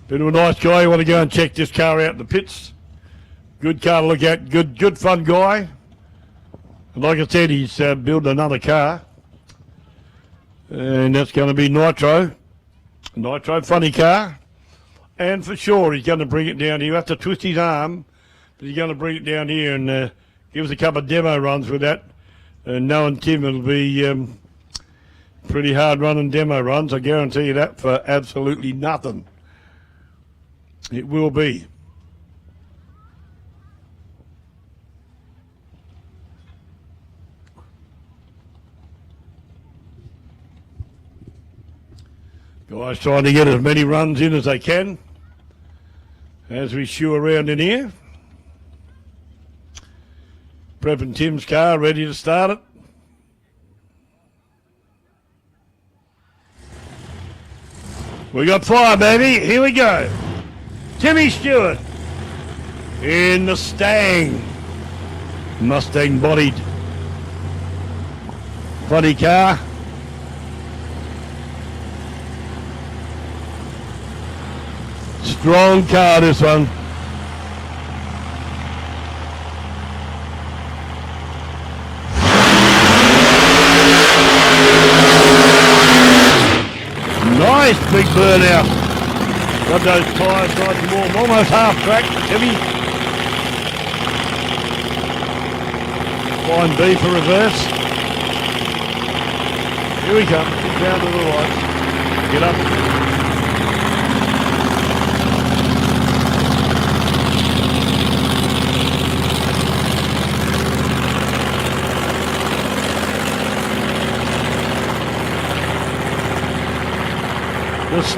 Bit of a nice guy. You want to go and check this car out in the pits. Good car to look at. Good fun guy. And like I said, he's building another car. And that's going to be Nitro. Nitro, funny car. And for sure, he's going to bring it down here. You have to twist his arm, but he's going to bring it down here and give us a couple of demo runs with that. And knowing Tim, it'll be pretty hard running demo runs. I guarantee you that for absolutely nothing. It will be. Guys trying to get as many runs in as they can as we shoe around in here. Prepping Tim's car, ready to start it. We got fire, baby. Here we go. Timmy Stewart in the Mustang bodied. Funny car. Strong car, this one. Nice big burnout. Got those tyres nice and warm, almost half track, heavy. Line B for reverse. Here we come, down to the right. Get up.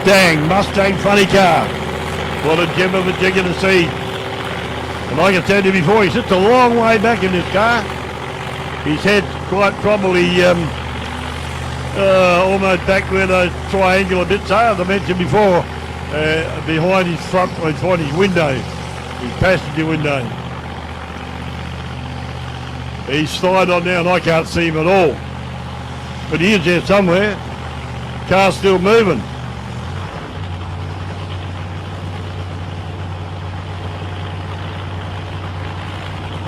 The Mustang funny car. What a gem of a jigger to see. And like I said to you before, he sits a long way back in this car. His head's quite probably almost back where those triangular bits are, as I mentioned before, behind his front, behind his window, his passenger window. He's slide on now and I can't see him at all. But he is there somewhere. Car's still moving.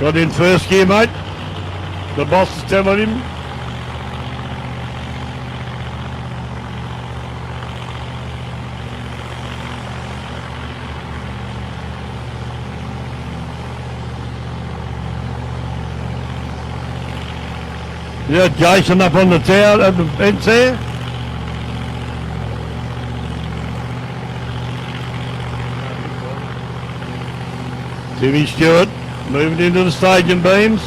Got in first gear, mate. The boss is telling him. Yeah, Jason up on the tower at the fence there. Timmy Stewart moving into the staging beams.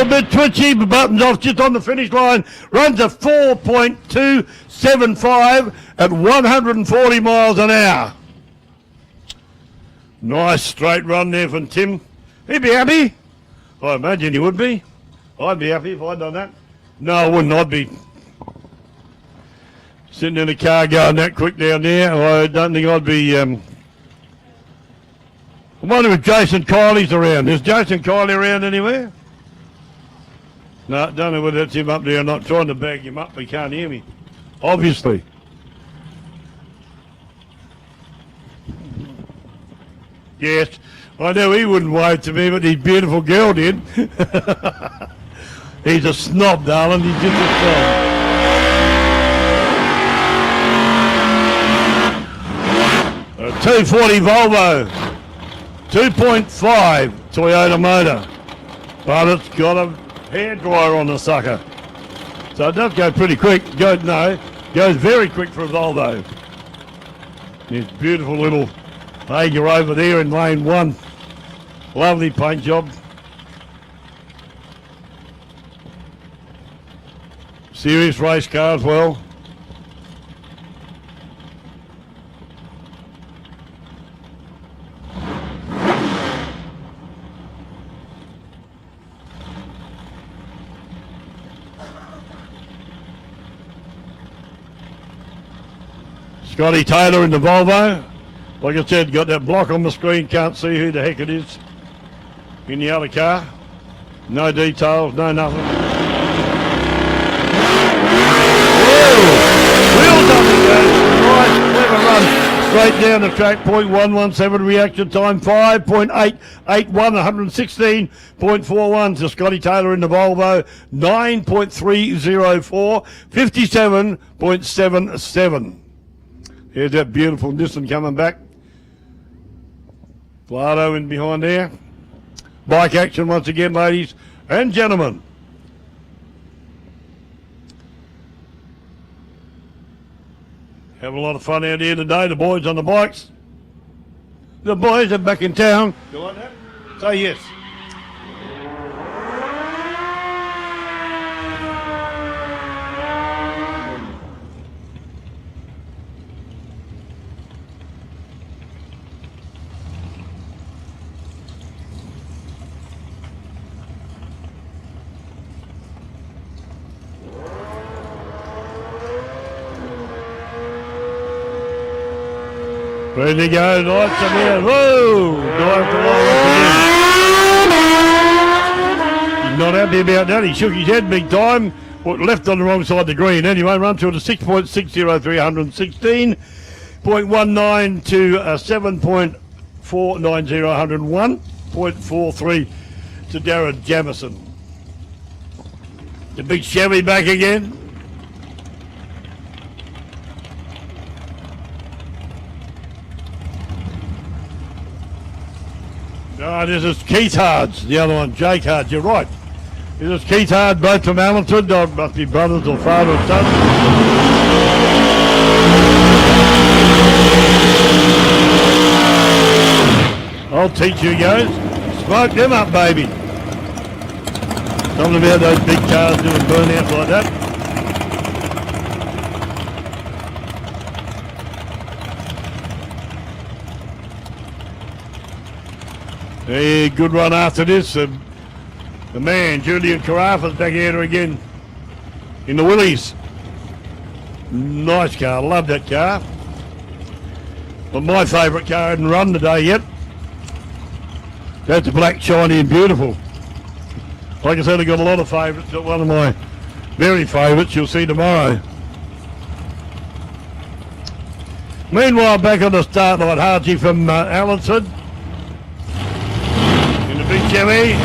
Bit twitchy, but buttons off just on the finish line. Runs a 4.275 at 140 miles an hour. Nice straight run there from Tim. He'd be happy. I imagine he would be. I'd be happy if I'd done that. No, I wouldn't. I'd be sitting in a car going that quick down there. I don't think I'd be... I wonder if Jason Kiley's around. Is Jason Kiley around anywhere? No, don't know whether that's him up there or not. Trying to bag him up, but he can't hear me. Obviously. Yes, I know he wouldn't wave to me, but his beautiful girl did. He's a snob, darling. He's just a snob. A 240 Volvo. 2.5 Toyota motor. But it's got a hairdryer on the sucker. So it does go pretty quick. Goes very quick for a Volvo. This beautiful little Hager over there in lane 1. Lovely paint job. Serious race car as well. Scotty Taylor in the Volvo. Like I said, got that block on the screen, can't see who the heck it is. In the other car. No details, no nothing. Wheels up he goes. Nice, clever run. Straight down the track, 0.117 reaction time, 5.881, 116.41 to Scotty Taylor in the Volvo, 9.304, 57.77. Here's that beautiful Nissan coming back. Vlado in behind there. Bike action once again, ladies and gentlemen. Having a lot of fun out here today, the boys on the bikes. The boys are back in town. You like that? Say yes. Ready to go, lights are there. Whoa! Dive to line up again. He's not happy about that. He shook his head big time. Left on the wrong side of the green. Anyway, run through to 6.603, 116.19 to 7.490, 101.43 to Darren Jamison. The big Chevy back again. No, this is Keith Hard's, the other one, Jake Hard, you're right. This is Keith Hard, both from Hamilton, must be brothers or father and son. I'll teach you guys. Smoke them up, baby. Something about those big cars doing burnouts like that. A good run after this. The man, Julian Carafa's back here again in the Willies. Nice car, love that car. But my favourite car hadn't run today yet. That's black, shiny and beautiful. Like I said, I've got a lot of favourites, but one of my very favourites you'll see tomorrow. Meanwhile, back on the start line, Hardy from Allenson. In the big Chevy.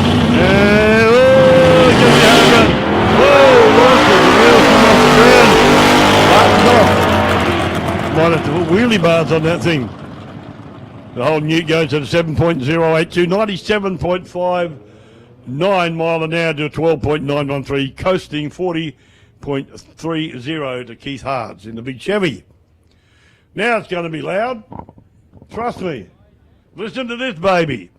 Might have to put wheelie bars on that thing. The whole Ute goes to the 7.082, 97.59 mile an hour to 12.913, coasting 40.30 to Keith Hards in the big Chevy. Now it's going to be loud. Trust me. Listen to this, baby.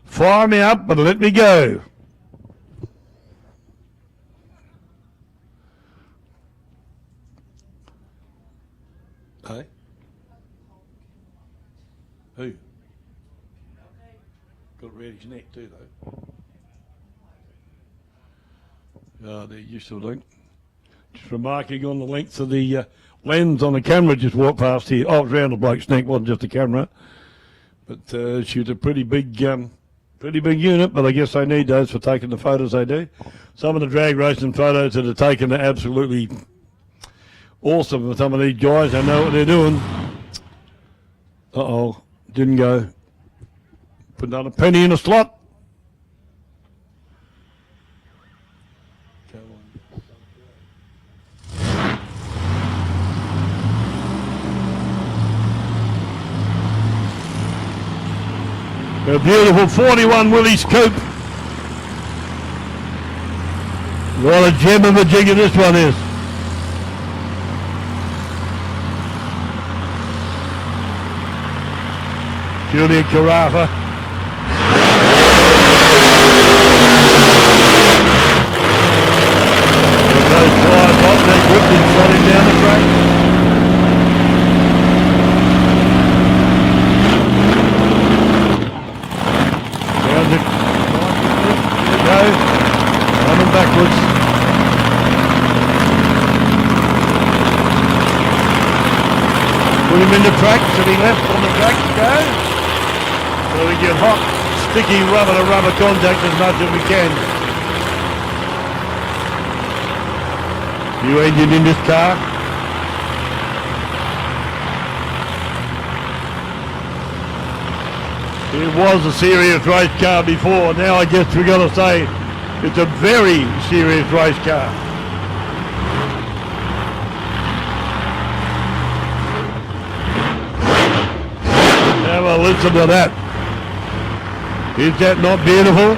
Fire me up and let me go. Hey? Who? Got red his neck too, though. Oh, they're used to the length. Just remarking on the length of the lens on the camera just walked past here. Oh, it was round the bloke's neck, wasn't just a camera. But she was a pretty big unit, but I guess they need those for taking the photos they do. Some of the drag racing photos that are taken are absolutely awesome for some of these guys. They know what they're doing. Uh-oh, didn't go. Put another penny in a slot. A beautiful 41 Willys coupe. What a gem of a jigger this one is. Julian Carafa. With those tires off, they whipped and shot him down the track. Round it. There we go. Coming backwards. Put him in the track, to the left on the track, go. So we get hot, sticky rubber to rubber contact as much as we can. New engine in this car. It was a serious race car before. Now I guess we've got to say it's a very serious race car. Have a listen to that. Is that not beautiful?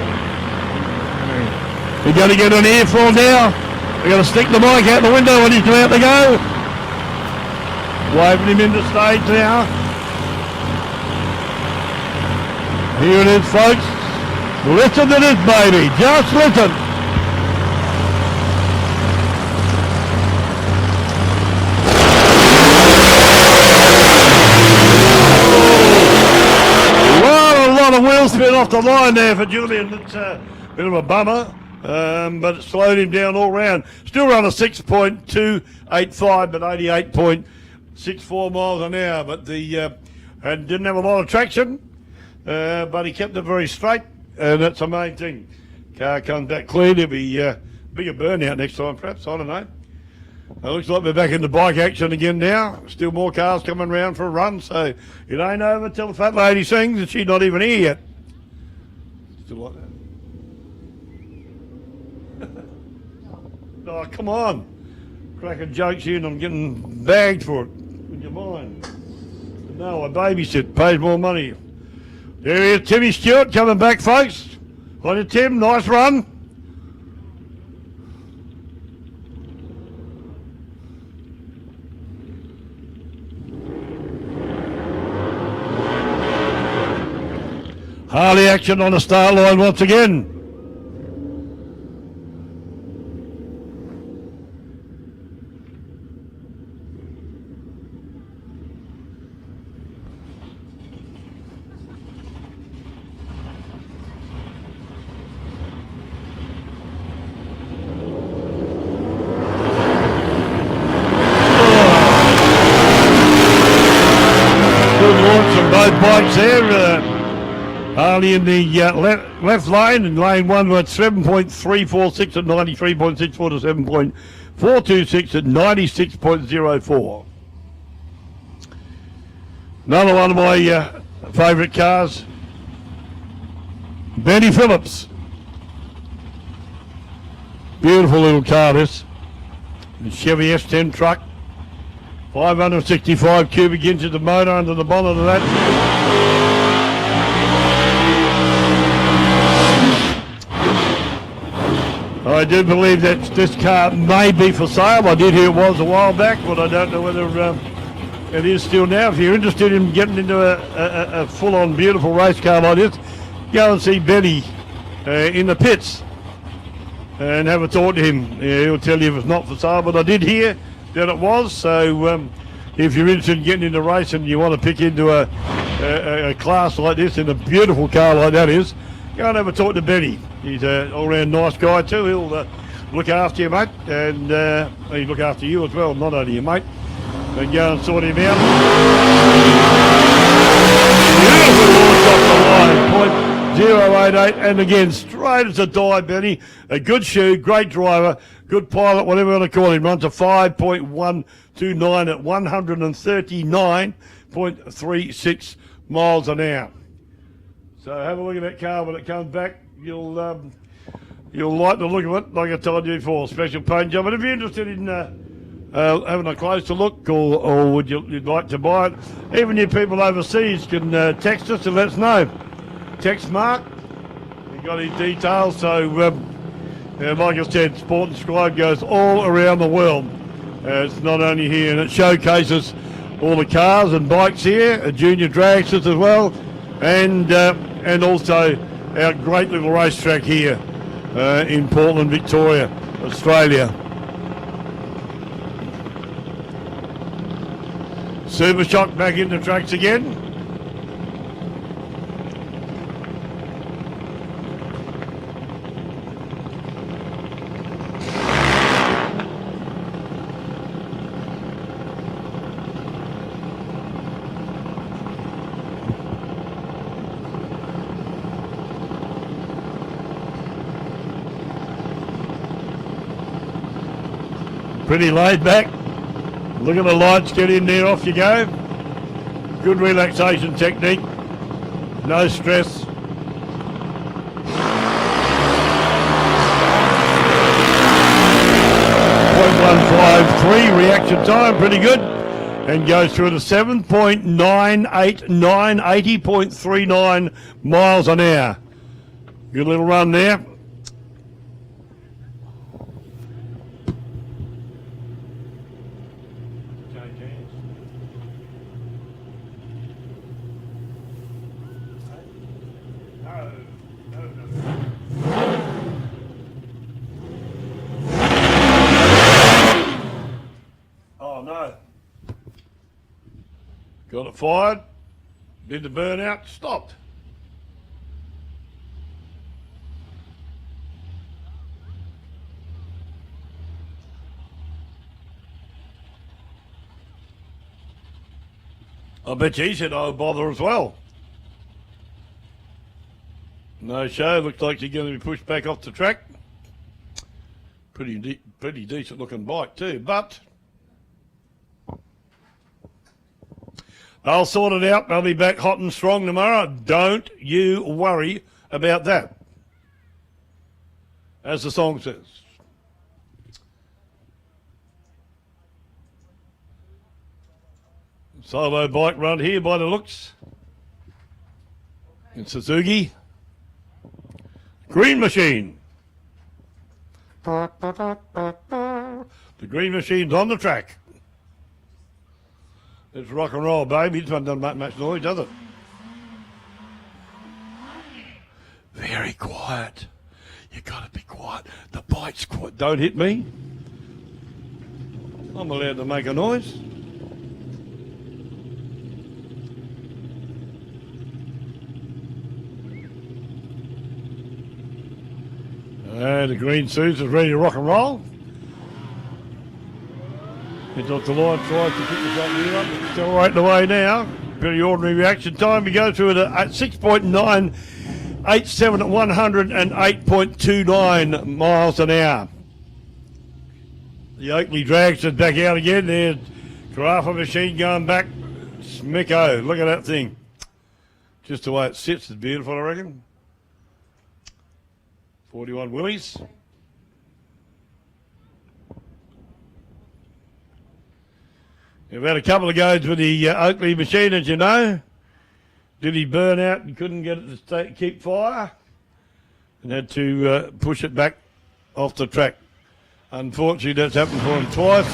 We're going to get an earful now. We're going to stick the mic out the window when he's about to go. Waving him into stage now. Here it is, folks. Listen to this, baby. Just listen. Well, a lot of wheel spin off the line there for Julian. It's a bit of a bummer, but it slowed him down all round. Still run a 6.285, but 88.64 miles an hour. But and didn't have a lot of traction. But he kept it very straight, and that's the main thing. Car comes back clean. There'll be bigger burnout next time, perhaps. I don't know. It looks like we're back in the bike action again now. Still more cars coming round for a run, so it ain't over till the fat lady sings, and she's not even here yet. Still like that. Oh, come on. Cracking jokes here, and I'm getting bagged for it. Would you mind? No, I babysit. Pays more money. There he is, Timmy Stewart coming back, folks. On it, Tim, nice run. Harley action on the start line once again. there. Harley in the left lane, and lane 1 went 7.346 at 93.64 to 7.426 at 96.04. Another one of my favourite cars, Benny Phillips. Beautiful little car this. The Chevy S10 truck. 565 cubic inches of motor under the bonnet of that. I do believe that this car may be for sale. I did hear it was a while back, but I don't know whether it is still now. If you're interested in getting into a full-on beautiful race car like this, go and see Benny in the pits and have a talk to him. He'll tell you if it's not for sale, but I did hear that it was. So if you're interested in getting into racing and you want to pick into a class like this in a beautiful car like that is, go and have a talk to Benny. He's an all-round nice guy too. He'll look after you, mate, and he'll look after you as well, not only you, mate. And go and sort him out. Beautiful launch off the line, 0.088, and again, straight as a die, Benny. A good shoe, great driver, good pilot, whatever you want to call him. Runs a 5.129 at 139.36 miles an hour. So have a look at that car when it comes back. You'll like the look of it, like I told you before. Special paint job. And if you're interested in having a closer look, or would you'd like to buy it, even you people overseas can text us and let us know. Text Mark. He got his details. So like I said, Sport and Scribe goes all around the world. It's not only here, and it showcases all the cars and bikes here, junior dragsters as well, and also our great little racetrack here in Portland, Victoria, Australia. Super Shock back into tracks again. Pretty laid back. Look at the lights, get in there, off you go. Good relaxation technique. No stress. .153 reaction time, pretty good. And goes through to 7.989, 80.39 miles an hour. Good little run there. Got it fired, did the burnout, stopped. I bet you he said, "Oh, bother" as well. No show, looks like you're going to be pushed back off the track. Pretty decent looking bike too, but I'll sort it out. I'll be back hot and strong tomorrow. Don't you worry about that. As the song says. Solo bike run here by the looks. In Suzuki. Green Machine. The Green Machine's on the track. It's rock and roll, baby. This one doesn't make much noise, does it? Very quiet. You gotta be quiet. The bike's quiet. Don't hit me. I'm allowed to make a noise. The green suit is ready to rock and roll. It's off the line, tries to pick the front wheel up, but it's still right in the way now. Very ordinary reaction time. We go through it at 6.987 at 108.29 miles an hour. The Oakley Dragster back out again. There's Carafa machine going back. Smicko, look at that thing. Just the way it sits is beautiful, I reckon. 41 Willies. We've had a couple of goes with the Oakley machine, as you know. Did he burn out and couldn't get it to keep fire? And had to push it back off the track. Unfortunately, that's happened for him twice.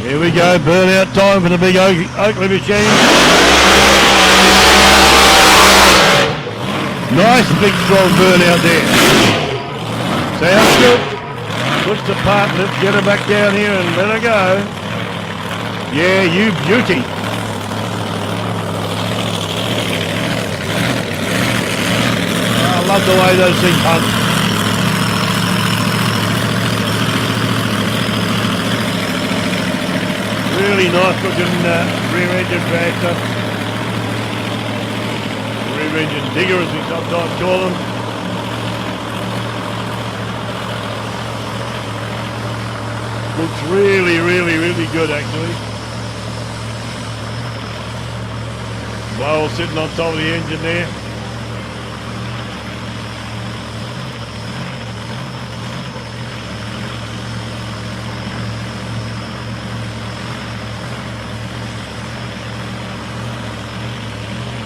Here we go, burnout time for the big Oakley machine. Nice big strong burnout there. Sounds good. Push the part, let's get her back down here and let her go. Yeah, you beauty. I love the way those things hunt. Really nice looking rear-engine dragster. Rear-engine digger, as we sometimes call them. Looks really, really, really good actually. Bowl sitting on top of the engine there.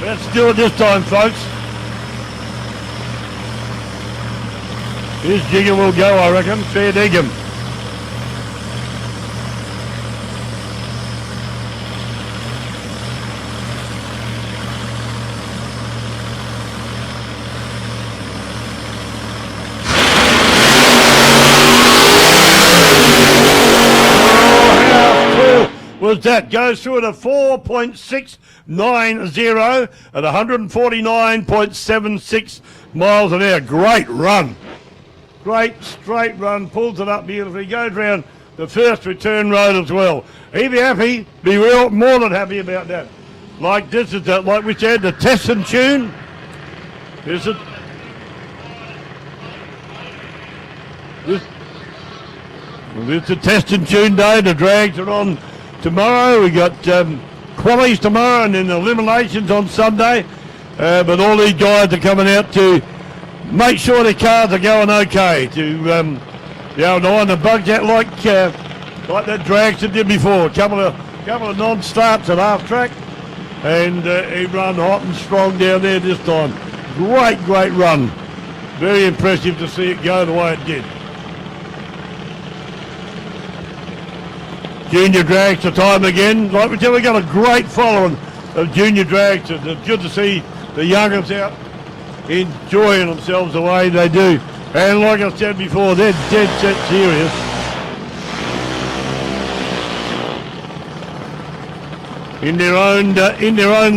Let's do it this time, folks. His jigger will go, I reckon. Fair dinkum. Was that goes through at a 4.690 at 149.76 miles an hour. Great run. Great straight run. Pulls it up beautifully. Goes round the first return road as well. He'd be happy. Be real more than happy about that. Like this is the, like we said, the test and tune. Is it? This is the test and tune day. The drags are on tomorrow. We got qualies tomorrow and then eliminations on Sunday. But all these guys are coming out to make sure their cars are going okay. To iron the bugs out like that Dragster did before. A couple of non-starts at half track, and he ran hot and strong down there this time. Great run. Very impressive to see it go the way it did. Junior Dragster time again. Like we said, we've got a great following of Junior Dragsters. It's good to see the young'uns out enjoying themselves the way they do. And like I said before, they're dead set serious. In their own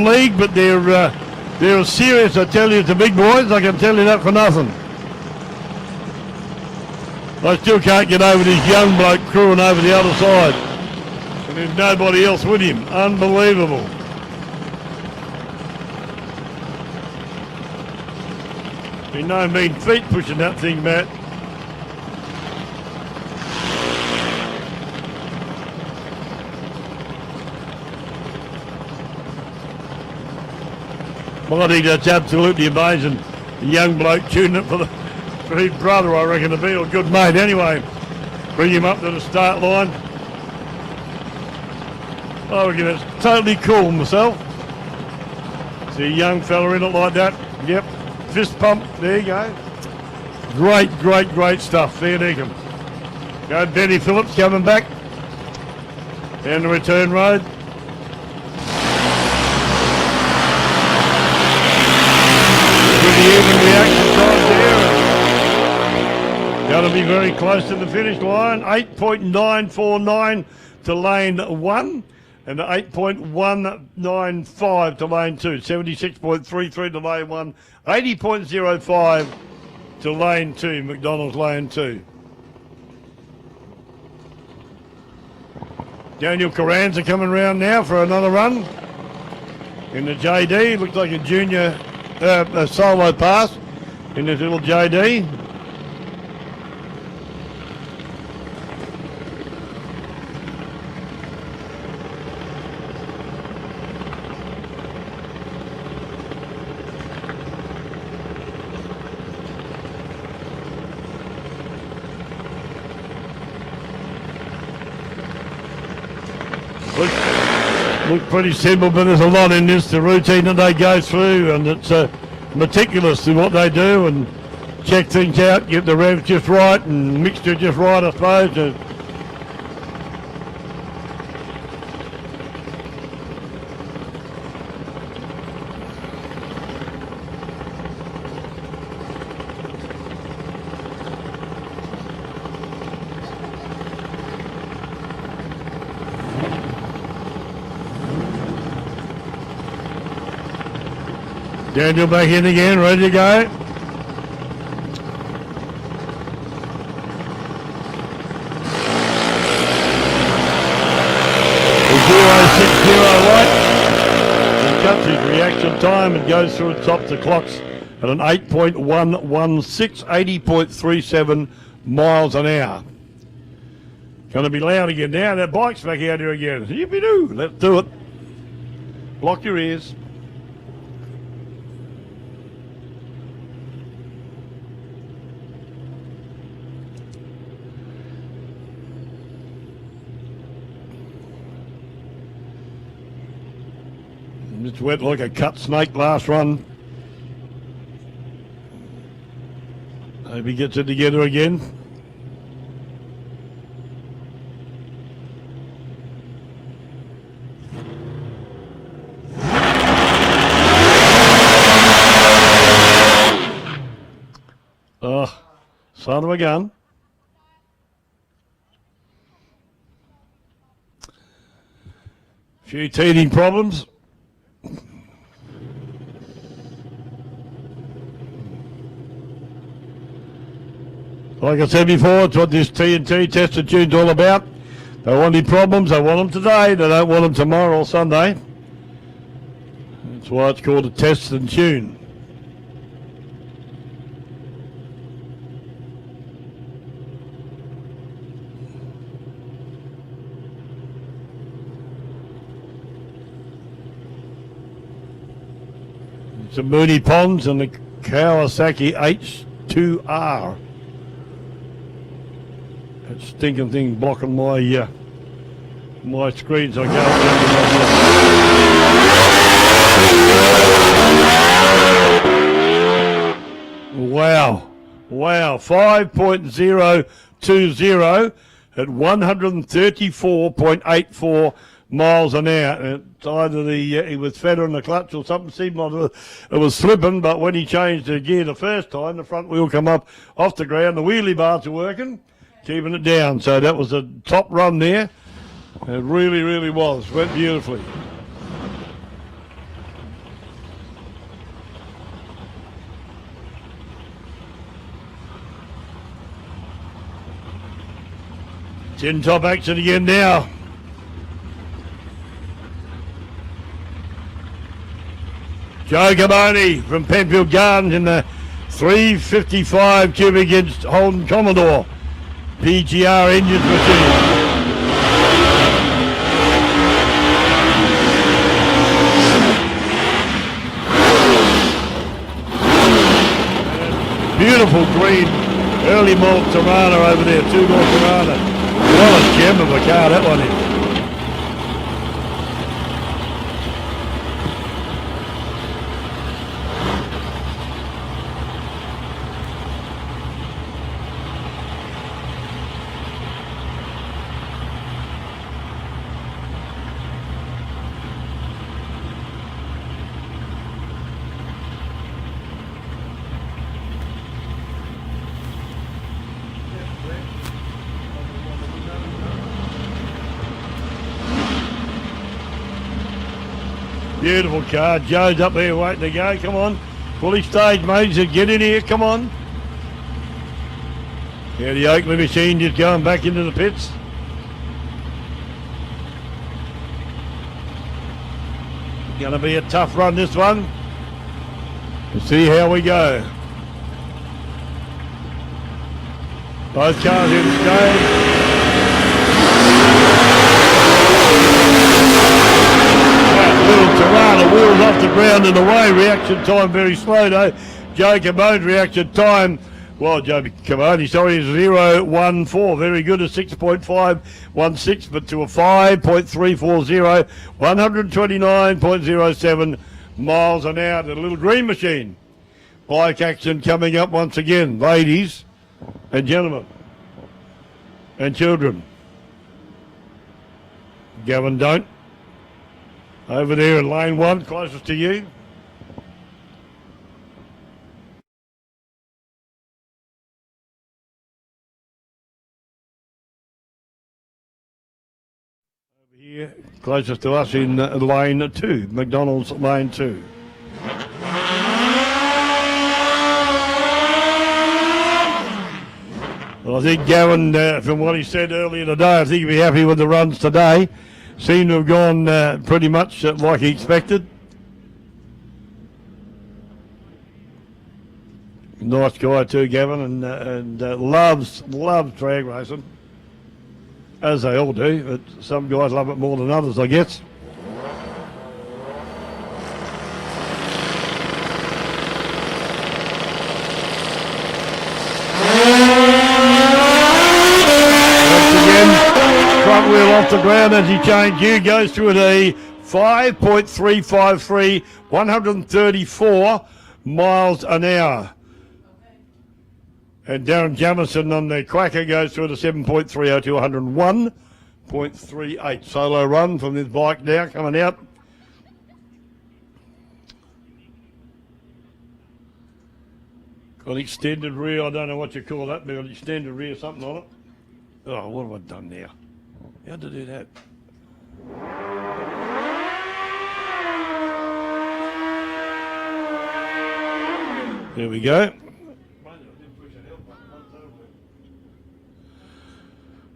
league, but they're serious. I tell you, the big boys. I can tell you that for nothing. I still can't get over this young bloke crewing over the other side. And there's nobody else with him. Unbelievable. Been no mean feat pushing that thing, Matt. Well, I think that's absolutely amazing. The young bloke tuning it for his brother, I reckon, to be a good mate. Anyway, bring him up to the start line. I reckon it's totally cool myself. See a young fella in it like that. Yep, fist pump. There you go. Great stuff. Fair dinkum. Go Benny Phillips coming back down the return road. the even reaction time there. Going to be very close to the finish line. 8.949 to lane 1 and 8.195 to lane 2. 76.33 to lane 1. 80.05 to lane 2. McDonald's lane 2. Daniel Carranza coming around now for another run in the JD. Looks like a junior a solo pass in this little JD. Look pretty simple, but there's a lot in this, the routine that they go through, and it's meticulous in what they do and check things out, get the revs just right and mixture just right, I suppose. Daniel back in again, ready to go. He cuts his reaction time and goes through and tops the clocks at an 8.116, 80.37 miles an hour. Going to be loud again now. That bike's back out here again. Yippee-doo, let's do it. Block your ears. It's wet like a cut snake last run. Hope he gets it together again. Oh, son of a gun. Few teething problems. Like I said before, it's what this TNT test and tune's all about. They want any problems, they want them today, they don't want them tomorrow or Sunday. That's why it's called a test and tune. It's the Mooney Ponds and the Kawasaki H2R. That stinking thing blocking my my screen, so I can't. Wow, 5.020 at 134.84 miles an hour. It's either he was fetter in the clutch or something. Seemed like it was slipping, but when he changed the gear the first time, the front wheel come up off the ground. The wheelie bars are working, keeping it down. So that was a top run there. It really, really was. Went beautifully. It's in top action again now. Joe Gaboni from Penfield Gardens in the 355 cubic against Holden Commodore. PGR engines machine. Beautiful green early model Torana over there, two-door Torana. What a gem of a car that one is. Beautiful car. Joe's up there waiting to go. Come on. Fully staged, mate. He said, get in here. Come on. Yeah, the Oakley machine just going back into the pits. Going to be a tough run, this one. We'll see how we go. Both cars in stage. Little Torana wheels off the ground and away. Reaction time very slow though. Joe Camone's reaction time, well, Joe Camone, sorry, is 0.14. Very good, a 6.516, but to a 5.340, 129.07 miles an hour. The little green machine. Bike action coming up once again, ladies and gentlemen and children. Gavin, don't. Over there in lane 1, closest to you. Over here, closest to us in lane 2, McDonald's lane 2. Well, I think Gavin, from what he said earlier today, I think he'll be happy with the runs today. Seem to have gone pretty much like he expected. Nice guy too, Gavin, and loves drag racing, as they all do. But some guys love it more than others, I guess. Front wheel off the ground as he changed gear, goes through at a 5.353, 134 miles an hour. And Darren Jamison on the Quacker goes through at a 7.302, 101.38. Solo run from this bike now coming out. Got extended rear, I don't know what you call that, but extended rear something on it. Oh, what have I done now? How to do that? There we go.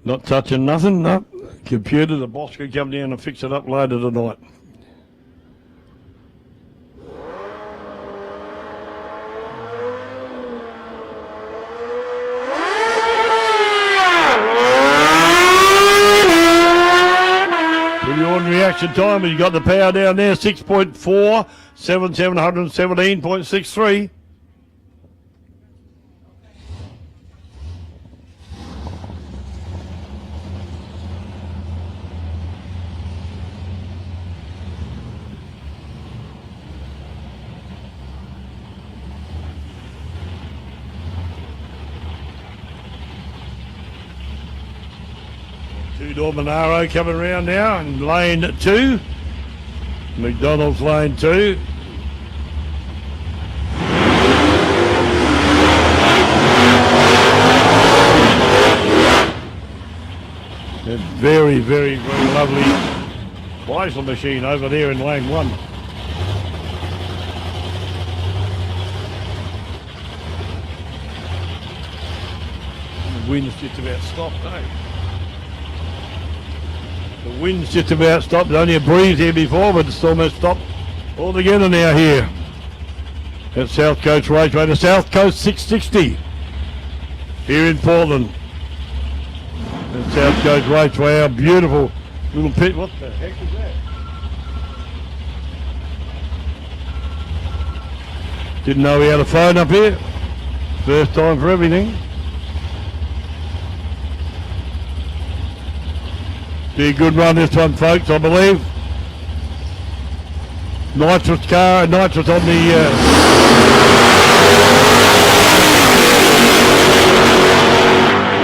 Not touching nothing, no. Computer, the boss could come down and fix it up later tonight. Reaction time, but you got the power down there, 6.4, 717.63. Two-door Monaro coming around now in lane 2. McDonald's lane 2. A very, very, very lovely bicycle machine over there in lane 1. The wind's just about stopped, eh? The wind's just about stopped. There's only a breeze here before, but it's almost stopped altogether now here at South Coast Raceway, the South Coast 660 here in Portland. At South Coast Raceway, our beautiful little pit. What the heck is that? Didn't know we had a phone up here. First time for everything. Be a good run this one, folks, I believe. Nitrous car, nitrous on the...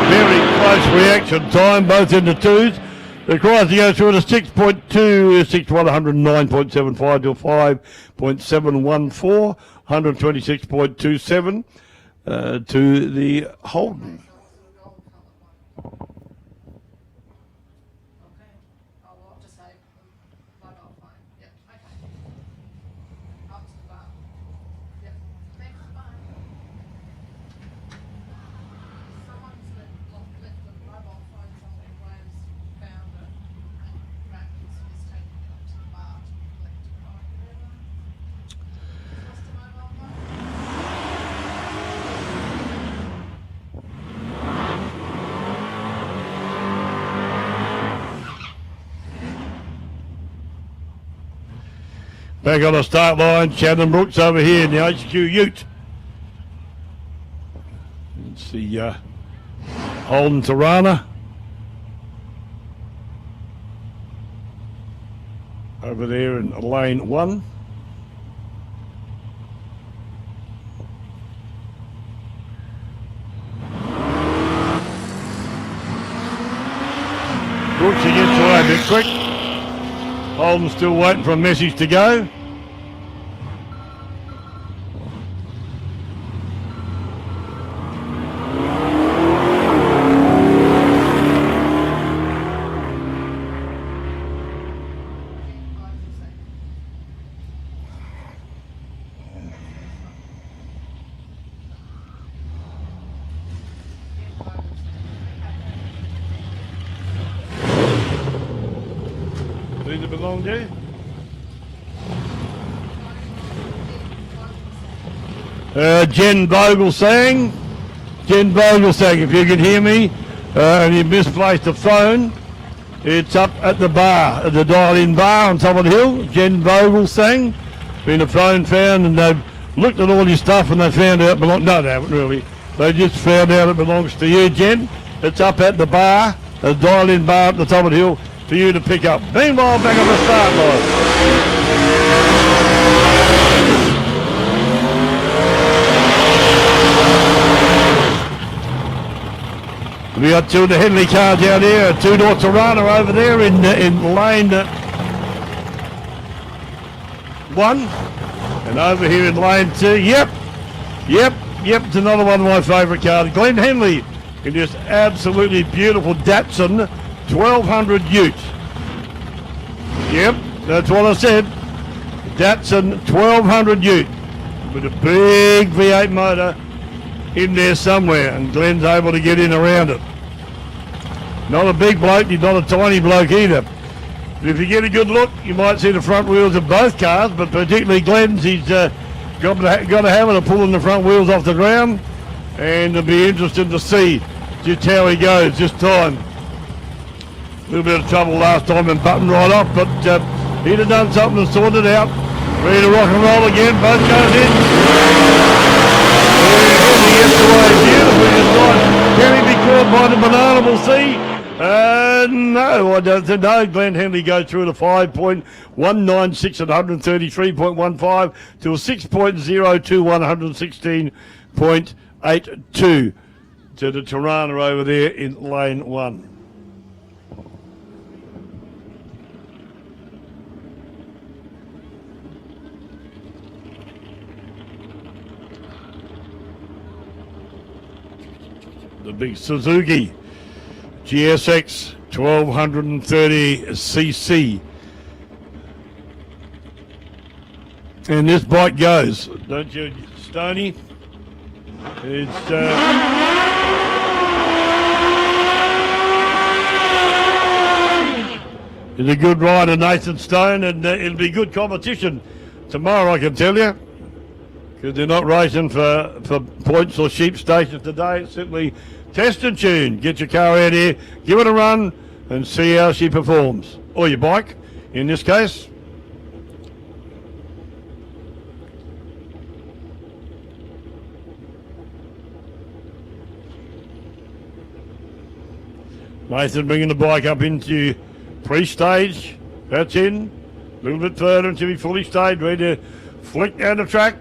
very close reaction time, both in the 2s. The Chrysler goes through at a 6.2, 109.75 to a 5.714, 126.27 to the Holden. Back on the start line, Shannon Brooks over here in the HQ Ute. It's the Holden Torana. Over there in lane 1. Brooks against away a bit quick. Holden still waiting for a message to go. Does it belong to? Jen Vogelsang, if you can hear me, and you misplaced the phone, it's up at the bar, at the dial-in bar on top of the hill. Jen Vogelsang, been a phone found, and they've looked at all your stuff and they found out it belongs. No, they haven't really. They just found out it belongs to you, Jen. It's up at the bar, the dial-in bar at the top of the hill for you to pick up. Meanwhile, back on the start line. We got two of the Henley cars out here, a two-door Torana over there in lane 1, and over here in lane 2. Yep, it's another one of my favourite cars. Glenn Henley in this absolutely beautiful Datsun 1200 Ute. Yep, that's what I said. Datsun 1200 Ute with a big V8 motor in there somewhere, and Glenn's able to get in around it. Not a big bloke, he's not a tiny bloke either. But if you get a good look, you might see the front wheels of both cars, but particularly Glenn's, he's got to have it of pulling the front wheels off the ground, and it'll be interesting to see just how he goes this time. A little bit of trouble last time and buttoned right off, but he'd have done something and sorted it out. Ready to rock and roll again, both goes in. He gets away beautifully this time. Can he be caught by the banana? We'll see. No, I don't think. No, Glenn Henley goes through to 5.196 at 133.15 to a 6.02, 116.82 to the Torana over there in lane 1. The big Suzuki GSX 1230cc. And this bike goes, don't you, Stoney? It's a good rider, Nathan Stone, and it'll be good competition tomorrow, I can tell you. Because they're not racing for points or sheep stations today. It's simply test and tune. Get your car out here, give it a run, and see how she performs. Or your bike, in this case. Nathan bringing the bike up into pre-stage. That's in. A little bit further until we fully staged, ready to flick down the track.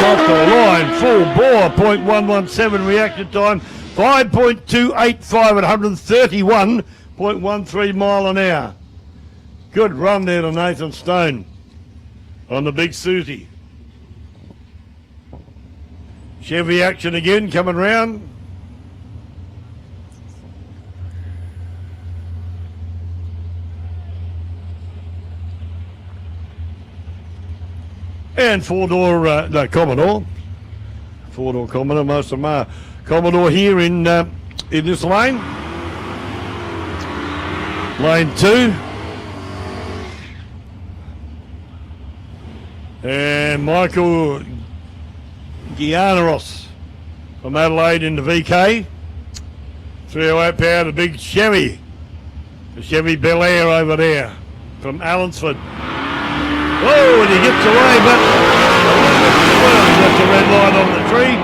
Off the line, full bore, 0.117 reaction time, 5.285 at 131.13 mile an hour. Good run there to Nathan Stone on the big Susie. Chevy action again coming round. And four-door, Commodore. Four-door Commodore, most of them are. Commodore here in this lane. Lane 2. And Michael Gianaros from Adelaide in the VK. 308 power, the big Chevy The Chevy Bel Air over there from Allensford. Oh, and he gets away, but that's a red line on the tree.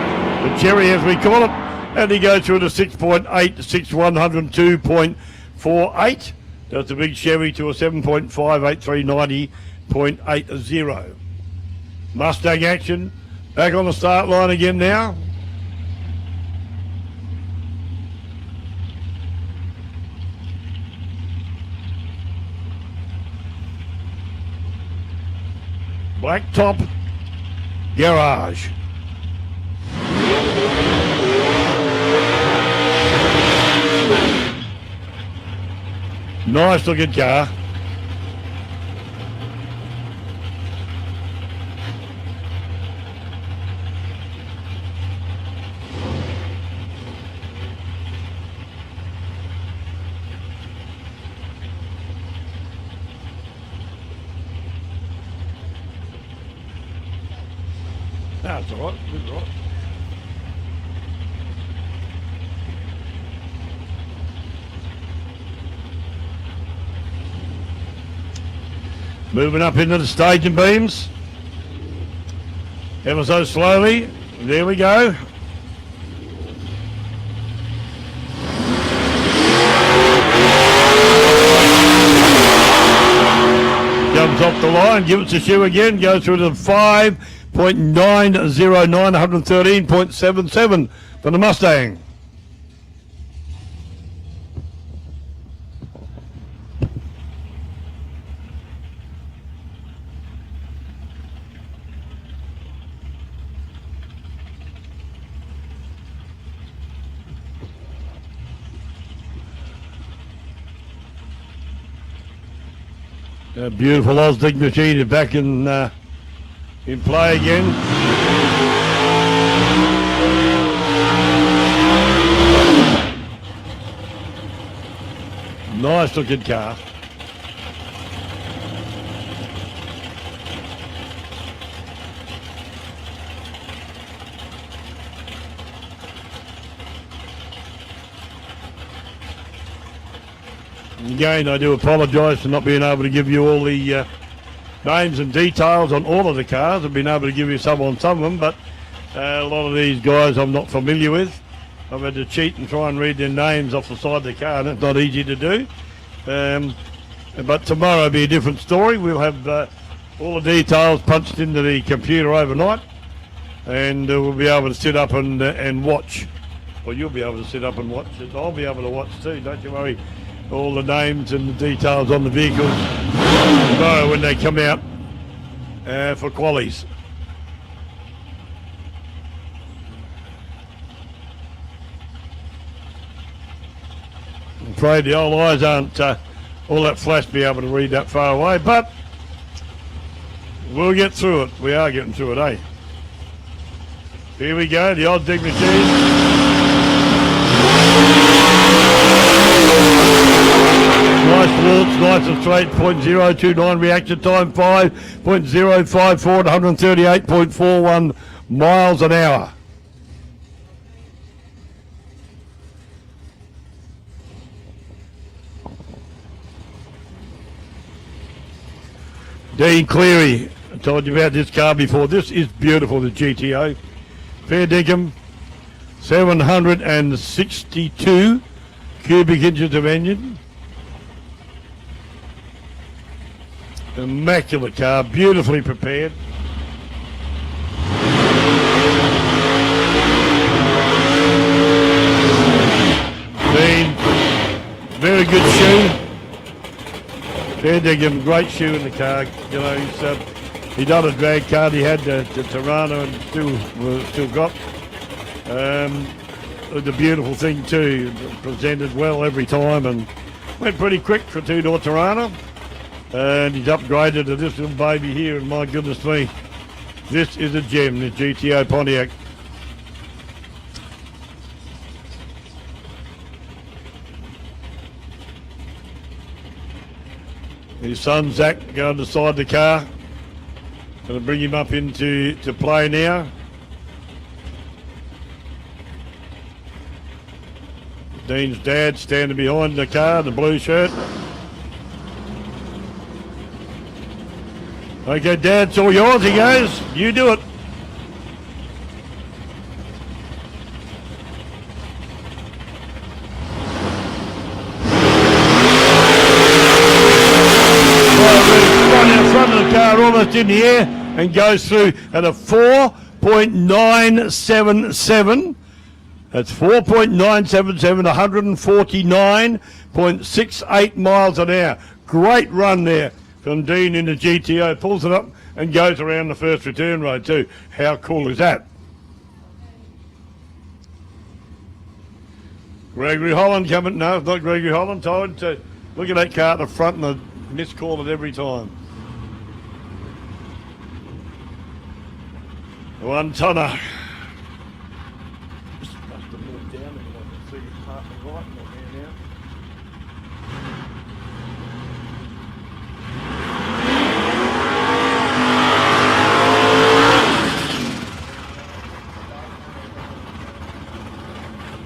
The cherry, as we call it. And he goes through to 6.8, 6102.48. That's a big Chevy to a 7.58390.80. Mustang action. Back on the start line again now. Blacktop Garage. Nice looking car. That's all right. Good right. Moving up into the staging beams. Ever so slowly. There we go. Comes off the line, give it a shoe again, goes through to 5.90913.77 for the Mustang. A beautiful Ausdig machine is back in play again. Nice looking car. Again, I do apologise for not being able to give you all the names and details on all of the cars. I've been able to give you some on some of them, but a lot of these guys I'm not familiar with. I've had to cheat and try and read their names off the side of the car, and it's not easy to do. But tomorrow will be a different story. We'll have all the details punched into the computer overnight, and we'll be able to sit up and watch. Well, you'll be able to sit up and watch it. I'll be able to watch too, don't you worry. All the names and the details on the vehicles tomorrow when they come out for qualies. I'm afraid the old eyes aren't all that flash to be able to read that far away, but we'll get through it. We are getting through it, eh? Here we go, the old dig machine. Nice waltz, nice and straight, 0.029 reaction time, 5.054 to 138.41 miles an hour. Dean Cleary, I told you about this car before. This is beautiful, the GTO. Fair dinkum, 762 cubic inches of engine. Immaculate car, beautifully prepared. Dean, very good shoe. Fair dinkum, great shoe in the car. You know, he done a drag card. He had the Torana and still got. The beautiful thing too, presented well every time and went pretty quick for a two-door Torana. And he's upgraded to this little baby here, and my goodness me, this is a gem, the GTO Pontiac. His son Zach going to the side of the car. Going to bring him up into play now. Dean's dad standing behind the car, the blue shirt. Okay, Dad, it's all yours, he goes. You do it. Front of the car almost in the air and goes through at a 4.977. That's 4.977, 149.68 miles an hour. Great run there from Dean in the GTO. Pulls it up and goes around the first return road too. How cool is that? Gregory Holland coming. No, it's not Gregory Holland. Told to look at that car at the front and miscall it every time. One tonner. Just must have moved down a bit. I can see it's partly right not there now.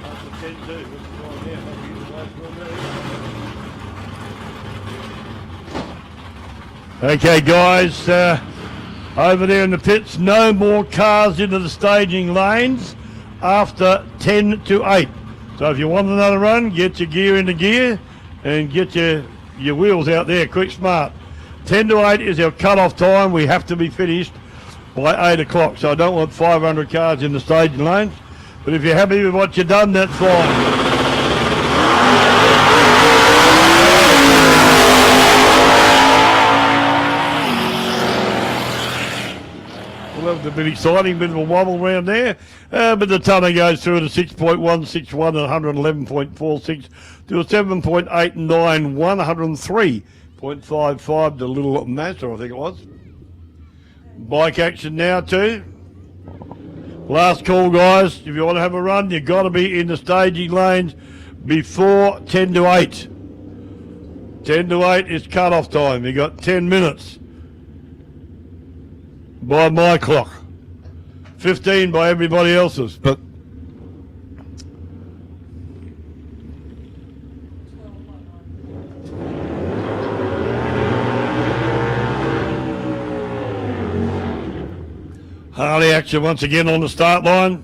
After 10-2, what's going on there? Maybe use the last one there. Okay, guys. Over there in the pits, no more cars into the staging lanes after 10-8. So if you want another run, get your gear into gear and get your wheels out there, quick, smart. 10-8 is our cut-off time. We have to be finished by 8 o'clock. So I don't want 500 cars in the staging lanes. But if you're happy with what you've done, that's fine. Well, that was a bit exciting, bit of a wobble around there. But the tonner goes through at a 6.161 and 111.46 to a 7.891, 103.55 to Little Mazda, I think it was. Bike action now too. Last call, guys. If you want to have a run, you've got to be in the staging lanes before 10-8. 10-8 is cut-off time. You've got 10 minutes. By my clock, 15 by everybody else's, but Harley action once again on the start line.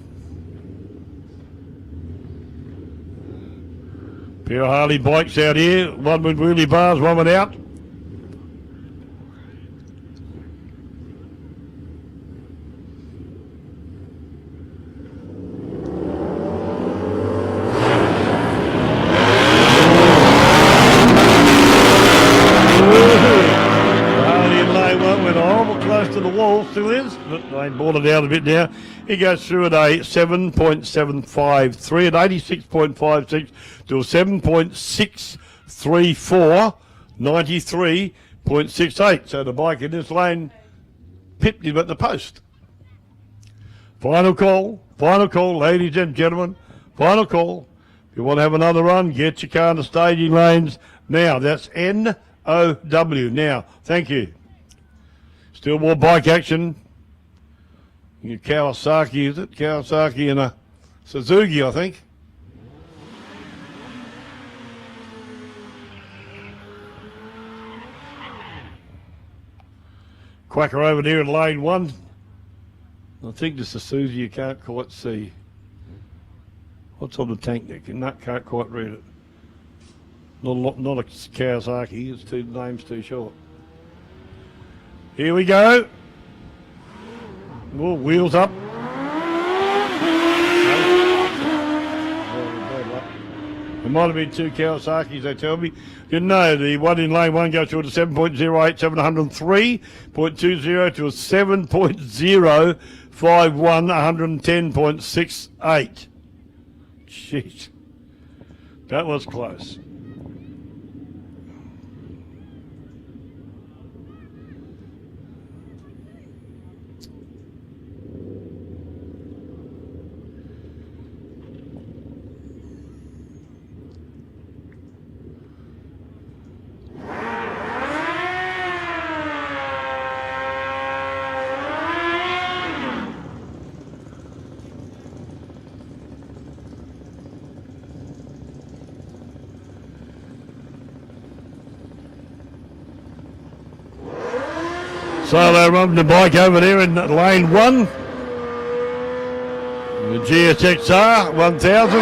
Pair of Harley bikes out here, one with wheelie bars, one without. Still is, but they brought it out a bit now. He goes through at a 7.753 at 86.56 to a 7.634, 93.68. So the bike in this lane pipped him at the post. Final call, ladies and gentlemen. Final call. If you want to have another run, get your car in the staging lanes now. That's NOW now. Thank you. Still more bike action. Your Kawasaki, is it? Kawasaki and a Suzuki, I think. Quacker over there in lane one. I think the Suzuki you can't quite see. What's on the tank there? Can't quite read it. Not a Kawasaki, it's the name's too short. Here we go. Whoa, wheels up. There might have been two Kawasaki's, they tell me. Didn't know. The one in lane one goes through to 7.08, 703.20 to a 7.051, 110.68. Jeez. That was close. So they're running the bike over there in lane 1. The GSXR 1000.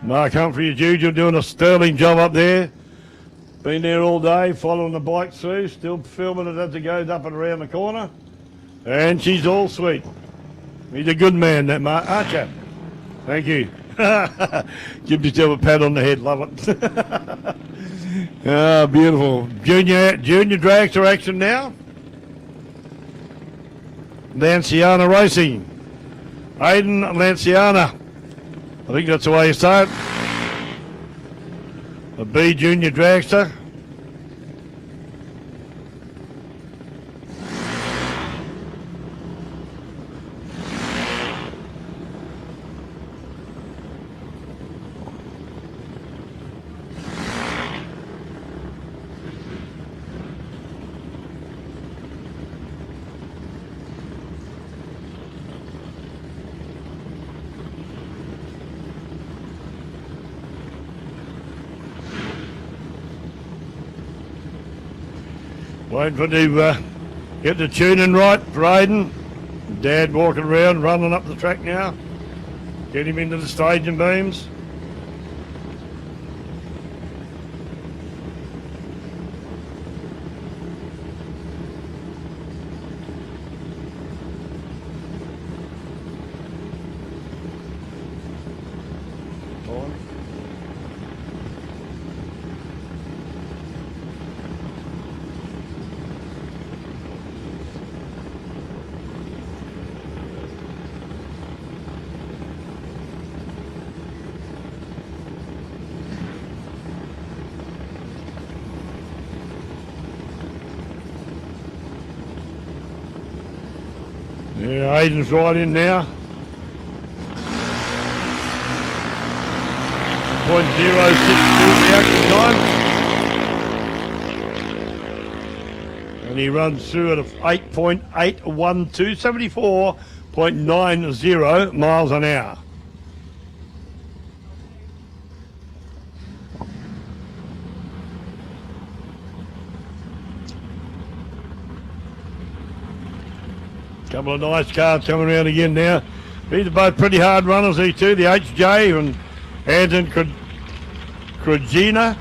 Mark Humphrey as usual doing a sterling job up there. Been there all day following the bike through, still filming it as it goes up and around the corner. And she's all sweet. He's a good man, that Mark. Archer. Thank you. Give yourself a pat on the head, love it. Ah, beautiful. Junior dragster action now. Lanciana Racing. Aiden Lanciana. I think that's the way you say it. A B Junior Dragster. Waiting for to get the tuning right for Aiden. Dad walking around, running up the track now. Get him into the staging beams. Yeah, Aiden's right in now. 0.062 the action time. And he runs through at a 8.812, 74.90 miles an hour. Couple of nice cars coming around again now. These are both pretty hard runners, these two. The HJ and Anton Krajina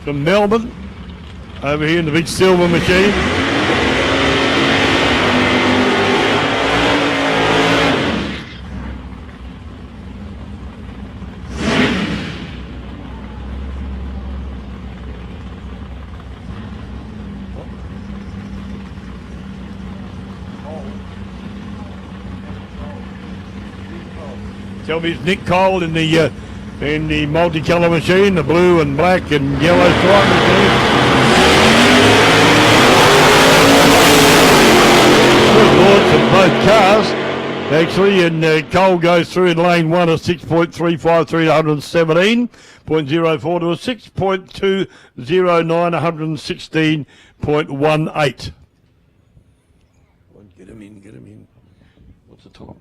from Melbourne over here in the big silver machine. Tell me it's Nick Cole in the multicolour machine, the blue and black and yellow stripe machine. Good launch of both cars, actually, and Cole goes through in lane 1 at 6.353 to 117.04 to a 6.209, 116.18. Get him in. What's the time?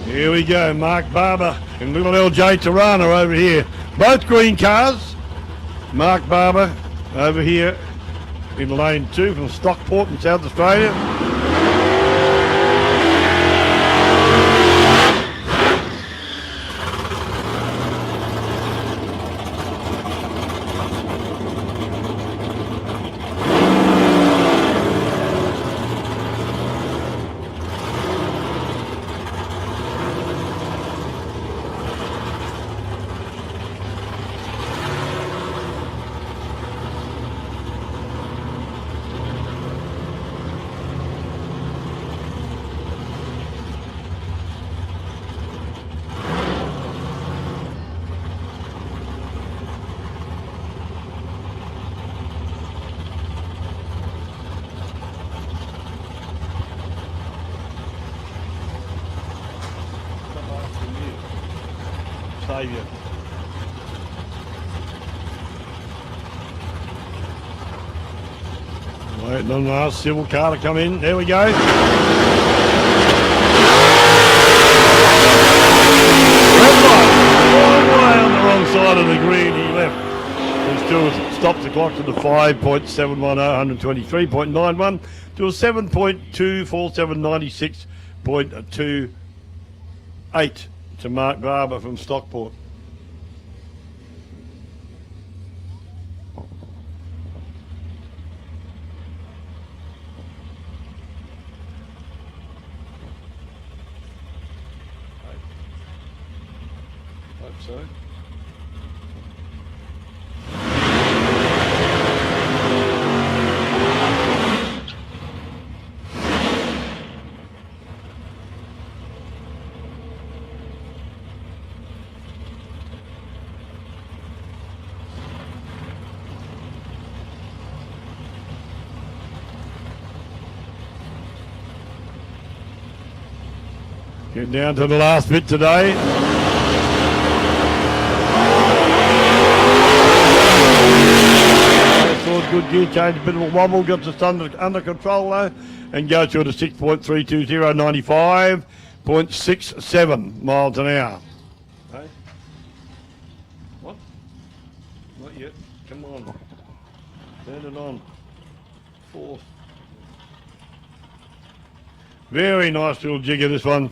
Here we go, Mark Barber and little LJ Torana over here. Both green cars. Mark Barber over here in lane 2 from Stockport in South Australia. Saviour. Waiting on the last civil car to come in. There we go. Red light. All the way on the wrong side of the green. He left. He still stopped the clock to the 5.710, 123.91 to a 7.24796.28 to Mark Barber from Stockport. Hope so. Get down to the last bit today. Good gear change, a bit of a wobble, got just under control though, and go through to 6.320, 95.67 miles an hour. Hey? What? Not yet. Come on. Turn it on. Fourth. Very nice little jigger, this one.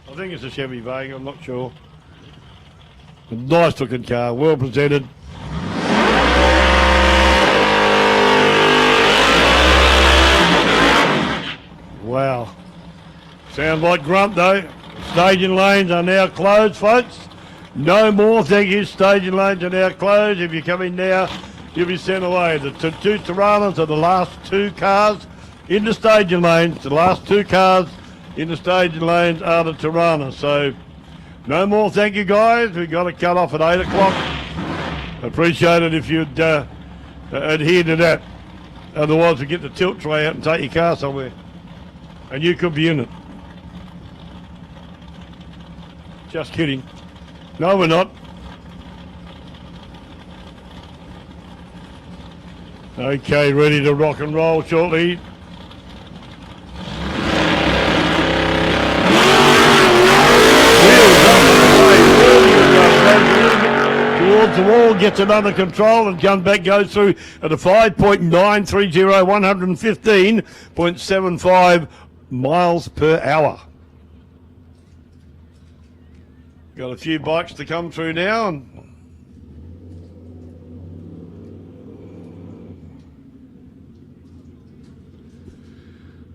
I think it's a Chevy Vega, I'm not sure. A nice looking car, well presented. Wow. Sounds like grunt though. Staging lanes are now closed, folks. No more, thank you. Staging lanes are now closed. If you come in now, you'll be sent away. The two Toranas are the last two cars in the staging lanes. The last two cars in the staging lanes are the Torana. So no more, thank you guys. We've got to cut off at 8 o'clock. Appreciate it if you'd adhere to that. Otherwise we get the tilt tray out and take your car somewhere. And you could be in it. Just kidding. No, we're not. Okay, ready to rock and roll shortly. Towards the wall, gets it under control and comes back, goes through at a 5.930, 115.75 miles per hour. Got a few bikes to come through now. And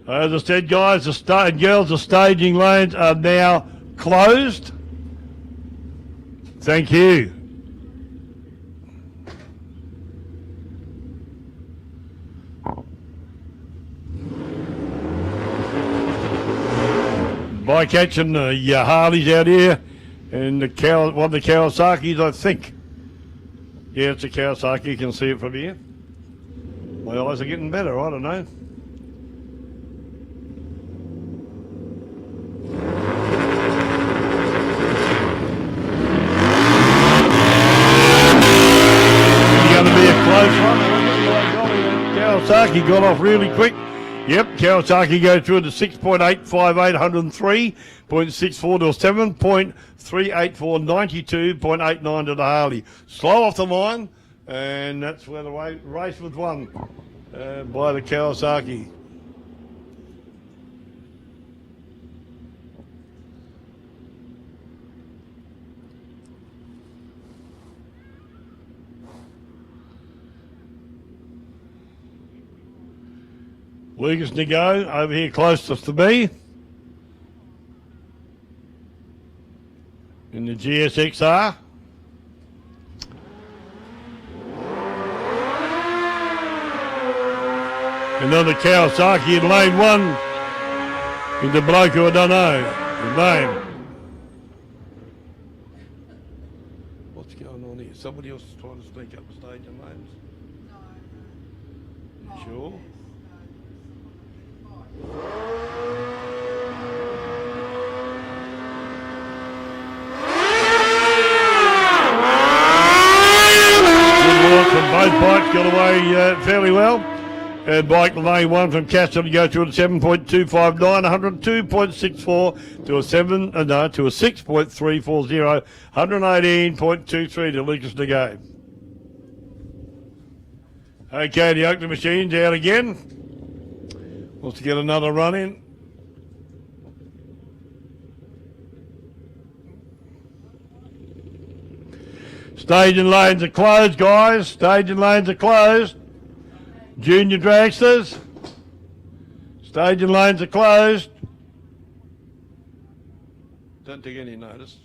as I said, guys, the girls, the staging lanes are now closed. Thank you. By catching the Harleys out here and the one of the Kawasaki's, I think. Yeah, it's a Kawasaki. You can see it from here. My eyes are getting better. I don't know. It's going to be a close one. Kawasaki got off really quick. Yep, Kawasaki goes through to 6.858, 103.64 to 7.384, 92.89 to the Harley. Slow off the line, and that's where the race was won by the Kawasaki. Lucas Nago over here closest to me in the GSXR. Another Kawasaki in lane one in the bloke who I don't know his name. What's going on here? Somebody else is trying to sneak up the stage in lanes? No. You sure? Good work from both bikes, got away fairly well. And bike lane 1 from Castle to go through to 7.259, 102.64 to a 6.340, 118.23 to Lucas to go. Okay, the Oakley machine's out again. Wants to get another run in. Staging lanes are closed, guys. Staging lanes are closed. Junior dragsters. Staging lanes are closed. Don't take any notice.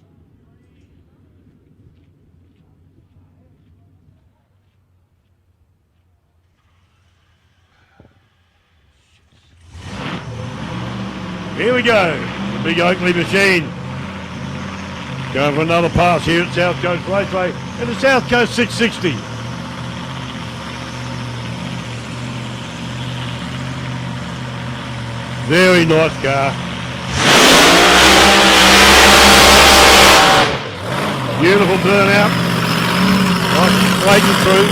Here we go, the big Oakley machine. Going for another pass here at South Coast Raceway and the South Coast 660. Very nice car. Beautiful burnout. Nice straighten through.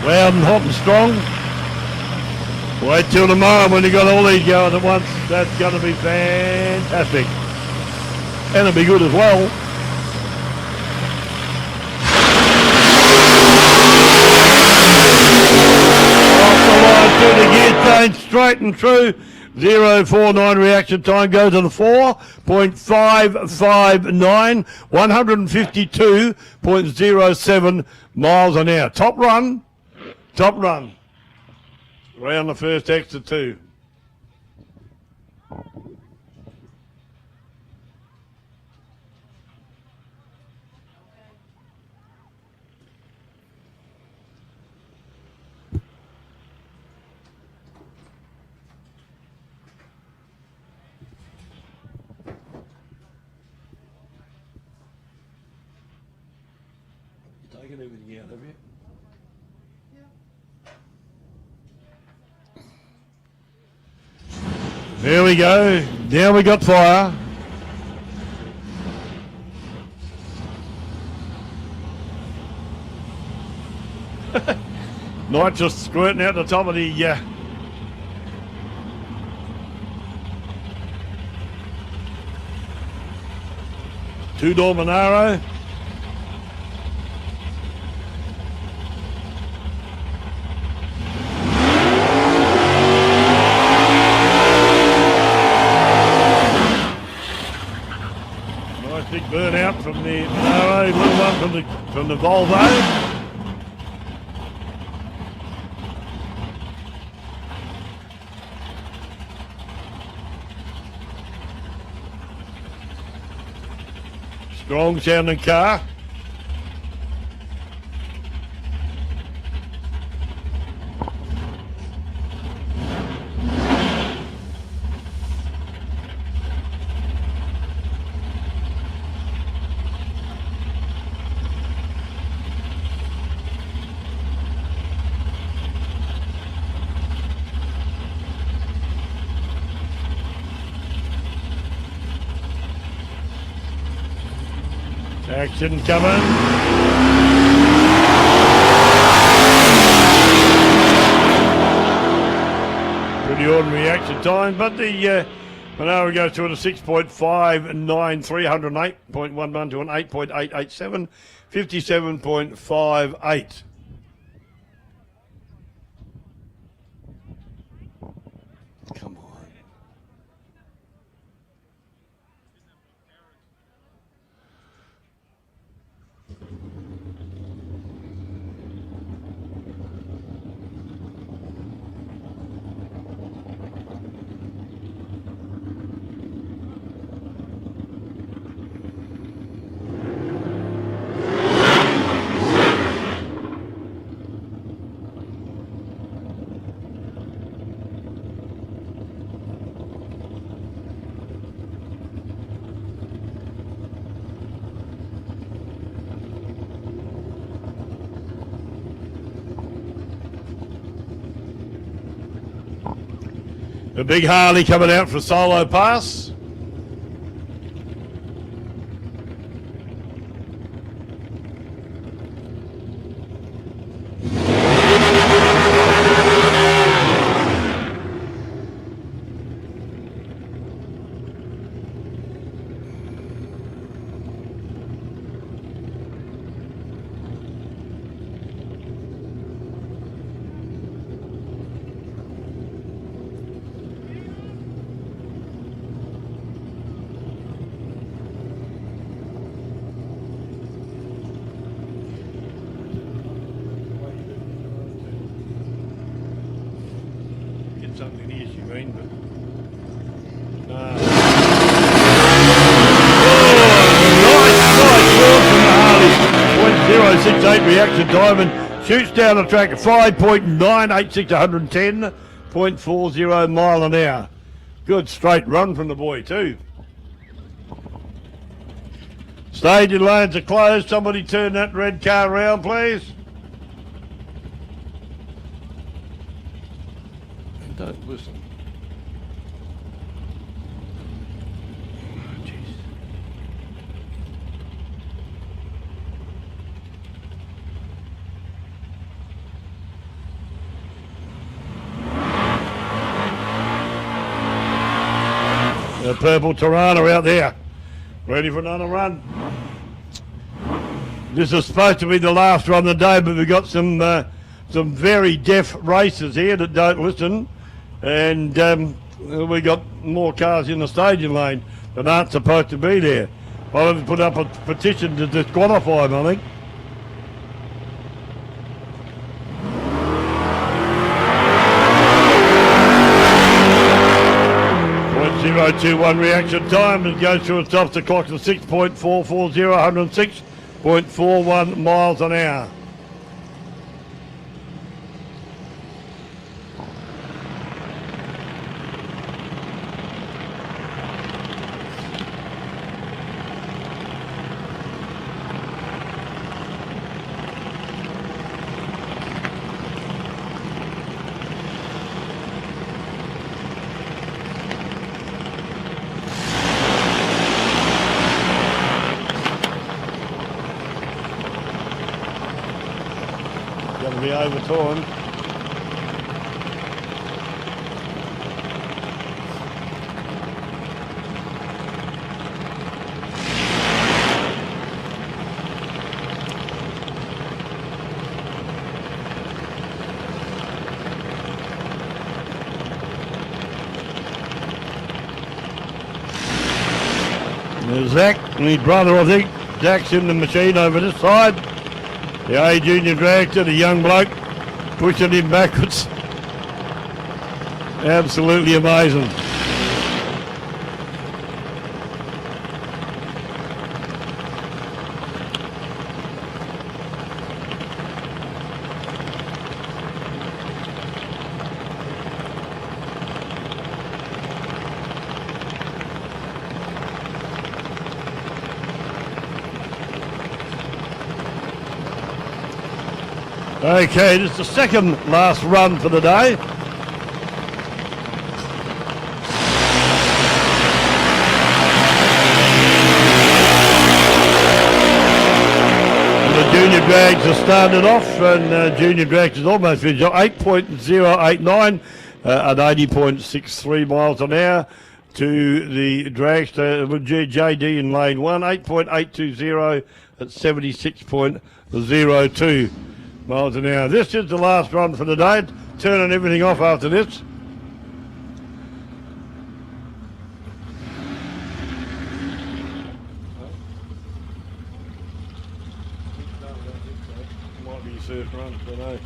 Loud and hot and strong. Wait till tomorrow when you got all these going at once. That's going to be fantastic. And it'll be good as well. Off the line through the gear change, straight and true. 049 reaction time goes on 4.559, 152.07 miles an hour. Top run. Top run. Round the first extra 2. You taking everything out, have you? There we go. Now we got fire. Nitrous squirting out the top of the two-door Monaro. Big burnout from the Monaro, little one from the Volvo. Strong sounding car. Action coming. Pretty ordinary action time, but the Monaro goes to a 6.59, 308.11 to an 8.887, 57.58. Come on. The big Harley coming out for a solo pass. Something here, you mean, but nice work from the Harley. 0.068 reaction time and shoots down the track at 5.986, 110.40 mile an hour. Good straight run from the boy too. Staging lanes are closed. Somebody turn that red car around, please. Don't listen. Oh, jeez. The purple Torana out there, ready for another run. This is supposed to be the last run of the day, but we've got some very deaf racers here that don't listen. And we got more cars in the staging lane that aren't supposed to be there. I'll have to put up a petition to disqualify them, I think. .021 reaction time and goes through and stops the clock to 6.440, 106.41 miles an hour. Going to be over time. There's Zach and his brother, I think. Zach's in the machine over this side. The A junior dragster, the young bloke, pushing him backwards. Absolutely amazing. Okay, this is the second last run for the day. And the junior drags are started off, and junior drags is almost finished. 8.089 at 80.63 miles an hour to the dragster JD in lane 1. 8.820 at 76.02 miles an hour. This is the last run for the day. Turning everything off after this. Might be your first run, I don't know.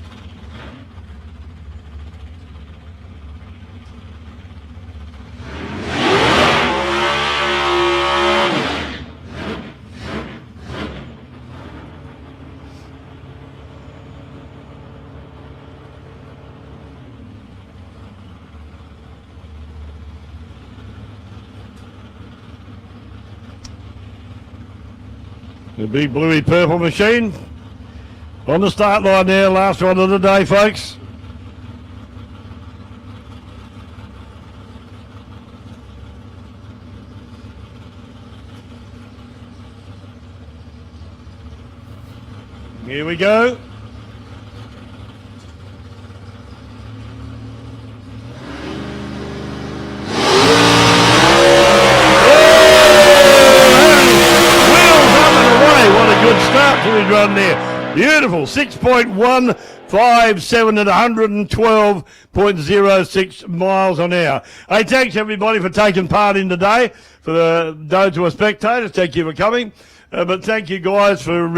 The big bluey purple machine on the start line there, last one of the day, folks. Here we go. Good start to his run there. Beautiful. 6.157 at 112.06 miles an hour. Hey, thanks everybody for taking part in today. For those who are spectators, thank you for coming. But thank you guys for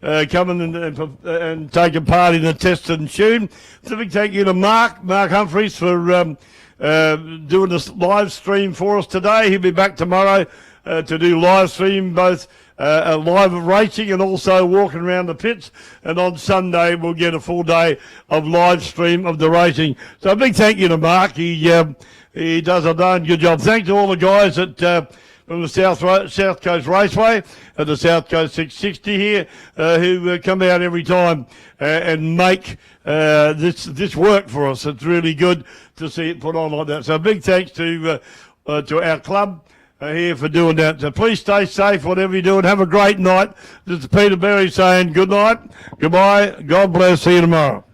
coming and taking part in the test and tune. So a big thank you to Mark Humphreys for doing this live stream for us today. He'll be back tomorrow to do live stream both live racing and also walking around the pits, and on Sunday we'll get a full day of live stream of the racing. So a big thank you to Mark. He does a darn good job. Thanks to all the guys at from the South Coast Raceway at the South Coast 660 here who come out every time and make this work for us. It's really good to see it put on like that. So a big thanks to our club here for doing that. So please stay safe, whatever you're doing. Have a great night. This is Peter Berry saying good night, goodbye, God bless, see you tomorrow.